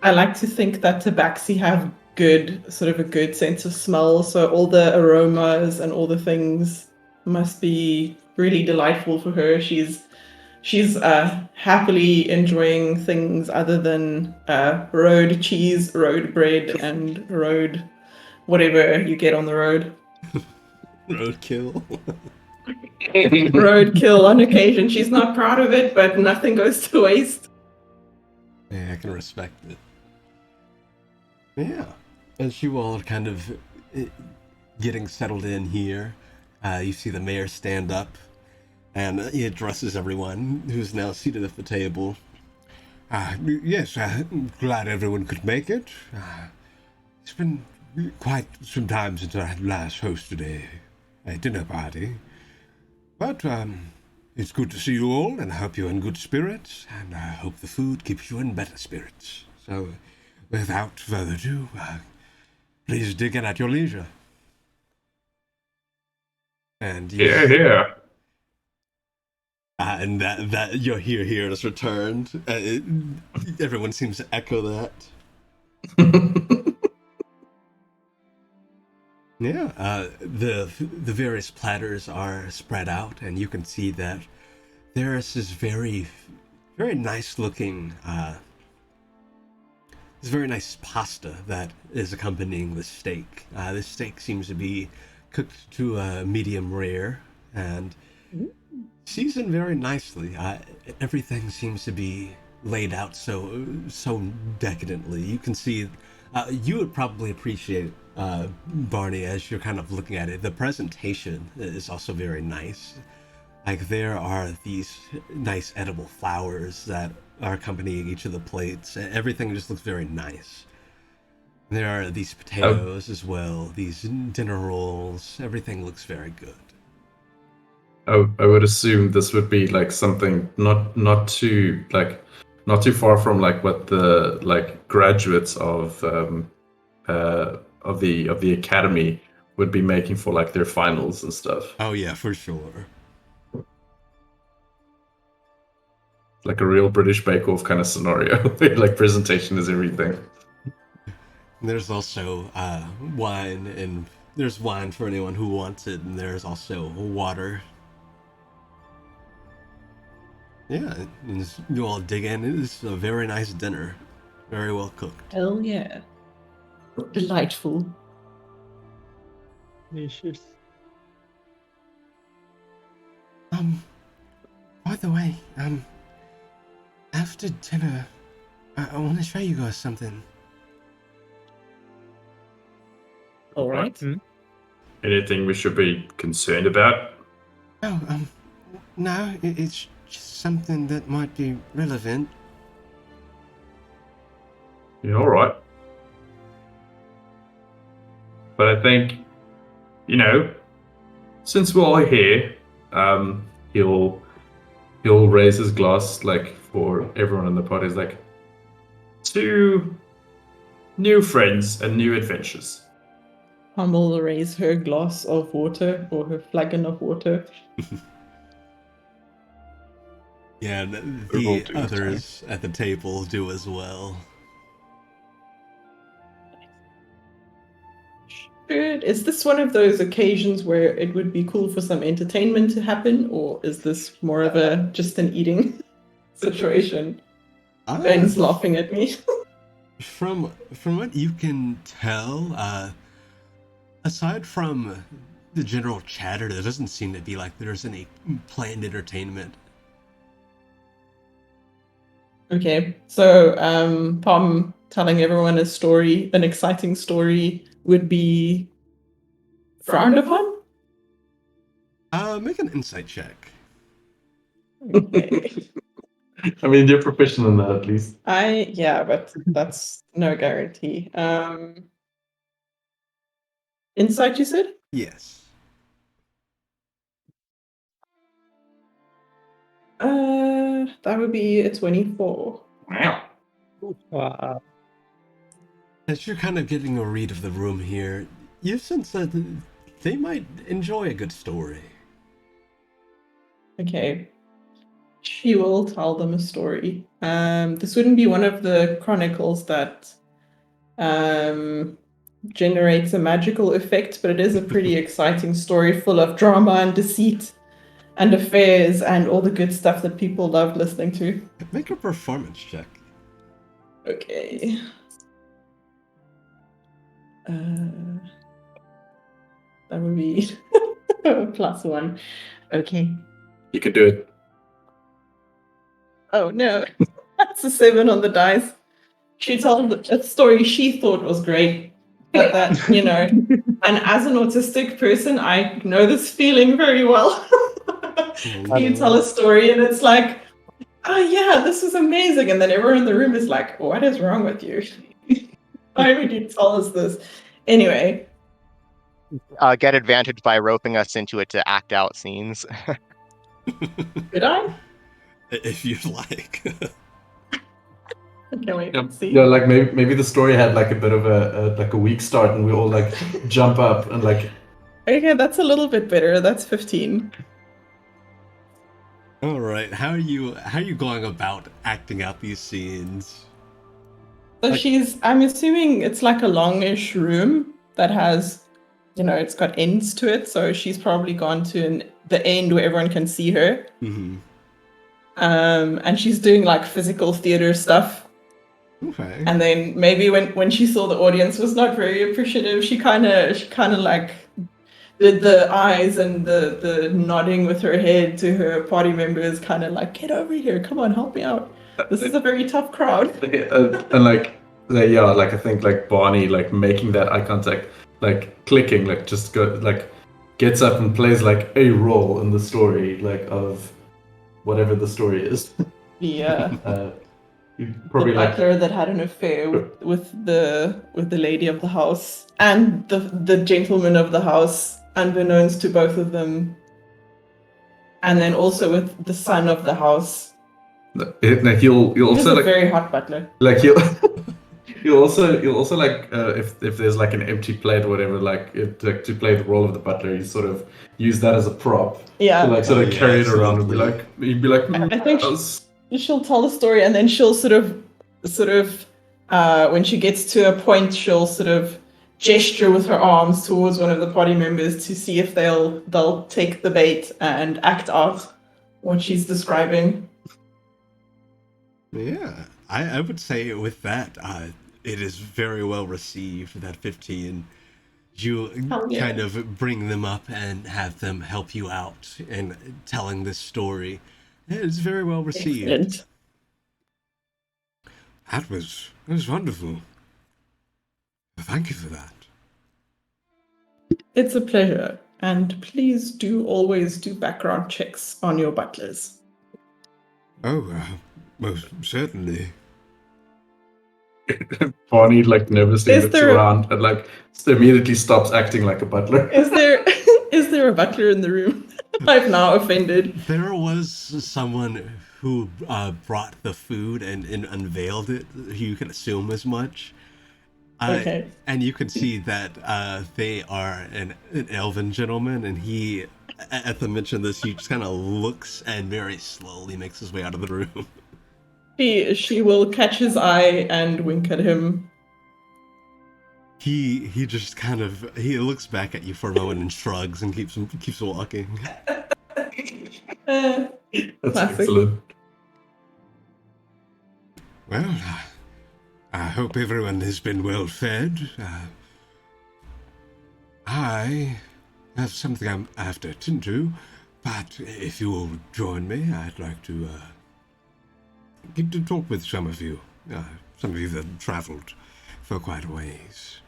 like to think that Tabaxi have a good sense of smell, so all the aromas and all the things must be really delightful for her. She's happily enjoying things other than road cheese, road bread, and road whatever you get on the road. Roadkill. Roadkill on occasion. She's not proud of it, but nothing goes to waste. Yeah, I can respect it. Yeah. As you all are kind of getting settled in here, you see the mayor stand up, and he addresses everyone who's now seated at the table. Yes, I'm glad everyone could make it. It's been quite some time since I last hosted a dinner party. But it's good to see you all, and I hope you're in good spirits, and I hope the food keeps you in better spirits. So, without further ado, please dig in at your leisure. And Yeah. And that your here has returned. Everyone seems to echo that. Yeah, the various platters are spread out, and you can see that there is this very, very nice looking, this very nice pasta that is accompanying the steak. This steak seems to be cooked to a medium rare and seasoned very nicely. everything seems to be laid out so decadently. You can see, you would probably appreciate Barney as you're kind of looking at it. The presentation is also very nice. Like there are these nice edible flowers that are accompanying each of the plates. Everything just looks very nice. There are these potatoes as well, these dinner rolls. Everything looks very good. I would assume this would be like something not too far from like what the like graduates of the academy would be making for like their finals and stuff. Oh yeah, for sure. Like a real British Bake Off kind of scenario. Like presentation is everything. There's also wine, and there's wine for anyone who wants it, and there's also water. Yeah, and you all dig in. It is a very nice dinner. Very well cooked. Hell yeah. Delightful. Delicious. By the way, after dinner, I want to show you guys something. All right. Anything we should be concerned about? Oh, no, it's just something that might be relevant. Yeah, all right. But I think, since we're all here, he'll raise his glass like for everyone in the party. Is like to new friends and new adventures. Hummel will raise her glass of water or her flagon of water. Yeah, and the others at the table do as well. Good. Is this one of those occasions where it would be cool for some entertainment to happen, or is this more of a just an eating situation? Ben's laughing at me. From what you can tell, aside from the general chatter, there doesn't seem to be like there's any planned entertainment. Okay, so Pom telling everyone a story, an exciting story, would be frowned upon? Make an insight check. Okay. I mean, you're professional in that at least. But that's no guarantee. Insight, you said? Yes. That would be a 24. Wow. As you're kind of getting a read of the room here, you sense that they might enjoy a good story. Okay. She will tell them a story. This wouldn't be one of the chronicles that generates a magical effect, but it is a pretty exciting story full of drama and deceit and affairs and all the good stuff that people love listening to. Make a performance check. Okay. That would be +1. Okay. You could do it. Oh no, that's a 7 on the dice. She told a story she thought was great, but that, and as an autistic person, I know this feeling very well. You tell a story and it's like, oh yeah, this is amazing. And then everyone in the room is like, what is wrong with you? Why would you tell us this? Anyway. Get advantage by roping us into it to act out scenes. Did I? If you'd like. Okay, wait, let's see. Yeah, like maybe the story had like a bit of a weak start, and we all like jump up and like. Okay, that's a little bit better. That's 15. All right, how are you going about acting out these scenes? So I'm assuming it's like a longish room that has, it's got ends to it. So she's probably gone to the end where everyone can see her. Mm-hmm. And she's doing like physical theater stuff. Okay. And then maybe when she saw the audience was not very appreciative, she kind of like the eyes and the nodding with her head to her party members, kind of like, get over here, come on, help me out. This is a very tough crowd. And like, yeah, like I think like Barney, like making that eye contact, like clicking, like just go, like gets up and plays like a role in the story, like of whatever the story is. The Probably the like butler that had an affair with the lady of the house and the gentleman of the house, unbeknownst to both of them, and then also with the son of the house. he'll He was also a like very hot butler. like you'll also like if there's like an empty plate or whatever, like to play the role of the butler, you sort of use that as a prop. Yeah. To like sort of Yeah, carry it around and absolutely. you'd be like, I think that was- she'll tell the story, and then she'll sort of when she gets to a point, she'll sort of gesture with her arms towards one of the party members to see if they'll take the bait and act out what she's describing. Yeah, I would say with that, it is very well received. That 15, you Hell yeah. kind of bring them up and have them help you out in telling this story. It is very well received. Excellent. That was wonderful. Thank you for that. It's a pleasure, and please do always do background checks on your butlers. Oh, most certainly. Barney like nervously Is looks there a- around and like immediately stops acting like a butler. Is there a butler in the room? I've now offended. There was someone who brought the food and unveiled it. You can assume as much. Okay. And you can see that they are an elven gentleman, and he, at the mention of this, he just kind of looks and very slowly makes his way out of the room. She will catch his eye and wink at him. He just kind of looks back at you for a moment and shrugs and keeps walking. That's Classic. excellent. Well, I hope everyone has been well fed. I have something I have to attend to, but if you will join me, I'd like to get to talk with some of you that have traveled for quite a ways.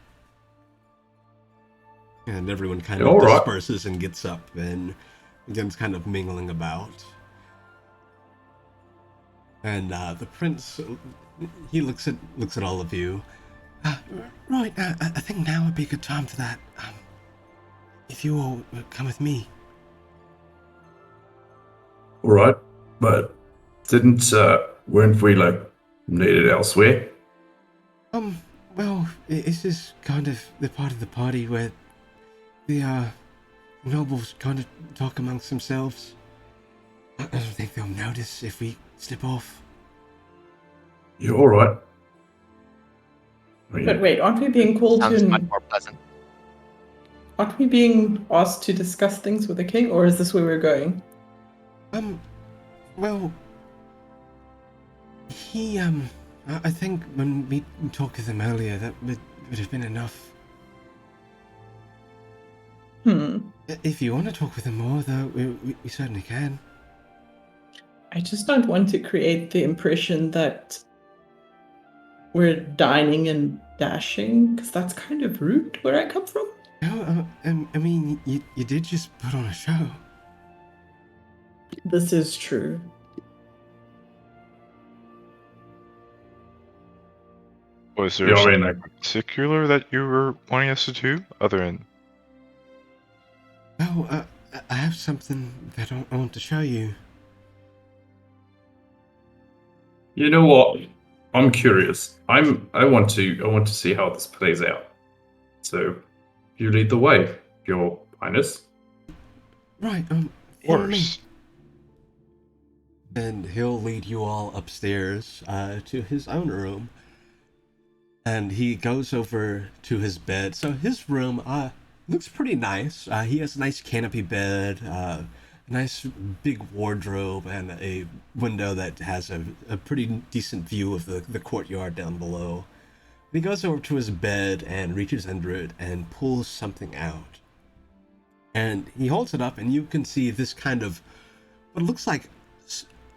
And everyone kind All of right. disperses and gets up and begins kind of mingling about. And the prince, he looks at all of you. Right, I think now would be a good time for that. If you all come with me. All right, but weren't we like needed elsewhere? Well, this is kind of the part of the party where the nobles kind of talk amongst themselves. I don't think they'll notice if we slip off. You're all right. But wait, aren't we being called Sounds much to? more pleasant. Aren't we being asked to discuss things with the king, or is this where we're going? Well, he, I think when we talked with him earlier, that would have been enough. If you want to talk with him more, though, we certainly can. I just don't want to create the impression that we're dining and dashing, because that's kind of rude where I come from. No, I mean, you did just put on a show. This is true. Was there Yeah, I mean, something in particular that you were wanting us to do, other than Oh, I have something that I want to show you. You know what? I'm curious. I want to see how this plays out. So, you lead the way, Your Highness. Right, of follow me. course? And he'll lead you all upstairs to his own room. And he goes over to his bed. So his room looks pretty nice. He has a nice canopy bed, a nice big wardrobe, and a window that has a pretty decent view of the courtyard down below. He goes over to his bed and reaches under it and pulls something out. And he holds it up, and you can see this kind of what looks like,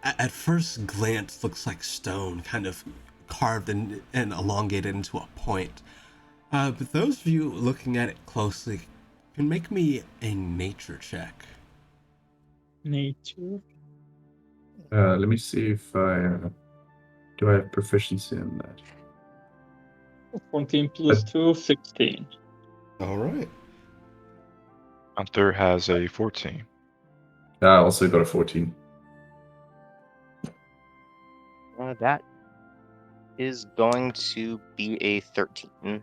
at first glance, looks like stone, kind of carved and elongated into a point. But those of you looking at it closely can make me a nature check. Nature. Let me see if do I have proficiency in that. 14 plus 2, 16. All right. Gunther has a 14. I also got a 14. That is going to be a 13.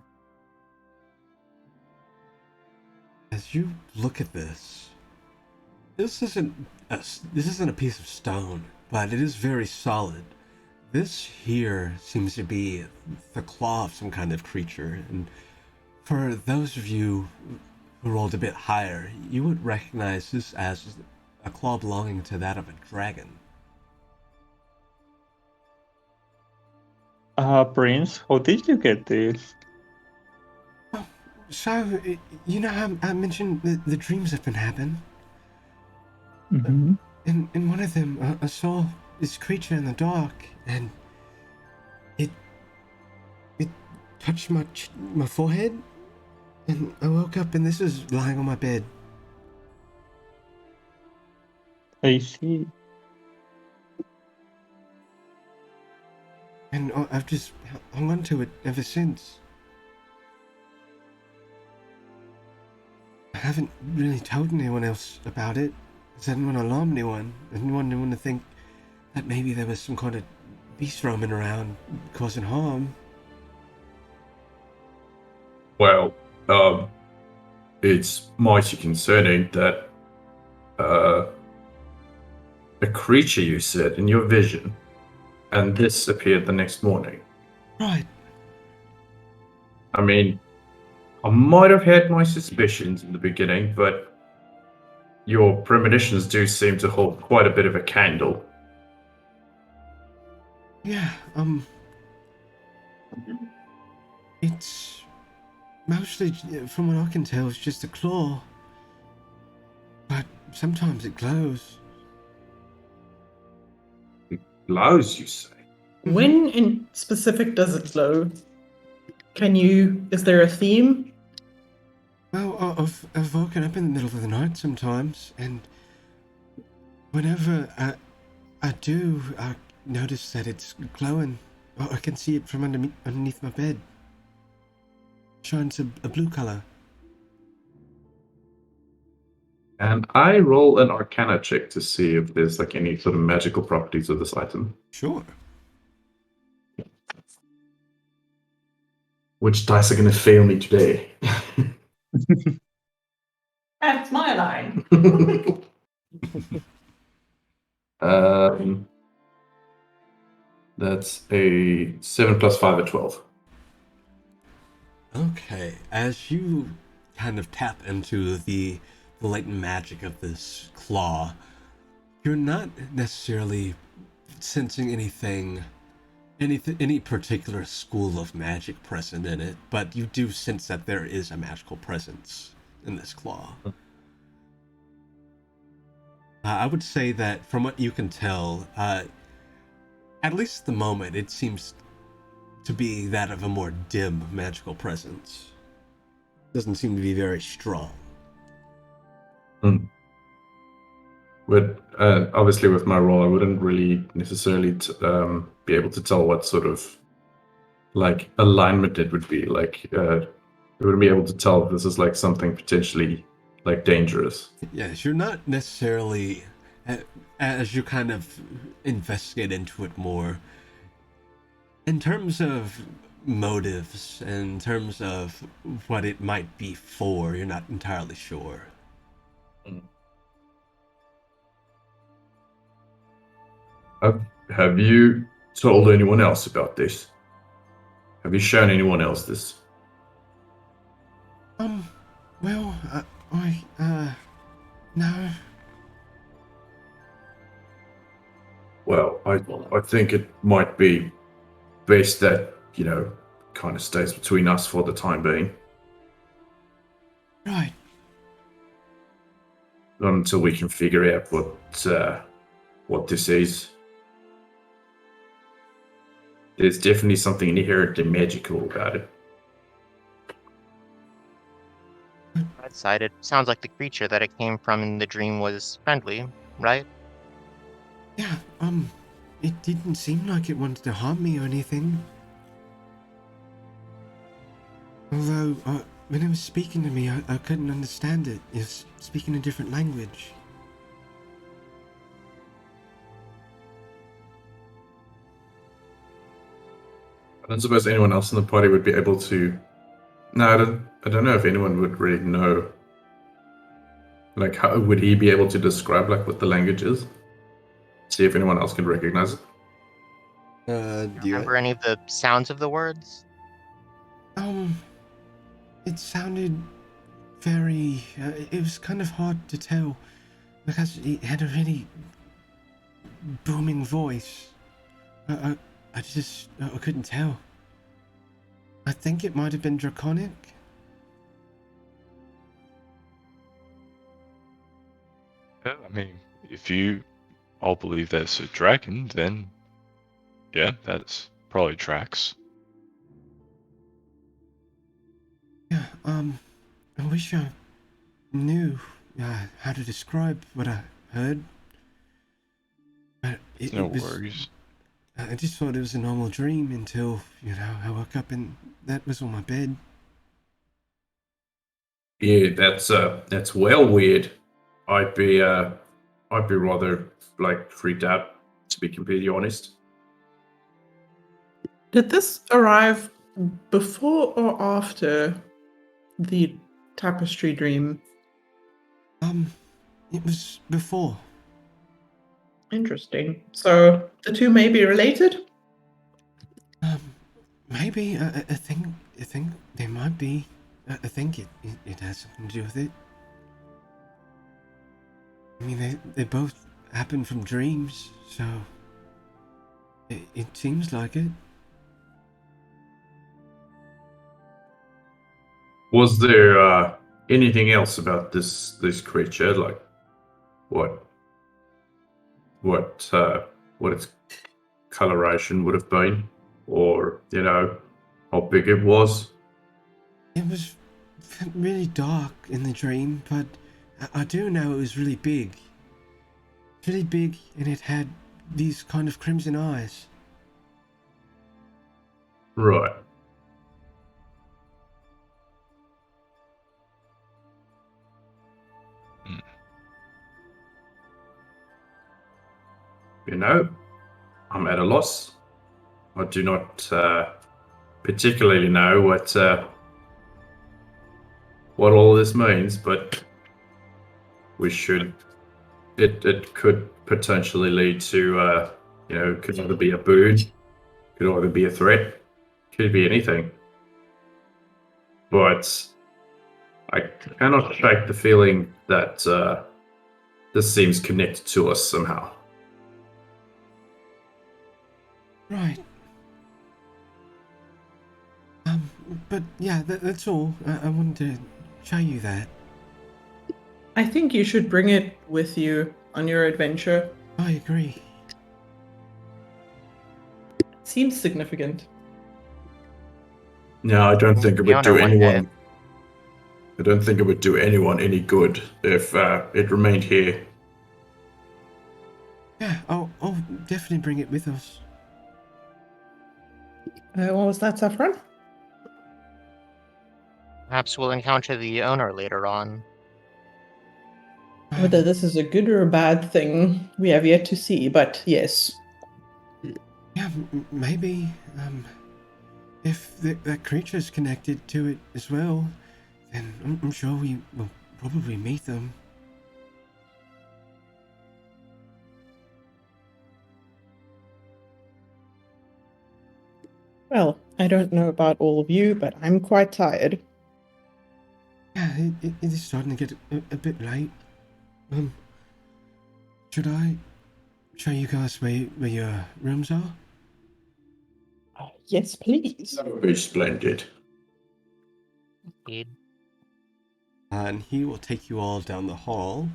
As you look at this, this isn't a piece of stone, but it is very solid. This here seems to be the claw of some kind of creature, and for those of you who rolled a bit higher, you would recognize this as a claw belonging to that of a dragon. Prince, how did you get this? So, you know how I mentioned the dreams have been happening? Mm-hmm. In one of them, I saw this creature in the dark, and it touched my forehead, and I woke up, and this is lying on my bed. I see. And I've just hung on to it ever since. I haven't really told anyone else about it, because I didn't want to alarm anyone. I didn't want anyone to think that maybe there was some kind of beast roaming around causing harm. Well, it's mighty concerning that a creature you said in your vision, and this appeared the next morning. Right. I mean, I might have had my suspicions in the beginning, but your premonitions do seem to hold quite a bit of a candle. Yeah, it's mostly, from what I can tell, it's just a claw. But sometimes it glows. Glows, you say? When in specific does it glow? Is there a theme? Well, I've woken up in the middle of the night sometimes, and whenever I do, I notice that it's glowing. I can see it from underneath my bed. Shines a blue color. And I roll an Arcana check to see if there's like any sort of magical properties of this item. Sure. Which dice are going to fail me today? That's my line. That's a 7 plus 5 at 12. Okay, as you kind of tap into the latent magic of this claw, you're not necessarily sensing any particular school of magic present in it, but you do sense that there is a magical presence in this claw. I would say that from what you can tell, at least at the moment, it seems to be that of a more dim magical presence. Doesn't seem to be very strong. But obviously, with my role, I wouldn't really necessarily be able to tell what sort of like alignment it would be. Like, I wouldn't be able to tell if this is like something potentially like dangerous. Yes, you're not necessarily, as you kind of investigate into it more, in terms of motives, in terms of what it might be for, you're not entirely sure. Have you told anyone else about this? Have you shown anyone else this? Well, no. Well, I think it might be best that, kind of stays between us for the time being. Right. Not until we can figure out what this is. There's definitely something inherently magical about it. Outside, it sounds like the creature that it came from in the dream was friendly, right? Yeah, it didn't seem like it wanted to harm me or anything. Although, when it was speaking to me, I couldn't understand it. It was speaking a different language. I don't suppose anyone else in the party would be able to. No, I don't know if anyone would really know. Like, how would he be able to describe like what the language is? See if anyone else can recognize it. Do you Remember any of the sounds of the words? It sounded very, it was kind of hard to tell because it had a really booming voice. I couldn't tell. I think it might have been draconic. Yeah, I mean, if you all believe that it's a dragon, then yeah, that's probably tracks. Yeah, I wish I knew how to describe what I heard. But No it was, worries. I just thought it was a normal dream until, I woke up and that was on my bed. Yeah, that's well weird. I'd be rather like freaked out, to be completely honest. Did this arrive before or after the tapestry dream? It was before. Interesting. So the two may be related? Maybe, I think they might be. I think it has something to do with it. I mean, they both happen from dreams, so it seems like it. Was there anything else about this creature, like what its coloration would have been, or how big it was? It was really dark in the dream, but I do know it was really big. Really big, and it had these kind of crimson eyes. Right. Mm. I'm at a loss. I do not particularly know what all this means, but we should. It could potentially lead to could either be a boon, could either be a threat, could be anything. But I cannot shake the feeling that this seems connected to us somehow. Right. But yeah, that's all. I wanted to show you that. I think you should bring it with you on your adventure. I agree. Seems significant. No, I don't think it Be would on do our one day. anyone. I don't think it would do anyone any good if it remained here. Yeah, I'll definitely bring it with us. What was that, Saffron? Perhaps we'll encounter the owner later on. Whether this is a good or a bad thing, we have yet to see, but yes. Yeah, maybe. If that creature's connected to it as well, then I'm sure we will probably meet them. Well, I don't know about all of you, but I'm quite tired. Yeah, it is starting to get a bit late. Should I show you guys where your rooms are? Yes, please. That would be splendid. Indeed. And he will take you all down the hall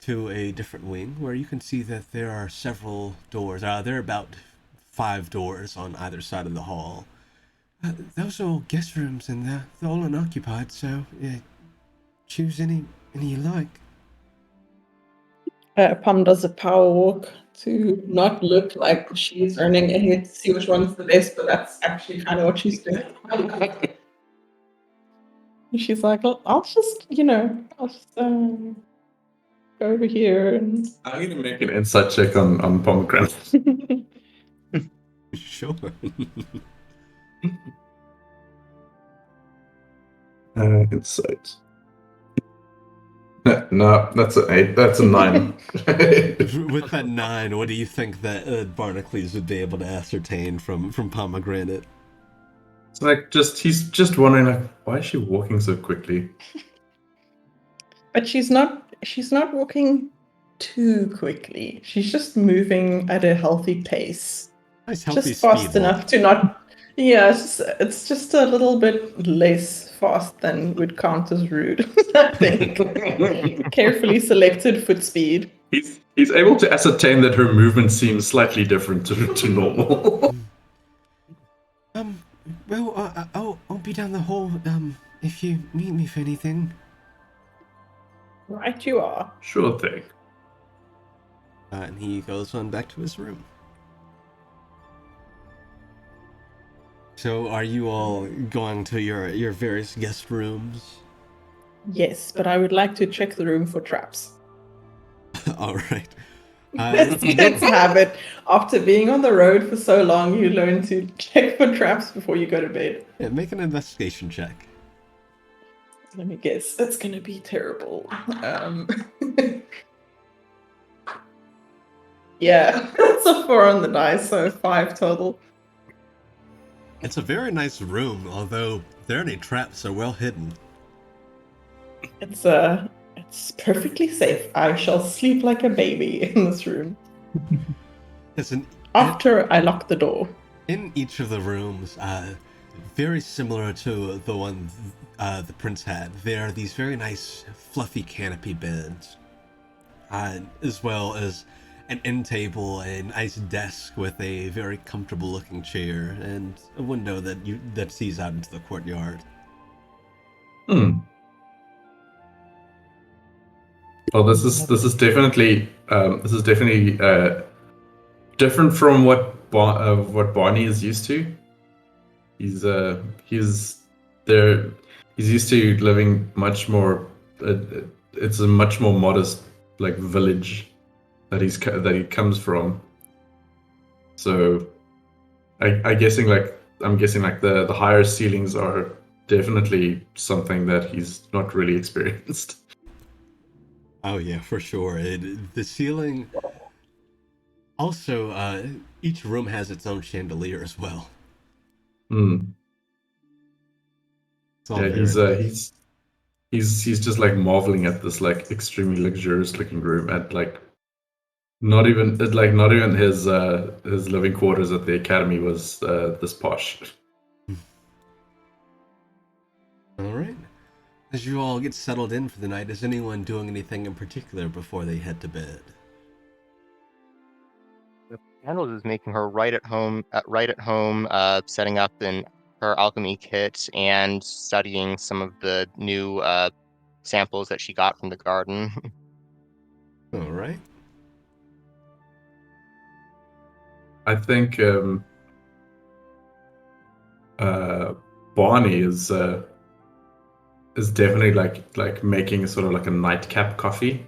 to a different wing where you can see that there are several doors. There are about 5 doors on either side of the hall. Those are all guest rooms, and they're all unoccupied, so choose any you like. Pam does a power walk to not look like she's running ahead to see which one's the best, but that's actually kind of what she's doing. She's like, I'll just, I'll just go over here and. I'm gonna make an insight check on pomegranate. Sure. Insight. No, that's an 8. That's a 9. With that 9, what do you think that Barnacles would be able to ascertain from Pomegranate? It's like he's just wondering like, why is she walking so quickly? But she's not walking too quickly. She's just moving at a healthy pace. Nice healthy Just fast speed enough walk. to not. Yeah, it's just a little bit less fast than would count as rude, I think. Carefully selected foot speed. He's able to ascertain that her movement seems slightly different to normal. Well, I'll be down the hall, if you need me for anything. Right, you are. Sure thing. And he goes on back to his room. So, are you all going to your various guest rooms? Yes, but I would like to check the room for traps. All right. Let's have it. After being on the road for so long, you learn to check for traps before you go to bed. Yeah, make an investigation check. Let me guess. That's going to be terrible. Yeah, that's a 4 on the dice, so 5 total. It's a very nice room, although there aren't any traps, so well hidden. It's perfectly safe. I shall sleep like a baby in this room. After I lock the door. In each of the rooms, very similar to the one the prince had, there are these very nice fluffy canopy beds, as well as an end table, a nice desk with a very comfortable looking chair, and a window that sees out into the courtyard. Well, this is definitely different from what Barney is used to. He's used to living much more. It's a much more modest like village that he comes from. So, I'm guessing the higher ceilings are definitely something that he's not really experienced. Oh yeah, for sure. The ceiling. Also, each room has its own chandelier as well. Yeah, he's just like marveling at this like extremely luxurious looking room, and like not even his living quarters at the academy was this posh. All right. As you all get settled in for the night, is anyone doing anything in particular before they head to bed? Candles is making her right at home, setting up in her alchemy kit and studying some of the new samples that she got from the garden. All right. I think Barney is definitely like making sort of like a nightcap coffee.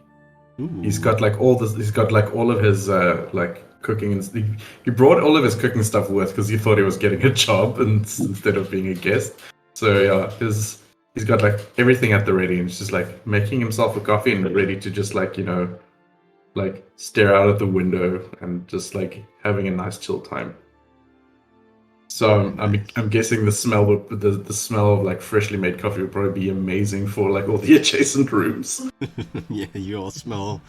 Ooh. He's got like all this. He's got like all of his like cooking, and he brought all of his cooking stuff with because he thought he was getting a job instead of being a guest. So yeah, he's got like everything at the ready, and he's just like making himself a coffee and ready to just like like stare out at the window and just like having a nice chill time. So I'm guessing the smell of like freshly made coffee would probably be amazing for like all the adjacent rooms. Yeah, you all smell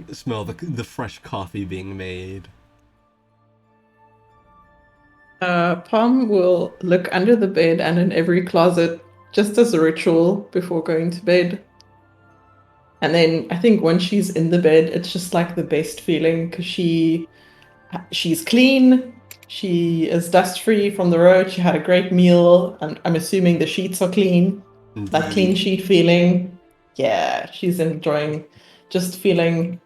the fresh coffee being made. Palm will look under the bed and in every closet just as a ritual before going to bed. And then I think once she's in the bed, it's just like the best feeling because she's clean. She is dust free from the road. She had a great meal, and I'm assuming the sheets are clean. That clean Indeed. sheet feeling. Yeah, she's enjoying just feeling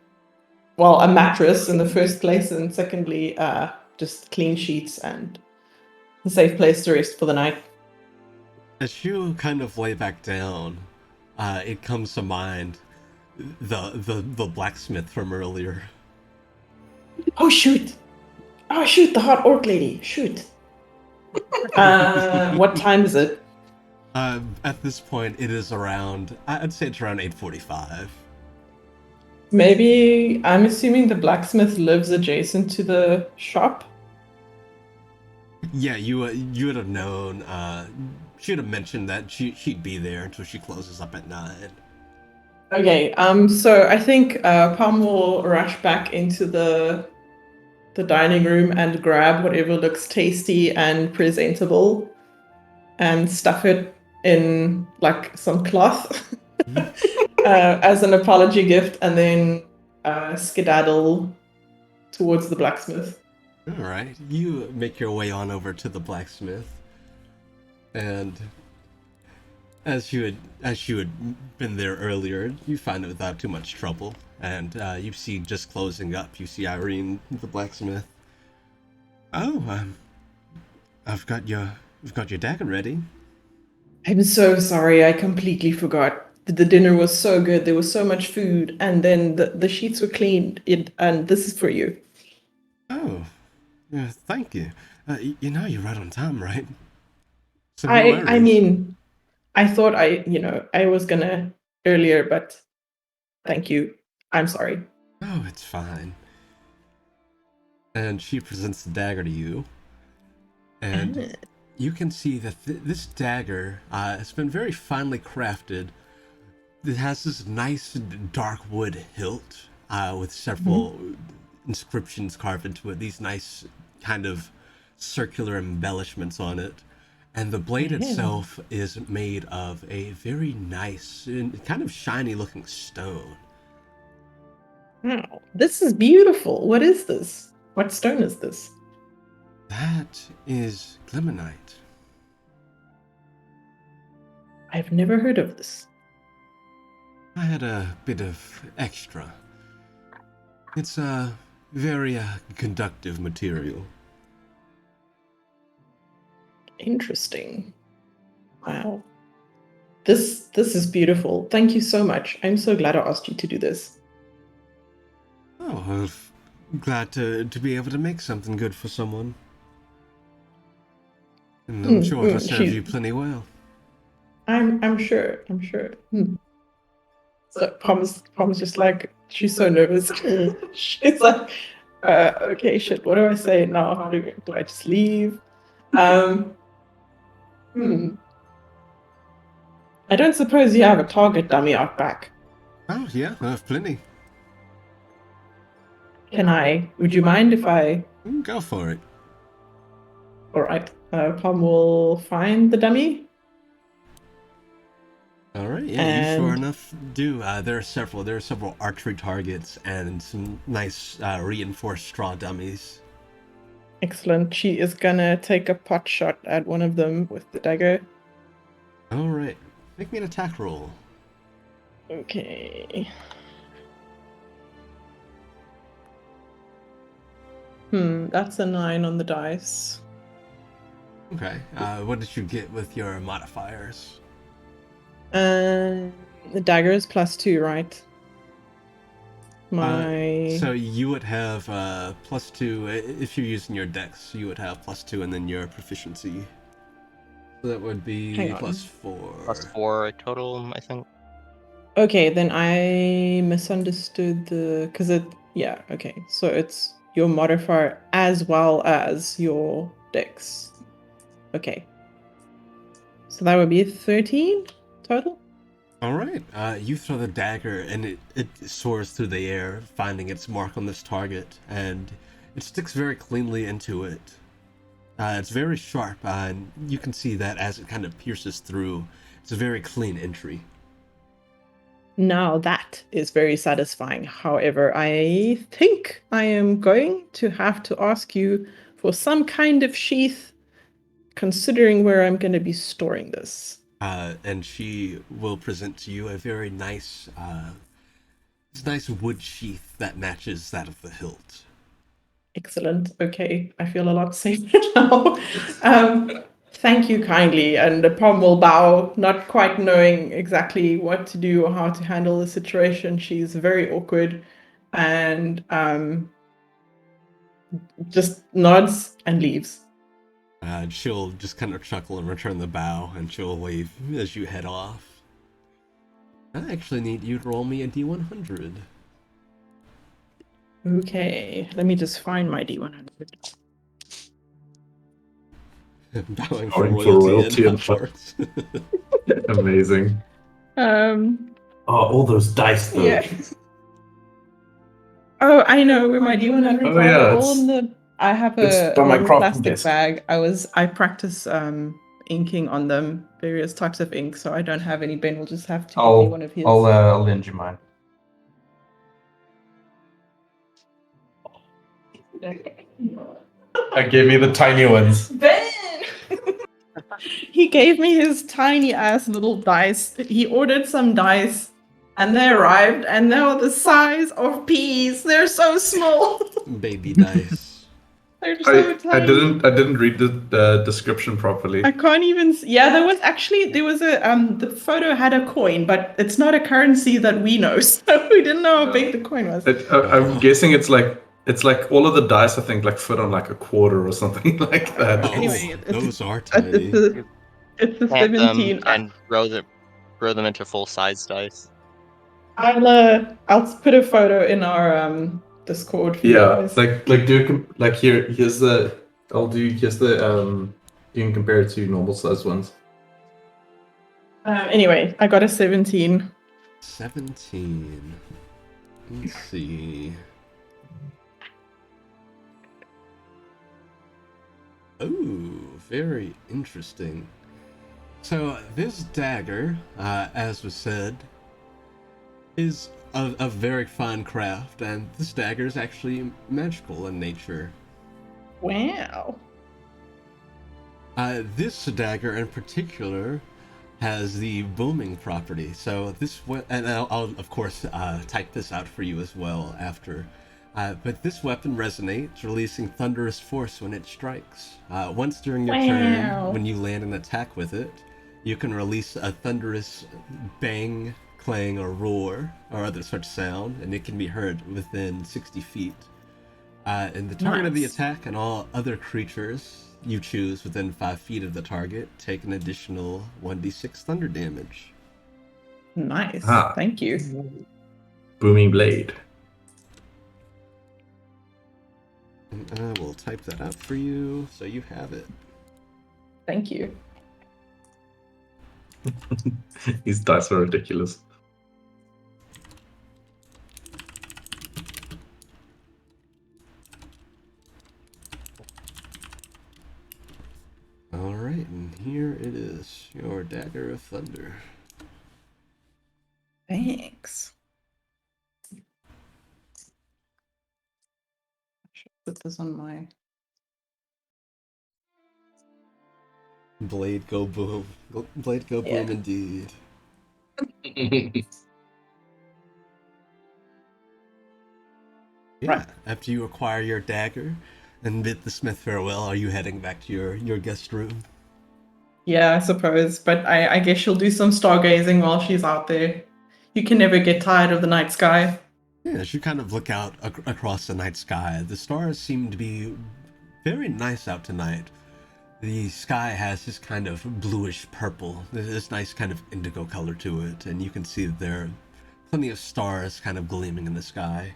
well, a mattress in the first place, and secondly, just clean sheets and a safe place to rest for the night. As you kind of lay back down, it comes to mind the blacksmith from earlier. Oh shoot! Oh shoot! The hot orc lady. Shoot. What time is it? At this point, it is around. I'd say it's around 8:45. Maybe I'm assuming the blacksmith lives adjacent to the shop. Yeah, you would have known. She would have mentioned that she'd be there until she closes up at 9. Okay. So I think Palm will rush back into the dining room and grab whatever looks tasty and presentable, and stuff it in like some cloth as an apology gift, and then skedaddle towards the blacksmith. All right, you make your way on over to the blacksmith, and as you had been there earlier, you find it without too much trouble. And you see, just closing up, you see Irene, the blacksmith. Oh, I've got your dagger ready. I'm so sorry, I completely forgot. The dinner was so good, there was so much food, and then the sheets were cleaned, and this is for you. Oh, thank you. You know you're right on time, right? So no worries. I mean, I thought I was gonna earlier, but thank you. I'm sorry. Oh, it's fine. And she presents the dagger to you, and you can see that this dagger has been very finely crafted. It has this nice dark wood hilt with several inscriptions carved into it. These nice kind of circular embellishments on it. And the blade itself is made of a very nice and kind of shiny looking stone. Wow, this is beautiful. What is this? What stone is this? That is glimmerite. I've never heard of this. I had a bit of extra. It's a very conductive material. Interesting. Wow. This is beautiful. Thank you so much. I'm so glad I asked you to do this. Oh, I'm glad to be able to make something good for someone. And I'm sure it'll serve you plenty well. I'm sure. I'm sure. So Palm's just like, she's so nervous. She's like, okay, shit, what do I say now? How do I just leave? I don't suppose you have a target dummy out back. Oh, yeah, I have plenty. Would you mind if I... Go for it. Alright, Palm will find the dummy. Alright, yeah, you sure enough do. There are several archery targets and some nice reinforced straw dummies. Excellent. She is gonna take a pot shot at one of them with the dagger. Alright, make me an attack roll. Okay. That's a 9 on the dice. Okay, what did you get with your modifiers? The dagger is +2, right? So you would have +2 if you're using your dex. You would have +2 and then your proficiency. So that would be +4. +4 total, I think. Okay, then I misunderstood because yeah, okay. So it's your modifier as well as your dex. Okay. So that would be 13 total? Alright, you throw the dagger and it soars through the air, finding its mark on this target, and it sticks very cleanly into it. It's very sharp, and you can see that as it kind of pierces through. It's a very clean entry. Now that is very satisfying. However, I think I am going to have to ask you for some kind of sheath, considering where I'm going to be storing this. And she will present to you a very nice, nice wood sheath that matches that of the hilt. Excellent. Okay, I feel a lot safer now. Thank you kindly. And the Pom will bow, not quite knowing exactly what to do or how to handle the situation. She's very awkward and just nods and leaves. She'll just kind of chuckle and return the bow, and she'll wave as you head off. I actually need you to roll me a D100. Okay, let me just find my D100. Bowing for for royalty royalty and and hearts. Amazing. Um, Oh, all those dice though. yeah. Oh, I know where my D100s Oh, are. yeah, They're all it's- in the. I have it's a by my little crafting plastic desk. bag. I practice inking on them, various types of ink. So I don't have any. Ben will just have to give me one of his. I'll lend you mine. I gave you the tiny ones. Ben. He gave me his tiny ass little dice. He ordered some dice, and they arrived, and they were the size of peas. They're so small. Baby dice. They're so I tiny. didn't read the description properly. I can't even. Yeah, there was a the photo had a coin, but it's not a currency that we know, so we didn't know how big the coin was. I'm guessing it's like all of the dice I think like fit on like a quarter or something like that. Oh, Anyway, those are tiny. It's a Plant them 17. and grow them into full size dice. I'll put a photo in our Discord for you Yeah, guys. here's the you can compare it to normal size ones. Anyway, I got a 17. 17. Let's see. Oh, very interesting. So this dagger, as was said, is a very fine craft, and this dagger is actually magical in nature. Wow. This dagger in particular has the booming property. So and I'll of course type this out for you as well after. But this weapon resonates, releasing thunderous force when it strikes. Once during your turn, when you land an attack with it, you can release a thunderous bang, clang, or roar, or other such sound, and it can be heard within 60 feet. And the target of the attack and all other creatures you choose within 5 feet of the target take an additional 1d6 thunder damage. Nice. Ah. Thank you. Booming blade. And I will type that out for you so you have it. Thank you. These dice are ridiculous. Alright, and here it is, your Dagger of Thunder. Thanks. I should put this on my. Blade go boom. Blade go boom Yeah. indeed. Yeah, Right. after you acquire your dagger and bid the smith farewell, are you heading back to your guest room? Yeah, I suppose. But I guess she'll do some stargazing while she's out there. You can never get tired of the night sky. Yeah, as you kind of look out across the night sky, the stars seem to be very nice out tonight. The sky has this kind of bluish purple, this nice kind of indigo color to it, and you can see that there are plenty of stars kind of gleaming in the sky.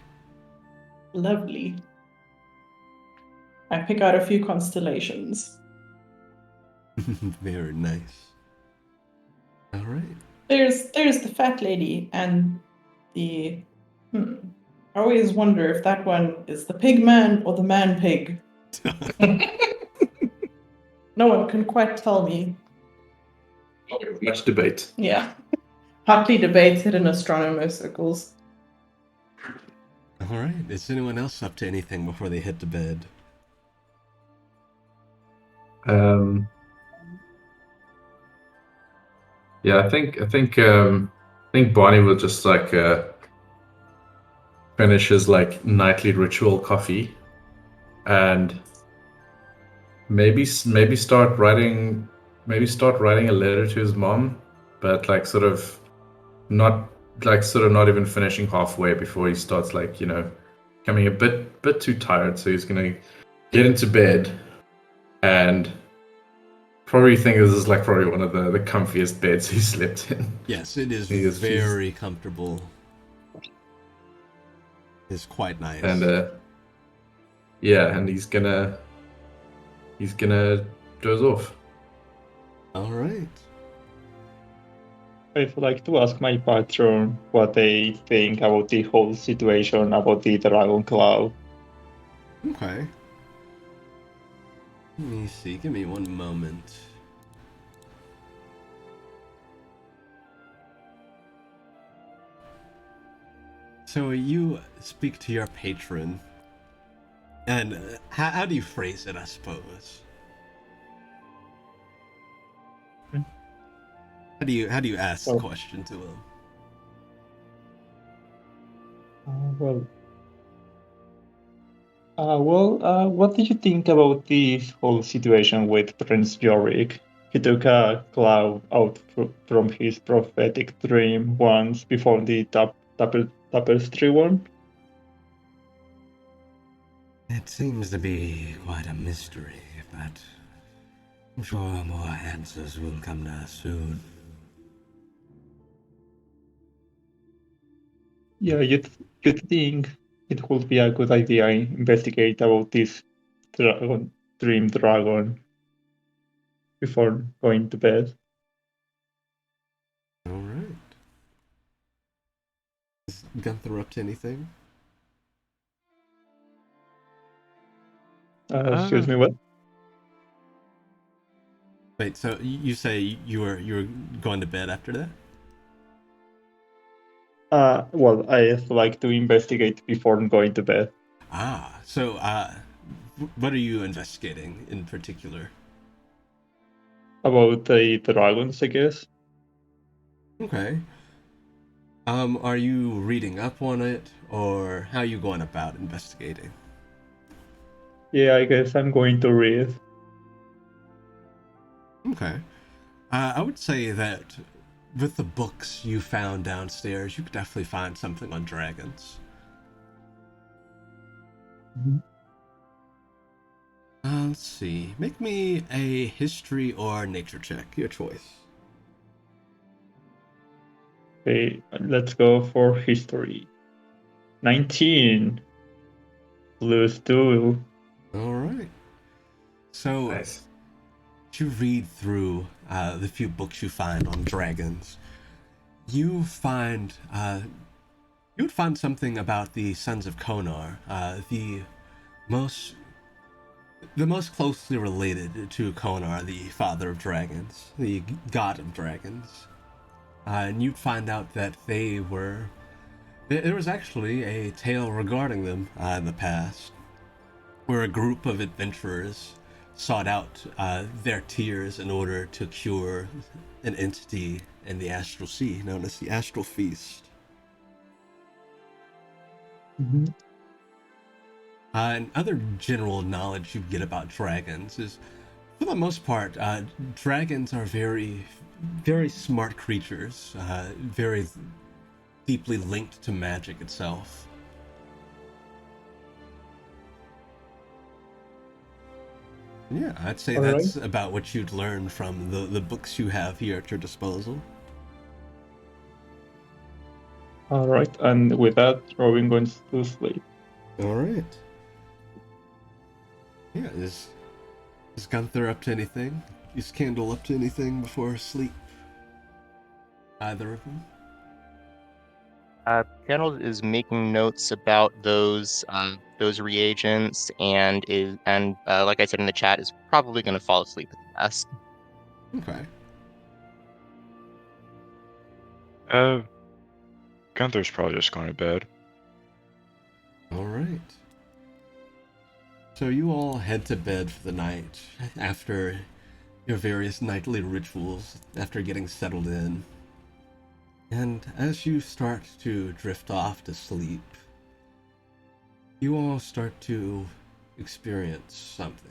Lovely. I pick out a few constellations. Very nice. All right. There's the fat lady and the. I always wonder if that one is the pig man or the man pig. No one can quite tell me. Much debate. Yeah. hotly debated in astronomer circles. All right. Is anyone else up to anything before they head to bed? Yeah, I think Barney will just like finish his like nightly ritual coffee, and maybe start writing a letter to his mom, but like sort of not even finishing halfway before he starts like becoming a bit too tired. So he's gonna get into bed and probably think this is like probably one of the comfiest beds he slept in. Yes, it is He is very comfortable. It's quite nice. And yeah, and he's gonna doze off. All right. I'd like to ask my patron what they think about the whole situation about the Dragon Claw. Okay. Let me see. Give me one moment. So you speak to your patron, and how do you phrase it, I suppose? How do you ask the question to him? What did you think about this whole situation with Prince Yorick? He took a claw out from his prophetic dream once before the tapestry one. It seems to be quite a mystery, but I'm sure more answers will come to us soon. Yeah, you'd think it would be a good idea to investigate about this dream dragon before going to bed. All right. Is Gunther up to anything? Excuse me, what? Wait, so you say you were going to bed after that? Well, I like to investigate before going to bed. So what are you investigating in particular? About the dragons, I guess. Okay. Are you reading up on it, or how are you going about investigating? Yeah, I guess I'm going to read. Okay. I would say that with the books you found downstairs, you could definitely find something on dragons. Mm-hmm. Let's see. Make me a history or nature check. Your choice. Okay, let's go for history. 19. Lose 2. All right. So, Nice. you read through the few books you find on dragons. You would find something about the Sons of Konar, the most closely related to Konar, the father of dragons, the god of dragons. And you'd find out that there was actually a tale regarding them in the past, where a group of adventurers sought out their tears in order to cure an entity in the astral sea known as the Astral Feast. Mm-hmm. And other general knowledge you get about dragons is, for the most part, dragons are very, very smart creatures, very deeply linked to magic itself. Yeah, I'd say All that's right. about what you'd learn from the books you have here at your disposal. All right, and with that, Robin goes to sleep. All right. Yeah, is Gunther up to anything? Is Candle up to anything before sleep? Either of them? Candle is making notes about those reagents and like I said in the chat, is probably going to fall asleep at the desk. Okay. Gunther's probably just going to bed. All right. So you all head to bed for the night after your various nightly rituals, after getting settled in. And as you start to drift off to sleep, you all start to experience something.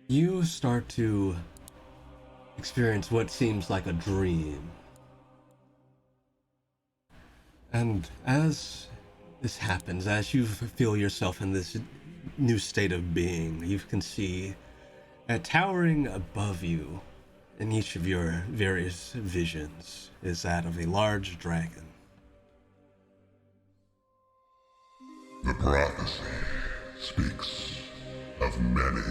You start to experience what seems like a dream. And as this happens, as you feel yourself in this new state of being, you can see towering above you in each of your various visions is that of a large dragon. The prophecy speaks of many.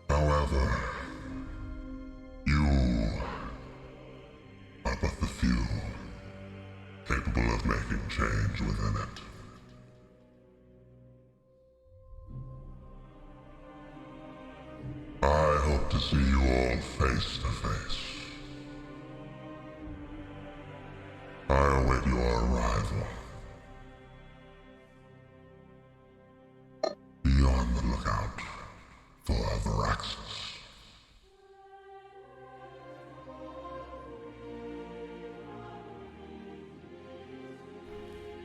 However, you are but the few capable of making change within it. I hope to see you all face to face. I await your arrival. Be on the lookout for Varaxes.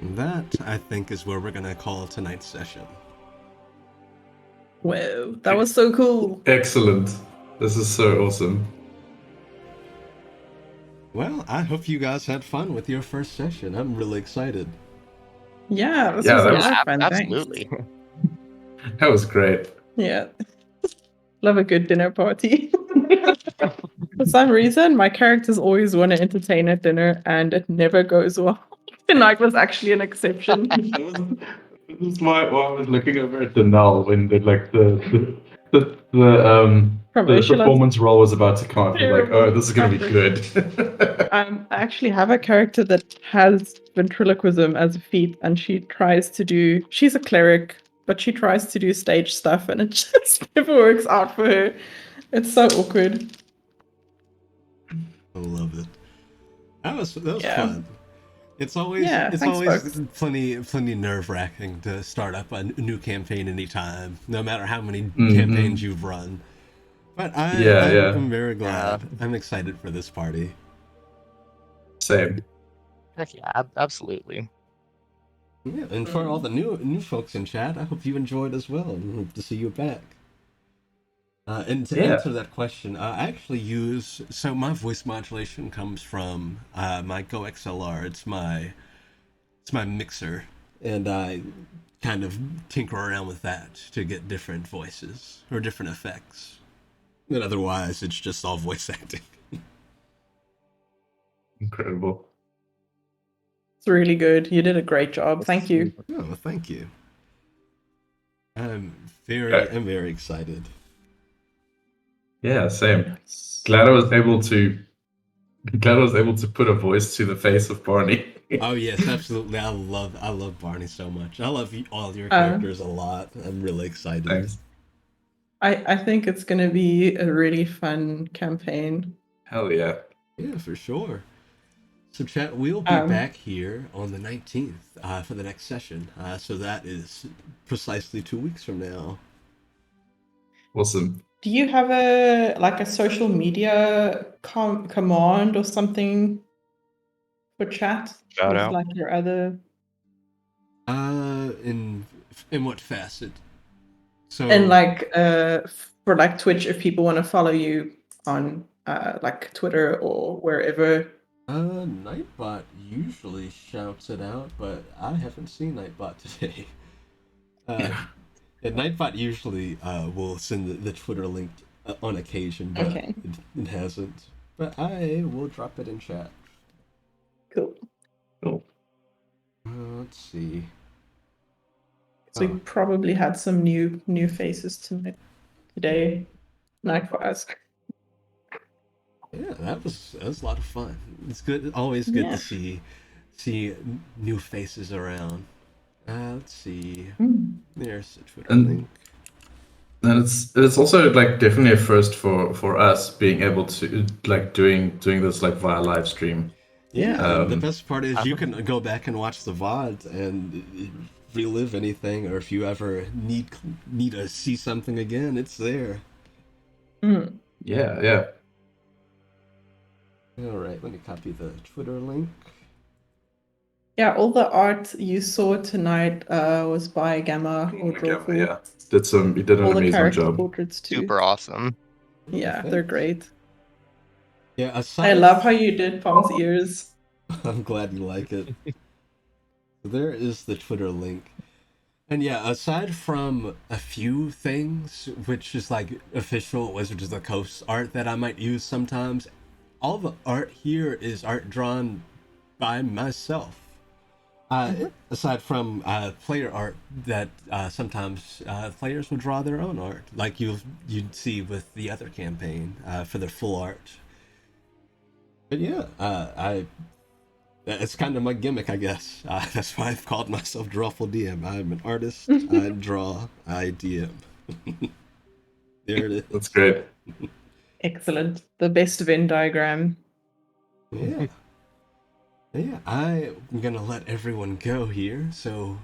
That, I think, is where we're going to call tonight's session. Whoa, that was so cool. Excellent. This is so awesome. Well, I hope you guys had fun with your first session. I'm really excited. Yeah, this Yeah, was a that lot was- of fun. Thanks. Absolutely. That was great. Yeah. Love a good dinner party. For some reason, my characters always want to entertain at dinner, and it never goes well. Tonight was actually an exception. This is why I was looking over at the null when the Promotion of performance roll was about to come up. I was like, terrible oh, this is gonna be effort. good. I actually have a character that has ventriloquism as a feat, and she's a cleric, but she tries to do stage stuff, and it just never works out for her. It's so awkward. I love it. That was Yeah. fun. It's always Yeah, thanks, folks. plenty nerve-wracking to start up a new campaign anytime, no matter how many Mhm. campaigns you've run. But Yeah. I'm very glad. I'm excited for this party. Same. Heck yeah, absolutely. Yeah, and for all the new folks in chat, I hope you enjoyed as well, and hope to see you back. And to Yeah. answer that question, I actually use my voice modulation comes from my Go XLR. It's my mixer, and I kind of tinker around with that to get different voices or different effects. And otherwise, it's just all voice acting. Incredible. It's really good. You did a great job. Thank you. Oh, thank you. I'm Yeah. very excited. Yeah, same. Glad I was able to put a voice to the face of Barney. Oh yes, absolutely. I love Barney so much. I love all your characters a lot. I'm really excited. Thanks. I think it's going to be a really fun campaign. Hell yeah. Yeah, for sure. So chat, we'll be back here on the 19th for the next session. So that is precisely 2 weeks from now. Awesome. Do you have a social media command or something for chat? Shout With, out. like your other In what facet? So and like for like Twitch, if people want to follow you on like Twitter or wherever. Nightbot usually shouts it out, but I haven't seen Nightbot today. And Nightbot usually will send the Twitter link on occasion, but Okay. it hasn't. But I will drop it in chat. Cool. Cool. Let's see. So you probably had some new faces today. Night for us. Yeah, that was a lot of fun. It's good. Always good Yeah. to see new faces around. Let's see. There's the Twitter And- link. And it's also like definitely a first for us being able to like doing this like via live stream. Yeah, and the Um, best part is you can go back and watch the VOD and relive anything, or if you ever need to see something again, it's there. Yeah. All right, let me copy the Twitter link. Yeah, all the art you saw tonight was by Gamma or Drawful. Yeah, he did an All the amazing character job. portraits too. Super awesome. Yeah, Thanks. they're great. Yeah, I love how you did Pom's ears. I'm glad you like it. There is the Twitter link. And yeah, aside from a few things, which is like official Wizards of the Coast art that I might use sometimes, all the art here is art drawn by myself. Aside from player art that sometimes players will draw their own art, like you'd see with the other campaign for their full art. But yeah, it's kind of my gimmick, I guess. That's why I've called myself Drawful DM. I'm an artist. I draw. I DM. There it is. That's great. Excellent. The best Venn diagram. Yeah. Yeah, I'm gonna let everyone go here, so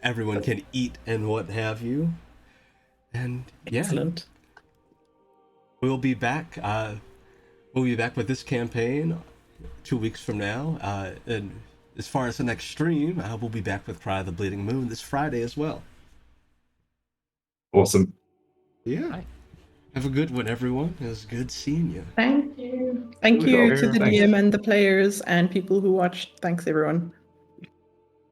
everyone can eat and what have you. And yeah, Excellent. we'll be back. We'll be back with this campaign 2 weeks from now. And as far as the next stream, we'll be back with Cry of the Bleeding Moon this Friday as well. Awesome. Yeah. Have a good one, everyone. It was good seeing you. Thank you. Thank you to the Thanks. DM and the players and people who watched. Thanks, everyone.